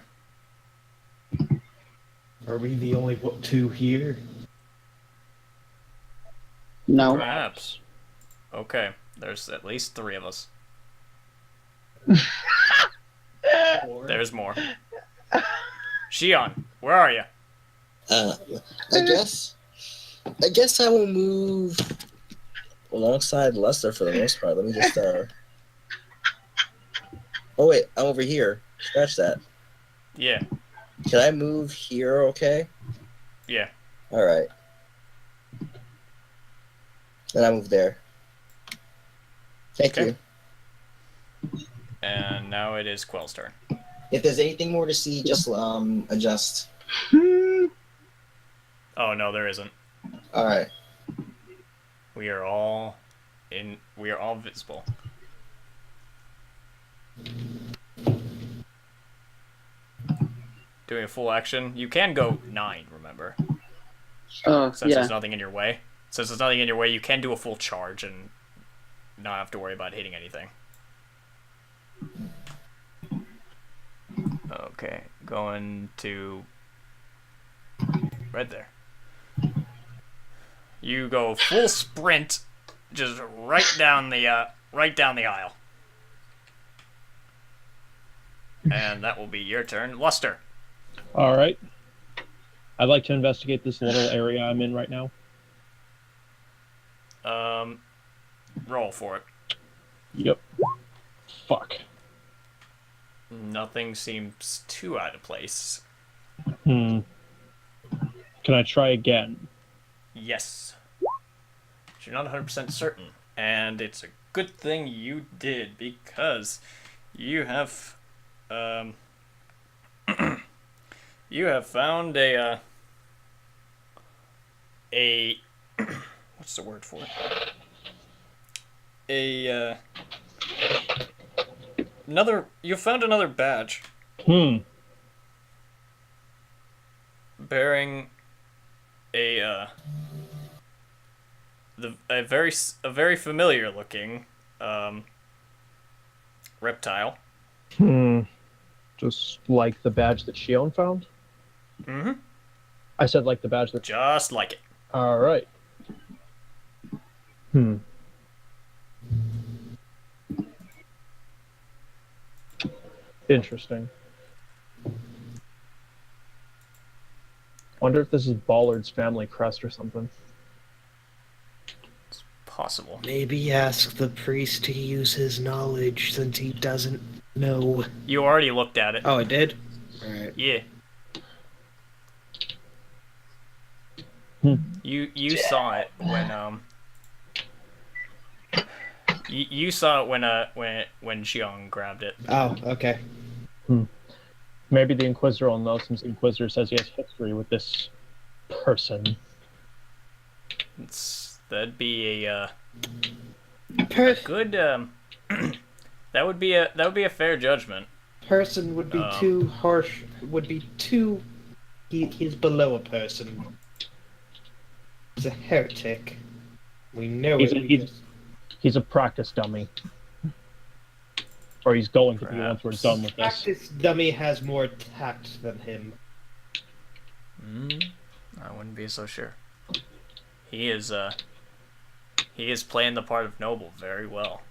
S3: Are we the only two here?
S6: No.
S1: Perhaps. Okay, there's at least 3 of us. There's more. Shion, where are you?
S9: I guess I will move alongside Lester for the most part. Let me just Oh wait, I'm over here. Scratch that.
S1: Yeah.
S9: Can I move here? Okay.
S1: Yeah.
S9: All right. Then I move there. Thank you.
S1: And now it is Quell's turn.
S9: If there's anything more to see, just adjust.
S1: Oh no, there isn't.
S9: All right.
S1: We are all visible. Doing a full action. You can go 9, remember? Since there's nothing in your way. Since there's nothing in your way, you can do a full charge and not have to worry about hitting anything. Okay, going to right there. You go full sprint, just right down the aisle. And that will be your turn, Luster.
S5: All right. I'd like to investigate this little area I'm in right now.
S1: Roll for it.
S5: Yep. Fuck.
S1: Nothing seems too out of place.
S5: Can I try again?
S1: Yes. You're not 100% certain. And it's a good thing you did, because you have you have found a what's the word for it? You found another badge. Bearing a very familiar looking reptile.
S5: Just like the badge that Shion found?
S1: Mm-hmm.
S5: I said like the badge that...
S1: Just like it.
S5: Alright. Interesting. Wonder if this is Ballard's family crest or something.
S1: It's possible.
S3: Maybe ask the priest to use his knowledge since he doesn't know.
S1: You already looked at it.
S3: Oh, I did? Alright.
S1: Yeah. You saw it when you saw it when Xiong grabbed it.
S3: Oh, okay.
S5: Maybe the Inquisitor will know, since the Inquisitor says he has history with this person.
S1: That'd be a good that would be a fair judgment.
S3: Person would be too harsh. Would be too. He's below a person. He's a heretic. We know
S5: he's a practice dummy. Or he's going to be once we're done with this.
S3: Practice dummy has more tact than him.
S1: I wouldn't be so sure. He is playing the part of Noble very well.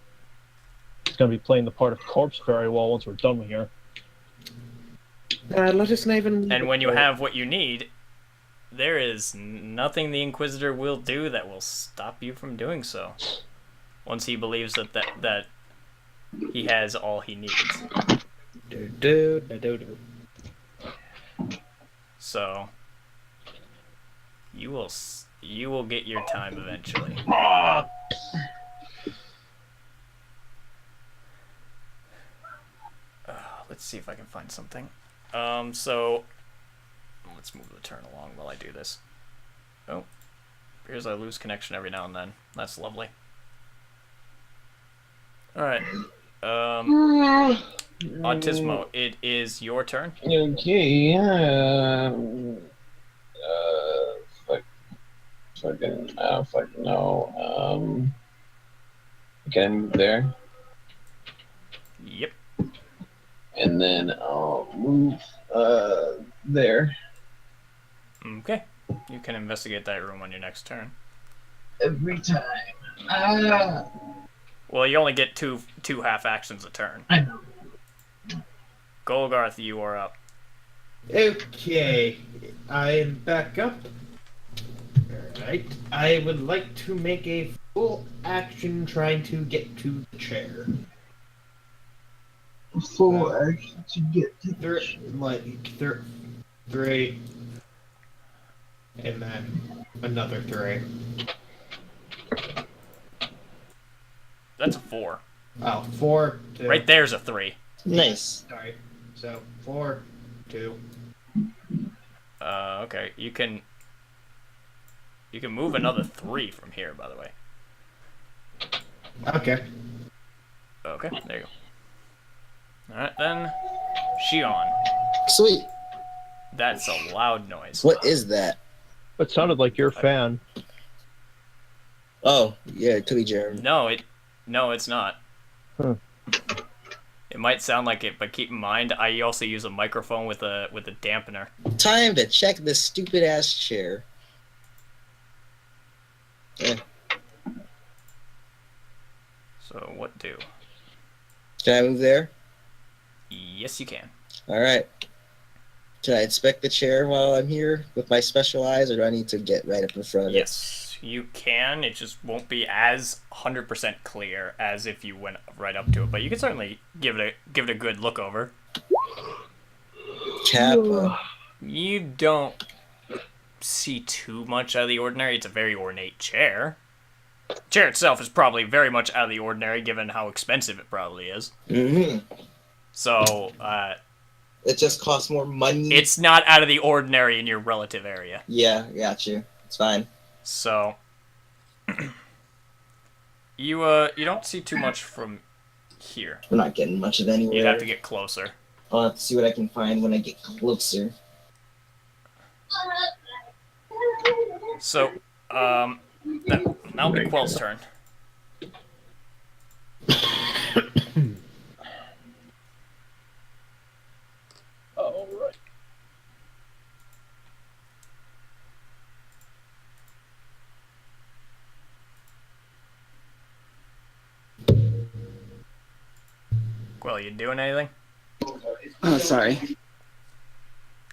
S5: He's going to be playing the part of Corpse very well once we're done with here.
S3: Let us not even...
S1: And when you have what you need, there is nothing the Inquisitor will do that will stop you from doing so. Once he believes that he has all he needs. So you will get your time eventually. Let's see if I can find something. So let's move the turn along while I do this. Oh, here's I lose connection every now and then. That's lovely. All right. Autismo, it is your turn.
S8: Okay. Fuck. don't fucking know. Can I move there?
S1: Yep.
S8: And then I'll move there.
S1: Okay. You can investigate that room on your next turn.
S8: Every time. Ah.
S1: Well, you only get two half actions a turn.
S8: I know.
S1: Golgarth, you are up.
S3: Okay, I am back up. Alright, I would like to make a full action trying to get to the chair.
S8: Full action to get to the
S3: chair. Three. And then another 3.
S1: That's a 4.
S3: Oh, 4. 2.
S1: Right there's a 3.
S9: Nice.
S3: Sorry. So 4, 2.
S1: Okay. You can move another 3 from here, by the way.
S3: Okay.
S1: Okay, there you go. Alright then. Shion.
S9: Sweet.
S1: That's a loud noise.
S9: What is that?
S5: It sounded like your fan.
S9: Oh, yeah, it could be Jeremy.
S1: No, it's not.
S5: Huh.
S1: It might sound like it, but keep in mind, I also use a microphone with a dampener.
S9: Time to check this stupid ass chair. Yeah.
S1: So what do?
S9: Can I move there?
S1: Yes, you can.
S9: Alright. Can I inspect the chair while I'm here with my special eyes, or do I need to get right up in front of it?
S1: Yes, you can. It just won't be as 100% clear as if you went right up to it, but you can certainly give it a good look over.
S9: Kappa.
S1: You don't see too much out of the ordinary. It's a very ornate chair. The chair itself is probably very much out of the ordinary, given how expensive it probably is.
S9: Mm-hmm.
S1: So,
S9: it just costs more money.
S1: it's not out of the ordinary in your relative area.
S9: Yeah, got you. It's fine.
S1: So, you don't see too much from here.
S9: We're not getting much of anywhere.
S1: You'd have to get closer.
S9: I'll have to see what I can find when I get closer.
S1: So, that'll be Quell's turn.
S5: All right.
S1: Quell, you doing anything?
S6: Oh, sorry.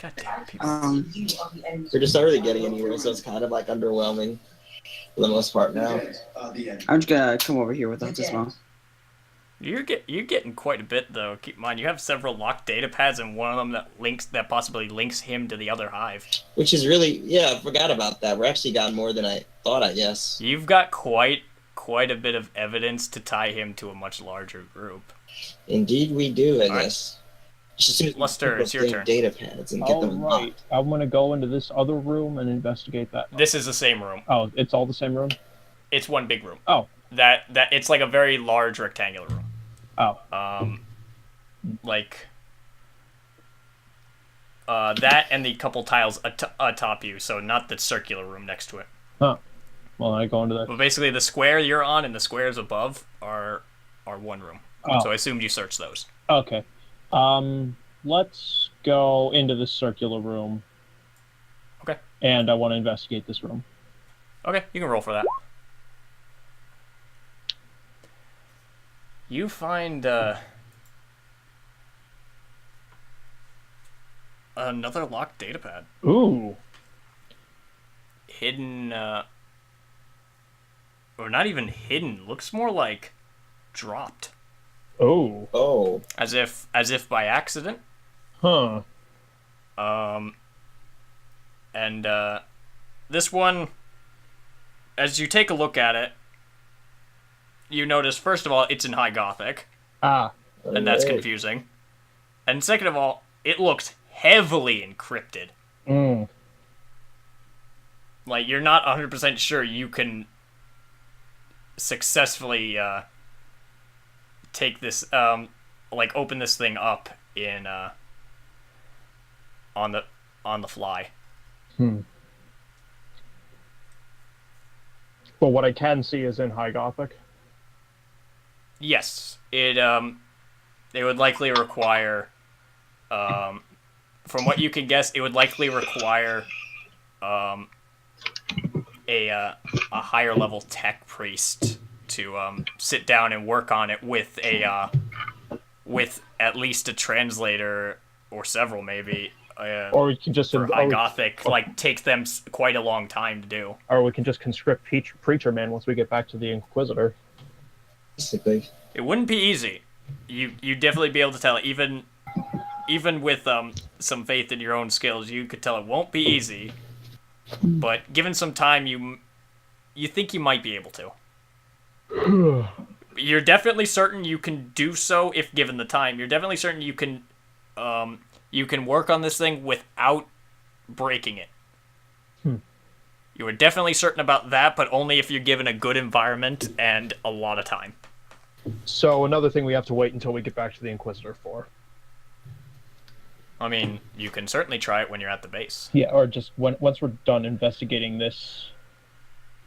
S1: God damn people.
S9: We're just not really getting anywhere, so it's kind of like underwhelming for the most part now.
S6: I'm just gonna come over here with us as well.
S1: You're getting quite a bit though. Keep in mind you have several locked data pads, and one of them that possibly links him to the other hive.
S9: Which is really, yeah, I forgot about that. We're actually got more than I thought, I guess.
S1: You've got quite a bit of evidence to tie him to a much larger group.
S9: Indeed we do, I
S1: All right.
S9: guess. Just as soon as we
S1: Lester,
S9: pick up
S1: it's your
S9: the
S1: turn.
S9: data pads and get
S5: All
S9: them
S5: right.
S9: locked.
S5: I'm gonna go into this other room and investigate that.
S1: This is the same room.
S5: Oh, it's all the same room?
S1: It's one big room.
S5: Oh.
S1: That it's like a very large rectangular room.
S5: Oh.
S1: That and the couple tiles atop you, so not the circular room next to it.
S5: Huh. Well, I go into that.
S1: But basically, the square you're on and the squares above are one room.
S5: Oh.
S1: So I assumed you searched those.
S5: Okay. Let's go into the circular room.
S1: Okay.
S5: And I want to investigate this room.
S1: Okay, you can roll for that. You find another locked datapad.
S5: Ooh.
S1: Hidden, or not even hidden. Looks more like dropped.
S5: Oh.
S9: Oh.
S1: As if by accident.
S5: Huh.
S1: And this one, as you take a look at it, you notice, first of all, it's in High Gothic.
S5: Ah.
S1: And that's confusing. And second of all, it looks heavily encrypted.
S5: Mm.
S1: Like, you're not 100% sure you can successfully take this, open this thing up in, on the fly.
S5: Hmm. But what I can see is in High Gothic.
S1: Yes, it would likely require, from what you can guess, it would likely require, a higher level tech priest to sit down and work on it with with at least a translator or several maybe.
S5: Or we can just
S1: for High Gothic, like, takes them quite a long time to do.
S5: Or we can just conscript Preacher Man once we get back to the Inquisitor.
S2: Basically.
S1: It wouldn't be easy. You'd definitely be able to tell, even with some faith in your own skills, you could tell it won't be easy. But given some time, you think you might be able to. You're definitely certain you can do so if given the time. You're definitely certain you can work on this thing without breaking it. You are definitely certain about that, but only if you're given a good environment and a lot of time.
S5: So another thing we have to wait until we get back to the Inquisitor for.
S1: I mean, you can certainly try it when you're at the base.
S5: Yeah, or just once we're done investigating this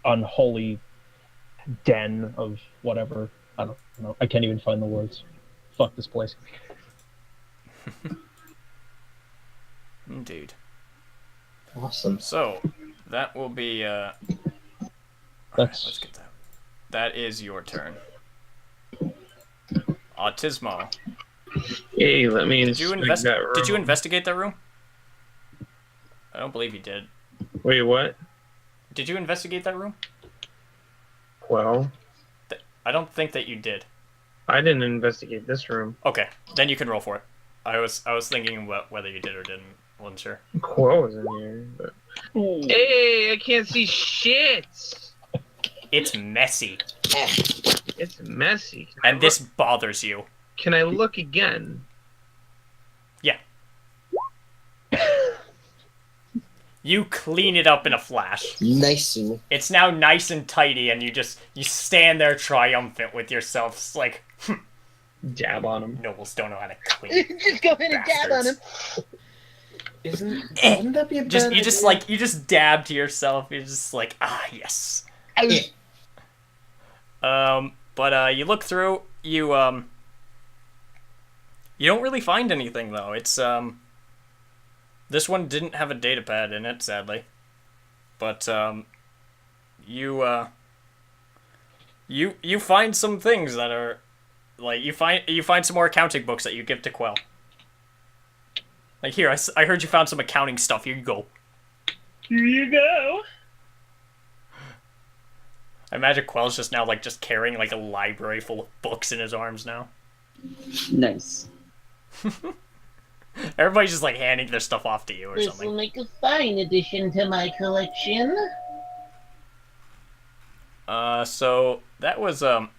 S5: unholy den of whatever. I don't know. I can't even find the words. Fuck this place.
S1: Indeed.
S2: Awesome.
S1: So, that will be,
S5: That's...
S1: let's get that. That is your turn. Autismo.
S8: Hey, let me
S1: Did you investigate that room? I don't believe you did.
S8: Wait, what?
S1: Did you investigate that room?
S8: Well,
S1: I don't think that you did.
S8: I didn't investigate this room.
S1: Okay, then you can roll for it. I was thinking about whether you did or didn't. Wasn't sure.
S8: Quill was in here, but... Hey, I can't see shit!
S1: It's messy.
S8: It's messy.
S1: And this bothers you.
S8: Can I look again?
S1: Yeah. You clean it up in a flash.
S2: Nice.
S1: It's now nice and tidy, and you stand there triumphant with yourself. It's like,
S8: dab on him.
S1: Nobles don't know how to clean.
S7: Just go ahead and dab on him.
S3: Wouldn't that be a bad
S1: You just dab to yourself. You're just like, yes. But you look through. You don't really find anything though. It's this one didn't have a data pad in it, sadly. But you find some things that are like you find some more accounting books that you give to Quell. Like, here, I heard you found some accounting stuff. Here you go.
S8: Here you go.
S1: I imagine Quell's just now just carrying like a library full of books in his arms now.
S6: Nice.
S1: Everybody's just like handing their stuff off to you or
S7: This
S1: something.
S7: will make a fine addition to my collection.
S1: So that was that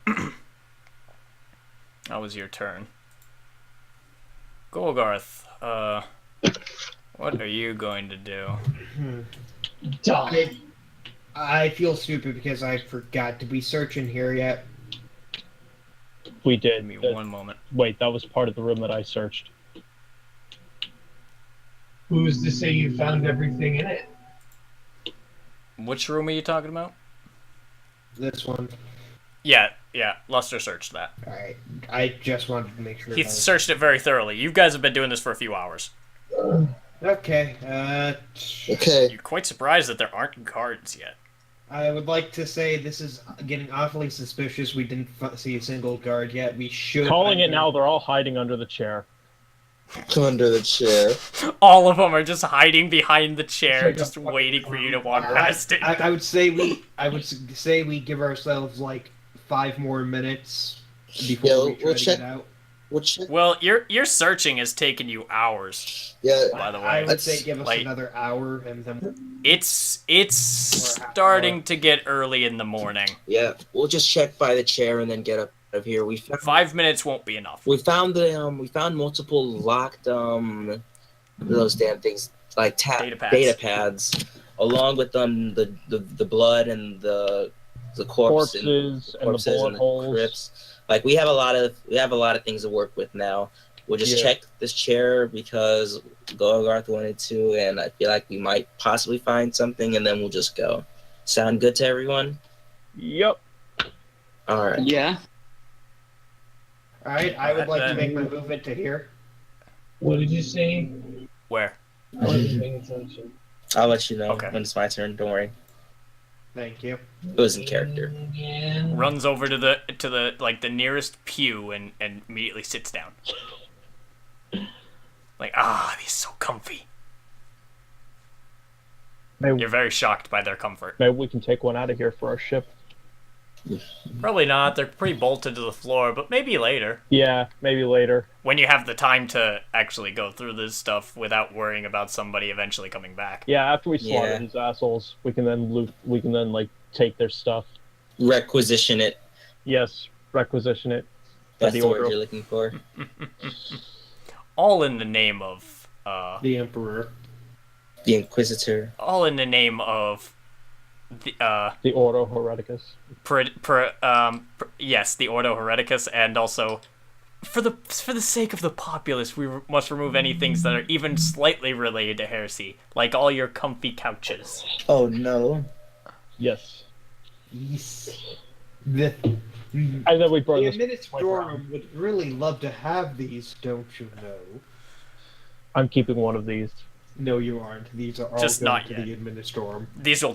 S1: was your turn. Golgarth, what are you going to do?
S3: Die. I feel stupid because I forgot. Did we search in here yet?
S5: We did.
S1: Give me one moment.
S5: Wait, that was part of the room that I searched.
S10: Who's to say you found everything in it?
S1: Which room are you talking about?
S3: This one.
S1: Yeah, Luster searched that.
S3: Alright. I just wanted to make sure.
S1: He searched it very thoroughly. You guys have been doing this for a few hours.
S3: Okay.
S2: Okay.
S1: You're quite surprised that there aren't guards yet.
S3: I would like to say this is getting awfully suspicious. We didn't see a single guard yet. We should...
S5: Calling it now, they're all hiding under the chair.
S2: Under the chair.
S1: All of them are just hiding behind the chair, just waiting for you to walk past it.
S3: I would say we give ourselves like 5 more minutes before we try to get out.
S1: Well, your searching has taken you hours.
S2: Yeah.
S1: By the way,
S3: I would say give us another hour, and then
S1: it's starting to get early in the morning.
S9: Yeah, we'll just check by the chair and then get up out of here.
S1: 5 minutes won't be enough.
S9: We found multiple locked those damn things like data pads, along with the blood and the corpses and the bullet holes. Crypts. Like we have a lot of things to work with now. We'll just check this chair because Golgarth wanted to, and I feel like we might possibly find something, and then we'll just go. Sound good to everyone?
S5: Yep.
S9: All right.
S6: Yeah.
S3: All right, I would like to make my movement to here.
S10: What did you say?
S1: Where?
S10: I wasn't paying attention.
S9: I'll let you know
S1: Okay.
S9: when it's my turn. Don't worry.
S3: Thank you.
S9: It was in character.
S1: Runs over to the like the nearest pew and immediately sits down. Like, these are so comfy.
S5: Maybe,
S1: You're very shocked by their comfort.
S5: maybe we can take one out of here for our ship.
S1: Probably not. They're pretty bolted to the floor, but maybe later.
S5: Yeah, maybe later.
S1: When you have the time to actually go through this stuff without worrying about somebody eventually coming back.
S5: Yeah, after we slaughter
S9: Yeah.
S5: these assholes, we can then loot. We can then like take their stuff.
S9: Requisition it.
S5: Yes, requisition it.
S9: That's
S5: the
S9: the word
S5: order.
S9: you're looking for.
S1: All in the name of
S3: The Emperor.
S9: The Inquisitor.
S1: all in the name of
S5: The Ordo Hereticus.
S1: yes, the Ordo Hereticus, and also for the sake of the populace, we must remove any things that are even slightly related to heresy, like all your comfy couches.
S9: Oh no.
S5: Yes.
S3: The
S5: And then we burn
S3: the
S5: this.
S3: Administrorum would really love to have these, don't you know?
S5: I'm keeping one of these.
S3: No, you aren't. These are all
S1: Just
S3: going
S1: not
S3: to
S1: yet.
S3: the Administrorum.
S1: These will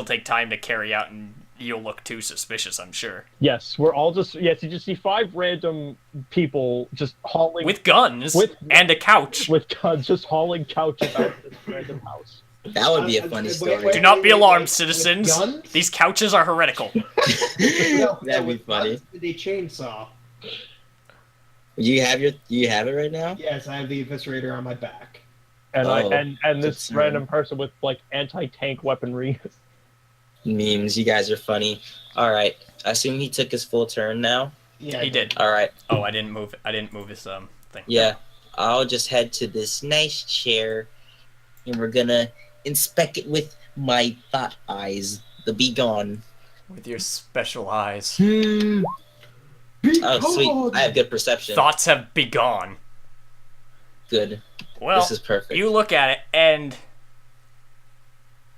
S1: take time to carry out, and you'll look too suspicious, I'm sure.
S5: Yes, we're all just you just see 5 random people just hauling
S1: With guns and a couch.
S5: with guns, just hauling couches out of this random house.
S9: That would be a funny story.
S1: Do not be alarmed,
S3: With
S1: citizens.
S3: guns?
S1: These couches are heretical.
S9: That'd be
S3: with
S9: funny.
S3: guns and a chainsaw.
S9: You have it right now?
S3: Yes, I have the Eviscerator on my back.
S5: And
S9: Oh,
S5: and this
S9: that's
S5: random person with like anti-tank weaponry.
S9: Memes, you guys are funny. Alright. I assume he took his full turn now.
S3: Yeah,
S1: He did.
S9: Alright.
S1: Oh, I didn't move his thing.
S9: Yeah. I'll just head to this nice chair and we're gonna inspect it with my thought eyes. The be gone.
S1: With your special eyes.
S9: Oh sweet. I have good perception.
S1: Thoughts have begone.
S9: Good.
S1: Well,
S9: This is perfect.
S1: you look at it, and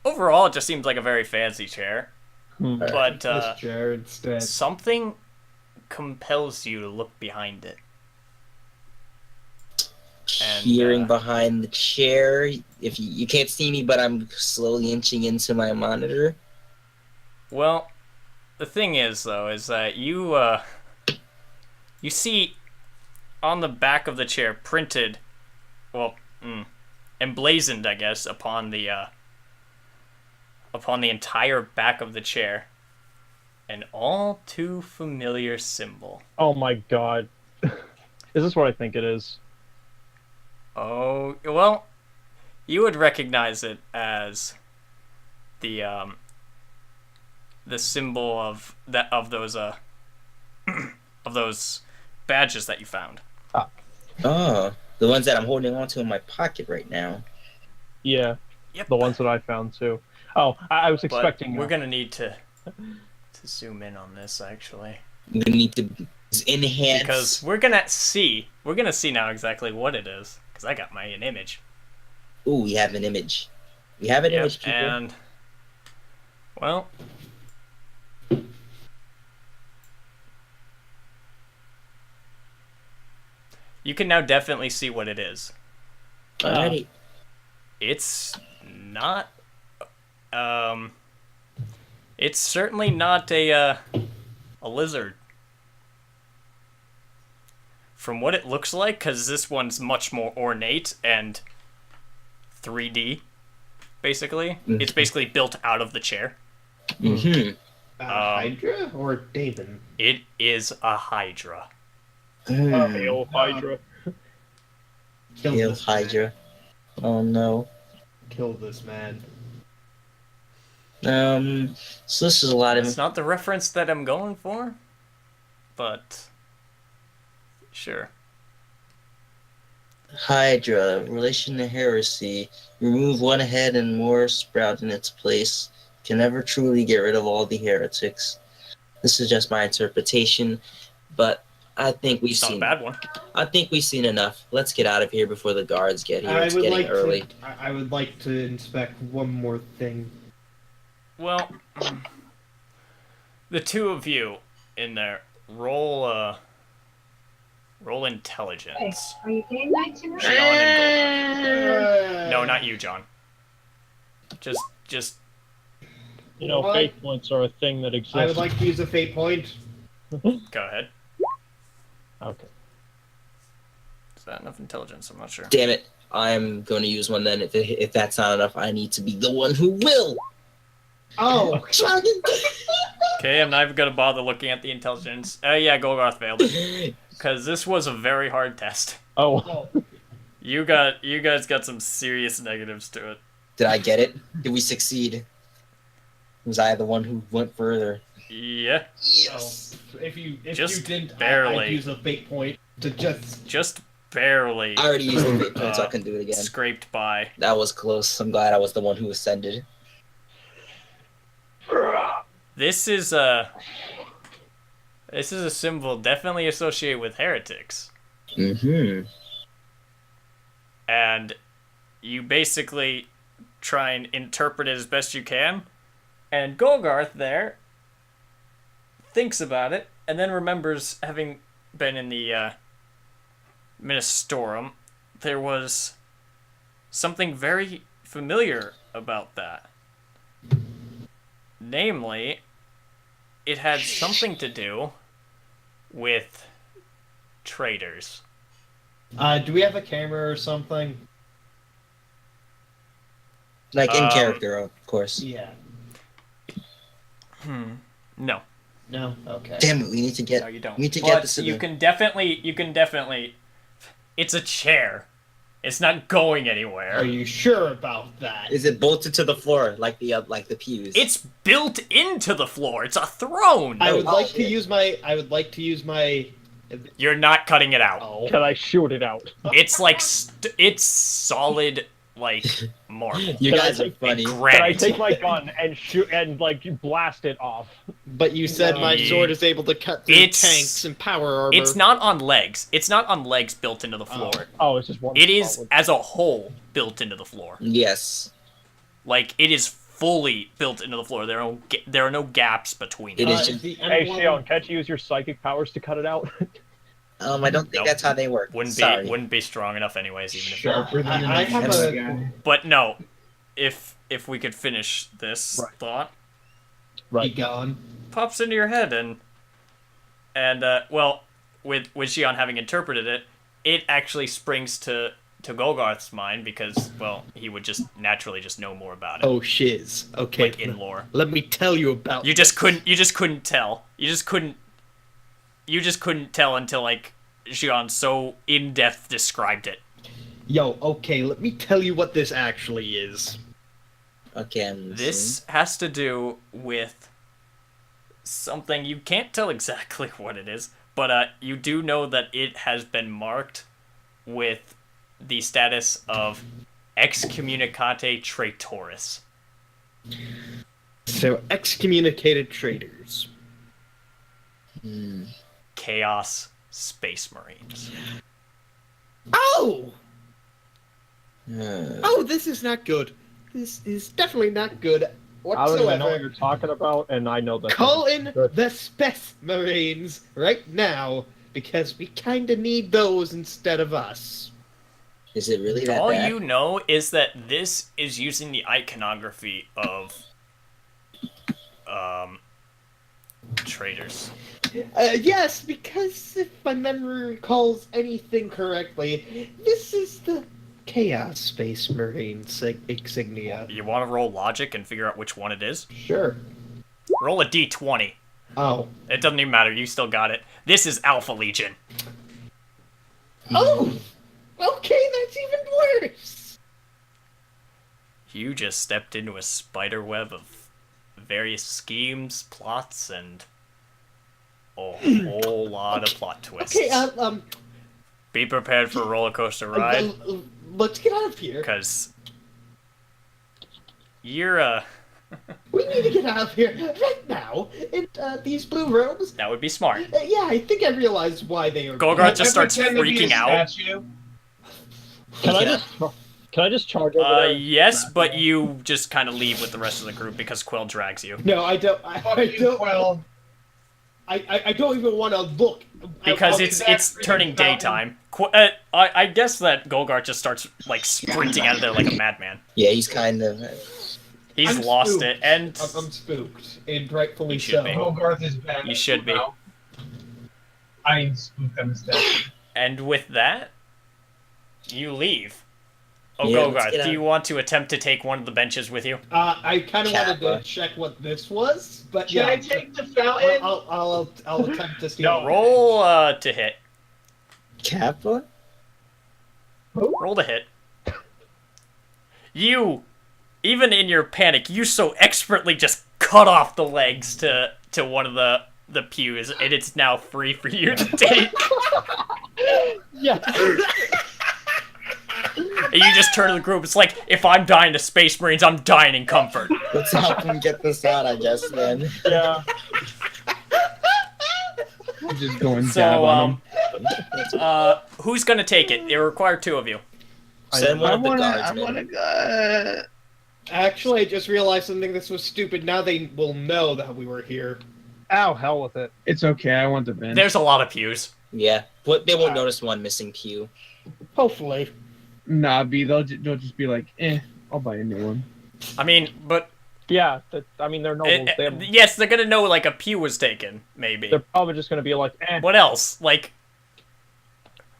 S1: overall, it just seems like a very fancy chair. But
S3: this chair instead.
S1: something compels you to look behind it. And,
S9: Peering behind the chair. If you can't see me, but I'm slowly inching into my monitor.
S1: Well, the thing is, though, is that you see on the back of the chair printed, well, emblazoned, I guess, upon the entire back of the chair, an all too familiar symbol.
S5: Oh my god. Is this what I think it is?
S1: Oh, well, you would recognize it as the symbol of those of those badges that you found.
S9: Oh, the ones that I'm holding onto in my pocket right now.
S5: Yeah.
S1: Yep.
S5: The ones that I found too. Oh, I was
S1: But
S5: expecting.
S1: we're gonna need to zoom in on this actually,
S9: I'm gonna need to enhance.
S1: because we're gonna see now exactly what it is. Because I got an image.
S9: Ooh, we have an image. We have an
S1: Yep,
S9: image, people.
S1: and well, you can now definitely see what it is.
S9: Alrighty.
S1: It's not. It's certainly not a lizard. From what it looks like, because this one's much more ornate and 3D, basically. It's basically built out of the chair.
S9: Mm-hmm.
S3: Hydra or Daemon?
S1: It is a Hydra.
S5: Hail Hydra.
S9: Hail Hydra. Oh no.
S3: Kill this man.
S9: So this is a lot of.
S1: It's not the reference that I'm going for, but sure.
S9: Hydra, relation to heresy. Remove one head and more sprout in its place. Can never truly get rid of all the heretics. This is just my interpretation, but I think we've
S1: It's not a
S9: seen.
S1: bad one.
S9: I think we've seen enough. Let's get out of here before the guards get here. It's getting early.
S3: I would like to inspect one more thing.
S1: Well, the two of you in there, roll intelligence.
S11: Are you game night tonight?
S1: John and Golden. No, not you, John. Just.
S5: You know, fate points are a thing that exists.
S3: I would like to use a fate point.
S1: Go ahead.
S5: Okay.
S1: Is that enough intelligence? I'm not sure.
S9: Damn it. I'm going to use one then. If that's not enough, I need to be the one who will.
S3: Oh.
S1: Okay, I'm not even going to bother looking at the intelligence. Yeah, Golgarth failed. Because this was a very hard test.
S5: Oh.
S1: You guys got some serious negatives to it.
S9: Did I get it? Did we succeed? Was I the one who went further?
S1: Yeah.
S3: Yes. If you didn't,
S1: barely.
S3: I'd use a fate point to
S1: just barely.
S9: I already used the fate point, so I can do it again.
S1: Scraped by.
S9: That was close. I'm glad I was the one who ascended.
S1: This is a symbol definitely associated with heretics.
S9: Mm-hmm.
S1: And you basically try and interpret it as best you can. And Golgarth there thinks about it and then remembers having been in the Ministorum. There was something very familiar about that. Namely, it had something to do with traitors.
S3: Do we have a camera or something?
S9: Like in character, of course.
S3: Yeah.
S1: No.
S3: No. Okay.
S9: Damn it! We need to get.
S1: No, you don't.
S9: We need to
S1: But
S9: get this.
S1: You can definitely. It's a chair. It's not going anywhere.
S3: Are you sure about that?
S9: Is it bolted to the floor like the pews?
S1: It's built into the floor. It's a throne.
S3: I would like to use my.
S1: You're not cutting it out.
S3: Oh.
S5: Can I shoot it out?
S1: It's like it's solid, like marble.
S9: You guys are funny.
S5: Can I take my gun and shoot and blast it off?
S3: But you said my sword is able to cut through tanks and power armor.
S1: It's not on legs. It's not on legs built into the floor.
S5: Oh, it's just one.
S1: It is as a whole built into the floor.
S9: Yes.
S1: Like it is fully built into the floor. There are no gaps between it.
S9: It is just.
S5: Hey, Shion, can't you use your psychic powers to cut it out?
S9: I don't think that's how they work.
S1: Wouldn't be strong enough anyways, even if.
S10: Sharper than
S3: I have a.
S1: But no, if we could finish this thought,
S3: Be gone.
S1: pops into your head and well, with Shion having interpreted it, it actually springs to Golgarth's mind because well, he would just naturally just know more about it.
S3: Oh shiz. Okay.
S1: Like in lore.
S3: Let me tell you about.
S1: You just couldn't tell. You just couldn't tell until like Shion so in depth described it.
S3: Yo, okay, let me tell you what this actually is.
S9: Okay.
S1: This has to do with something you can't tell exactly what it is, but you do know that it has been marked with the status of excommunicate traitoris.
S3: So excommunicated traitors.
S1: Chaos Space Marines.
S3: Oh! Oh, this is not good. This is definitely not good
S5: I
S3: whatsoever.
S5: don't even know what you're talking about, and I know that.
S3: Call in the Space Marines right now, because we kinda need those instead of us.
S9: Is it really that
S1: All
S9: bad?
S1: you know is that this is using the iconography of traitors.
S3: Yes, because if my memory recalls anything correctly, this is the Chaos Space Marine insignia.
S1: You want to roll logic and figure out which one it is?
S3: Sure.
S1: Roll a d20.
S3: Oh.
S1: It doesn't even matter, you still got it. This is Alpha Legion.
S3: Oh! Okay, that's even worse!
S1: You just stepped into a spider web of various schemes, plots, and a whole lot of plot twists.
S3: Okay,
S1: Be prepared for a roller coaster ride.
S3: Let's get out of here.
S1: Because you're,
S3: We need to get out of here right now. In these blue robes.
S1: That would be smart.
S3: Yeah, I think I realized why they are.
S1: Golgarth just starts freaking out.
S5: Can I just charge over there?
S1: Yes, but you just kind of leave with the rest of the group because Quill drags you.
S3: No, I don't. I don't.
S10: Well,
S3: I don't even want to look.
S1: Because it's turning daytime. I guess that Golgart just starts like sprinting out of there like a madman.
S9: Yeah, he's kind of.
S1: He's lost it, and
S3: I'm spooked, and rightfully
S1: You should
S3: so.
S1: be.
S10: Hogarth is back.
S1: you should be.
S10: I ain't spooked on his death.
S1: And with that, you leave. Oh,
S9: Yeah, let's
S1: Golgart,
S9: get
S1: do
S9: out.
S1: you want to attempt to take one of the benches with you?
S3: I kind of wanted
S9: Kappa.
S3: to check what this was, but
S10: Can
S3: yeah,
S10: I take the fountain?
S3: I'll attempt to steal. it.
S1: Roll to hit.
S9: Kappa?
S1: Roll to hit. You, even in your panic, you so expertly just cut off the legs to one of the pews, and it's now free for you to take.
S5: Yeah.
S1: And you just turn to the group. It's like, if I'm dying to Space Marines, I'm dying in comfort.
S9: Let's help him get this out, I guess, then.
S5: Yeah.
S10: I'm just going dab
S1: So,
S10: on him.
S1: who's gonna take it? It require 2 of you.
S9: Send one
S10: I
S9: of the
S10: wanna, I
S9: guardsmen.
S10: wanna go.
S3: Actually, I just realized something. This was stupid. Now they will know that we were here.
S5: Ow, hell with it.
S10: It's okay, I want the bench.
S1: There's a lot of pews.
S9: Yeah, but they won't notice one missing pew.
S3: Hopefully.
S10: Nah, B, they'll just be like, I'll buy a new one.
S1: I mean, but
S5: Yeah, I mean, they're nobles.
S1: yes, they're gonna know like a pew was taken. Maybe.
S5: They're probably just gonna be like,
S1: What else? Like,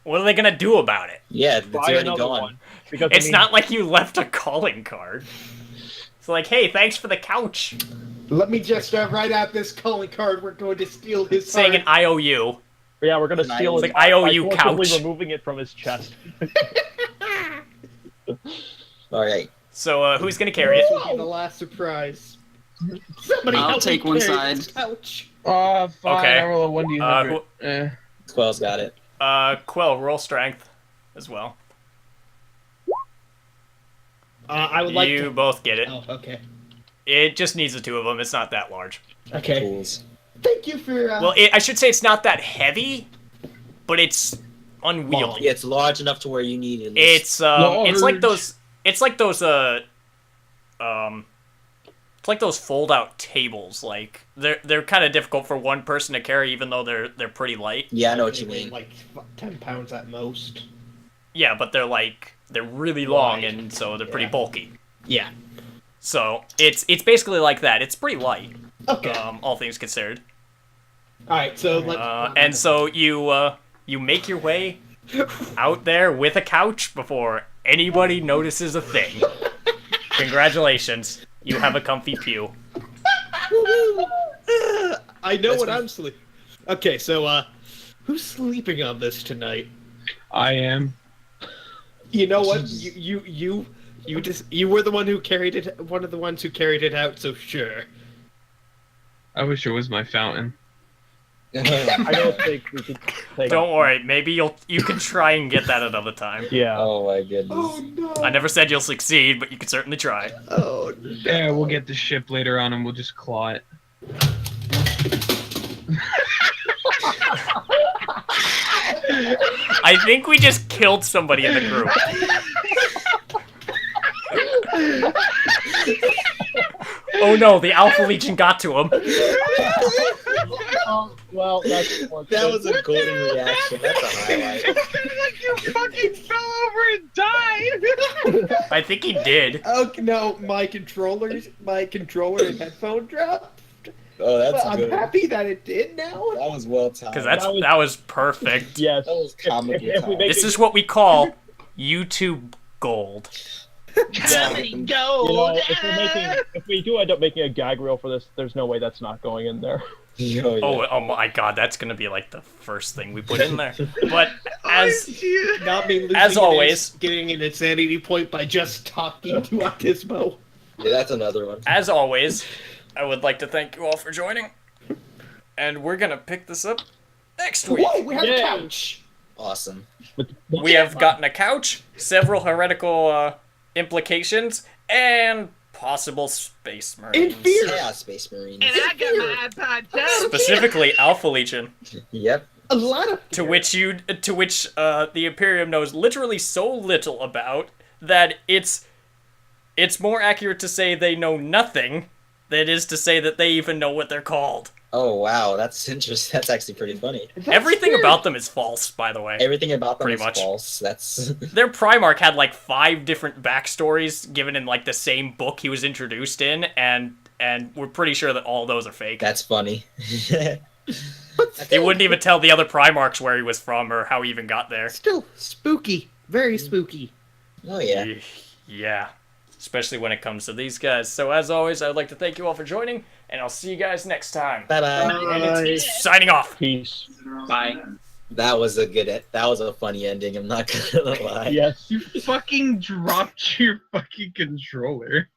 S1: what are they gonna do about it?
S9: Yeah, it's
S5: buy
S9: already
S5: another
S9: gone.
S5: one. Because,
S1: It's not like you left a calling card. It's like, hey, thanks for the couch.
S3: Let me just write out this calling card. We're going to steal his
S1: Saying
S3: heart.
S1: an IOU.
S5: Yeah, we're gonna
S9: An
S5: steal
S9: IOU.
S5: his
S1: Like, I owe
S5: by
S1: you
S5: forcibly
S1: couch.
S5: removing it from his chest.
S9: Alright.
S1: So, who's gonna carry
S3: This
S1: it?
S3: will be the last surprise. Somebody
S6: I'll
S3: help
S6: take
S3: me
S6: one
S3: carry
S6: side.
S3: this couch.
S10: Fine,
S1: Okay.
S10: I roll a 1d100.
S9: Quell's got it.
S1: Quill, roll strength as well.
S3: I would like
S1: You
S3: to.
S1: both get it.
S3: Oh, okay.
S1: It just needs the 2 of them. It's not that large.
S3: Okay.
S9: Fools.
S3: Thank you for.
S1: Well, I should say it's not that heavy, but it's unwieldy.
S9: Yeah, it's large enough to where you need it.
S1: It's like
S10: Large.
S1: those it's like those fold out tables. Like they're kind of difficult for one person to carry, even though they're pretty light.
S9: Yeah, I know what you
S3: They weigh
S9: mean.
S3: like 10 pounds at most.
S1: Yeah, but they're really long,
S3: Wide.
S1: and so they're pretty
S3: Yeah.
S1: bulky.
S3: Yeah.
S1: So it's basically like that. It's pretty light,
S3: Okay.
S1: all things considered.
S3: All right. So
S1: And so you make your way out there with a couch before anybody notices a thing. Congratulations, you have a comfy pew.
S3: I know what I'm sleeping. Okay, so who's sleeping on this tonight?
S10: I am.
S3: You know what? You were the one who carried it. One of the ones who carried it out. So sure.
S10: I wish it was my fountain.
S5: I don't think we could take
S1: Don't worry, maybe you can try and get that another time.
S5: Yeah.
S9: Oh my goodness.
S3: no.
S1: I never said you'll succeed, but you can certainly try.
S3: Oh no.
S10: Yeah, we'll get the ship later on and we'll just claw it.
S1: I think we just killed somebody in the group. Oh no, the Alpha Legion got to him.
S5: Well, that's
S9: That was a golden reaction. That's a highlight.
S10: Like you fucking fell over and died!
S1: I think he did.
S3: Oh no, my controller and headphone dropped.
S9: Oh, that's
S3: But I'm
S9: good.
S3: happy that it did now.
S9: That was well timed.
S1: Because that was perfect.
S5: yes.
S9: That was comedy
S5: If we
S9: time.
S5: make
S1: This is what we call YouTube gold.
S7: Comedy
S5: You
S7: gold.
S5: know, if we do end up making a gag reel for this, there's no way that's not going in there.
S9: Oh, yeah.
S1: Oh my god, that's gonna be like the first thing we put in there. But as
S3: Not me losing
S1: As always.
S3: getting an insanity point by just talking to Autismo.
S9: Yeah, that's another one.
S1: as always, I would like to thank you all for joining. And we're gonna pick this up next week.
S3: Whoa, we have
S5: Yay.
S3: a couch.
S9: Awesome.
S1: We have gotten a couch, several heretical implications, and possible space marines.
S3: In fear.
S9: Yeah, Space Marines.
S7: And I got my iPod Touch.
S1: Specifically Alpha Legion,
S9: Yep.
S3: A lot of
S1: to which the Imperium knows literally so little about that it's more accurate to say they know nothing than it is to say that they even know what they're called.
S9: Oh wow, that's interesting. That's actually pretty funny.
S1: Everything about them is false, by the way.
S9: Everything about them
S1: Pretty
S9: is
S1: much.
S9: false. That's
S1: Their Primarch had like 5 different backstories given in like the same book he was introduced in, and we're pretty sure that all those are fake.
S9: that's funny.
S1: He wouldn't even tell the other Primarchs where he was from or how he even got there.
S3: Still spooky. Very spooky.
S9: Oh yeah.
S1: Yeah. Especially when it comes to these guys. So as always, I would like to thank you all for joining, and I'll see you guys next time.
S9: Bye bye.
S1: Signing off.
S5: Peace.
S6: Bye.
S9: That was a funny ending. I'm not gonna lie.
S5: Yes.
S10: You fucking dropped your fucking controller.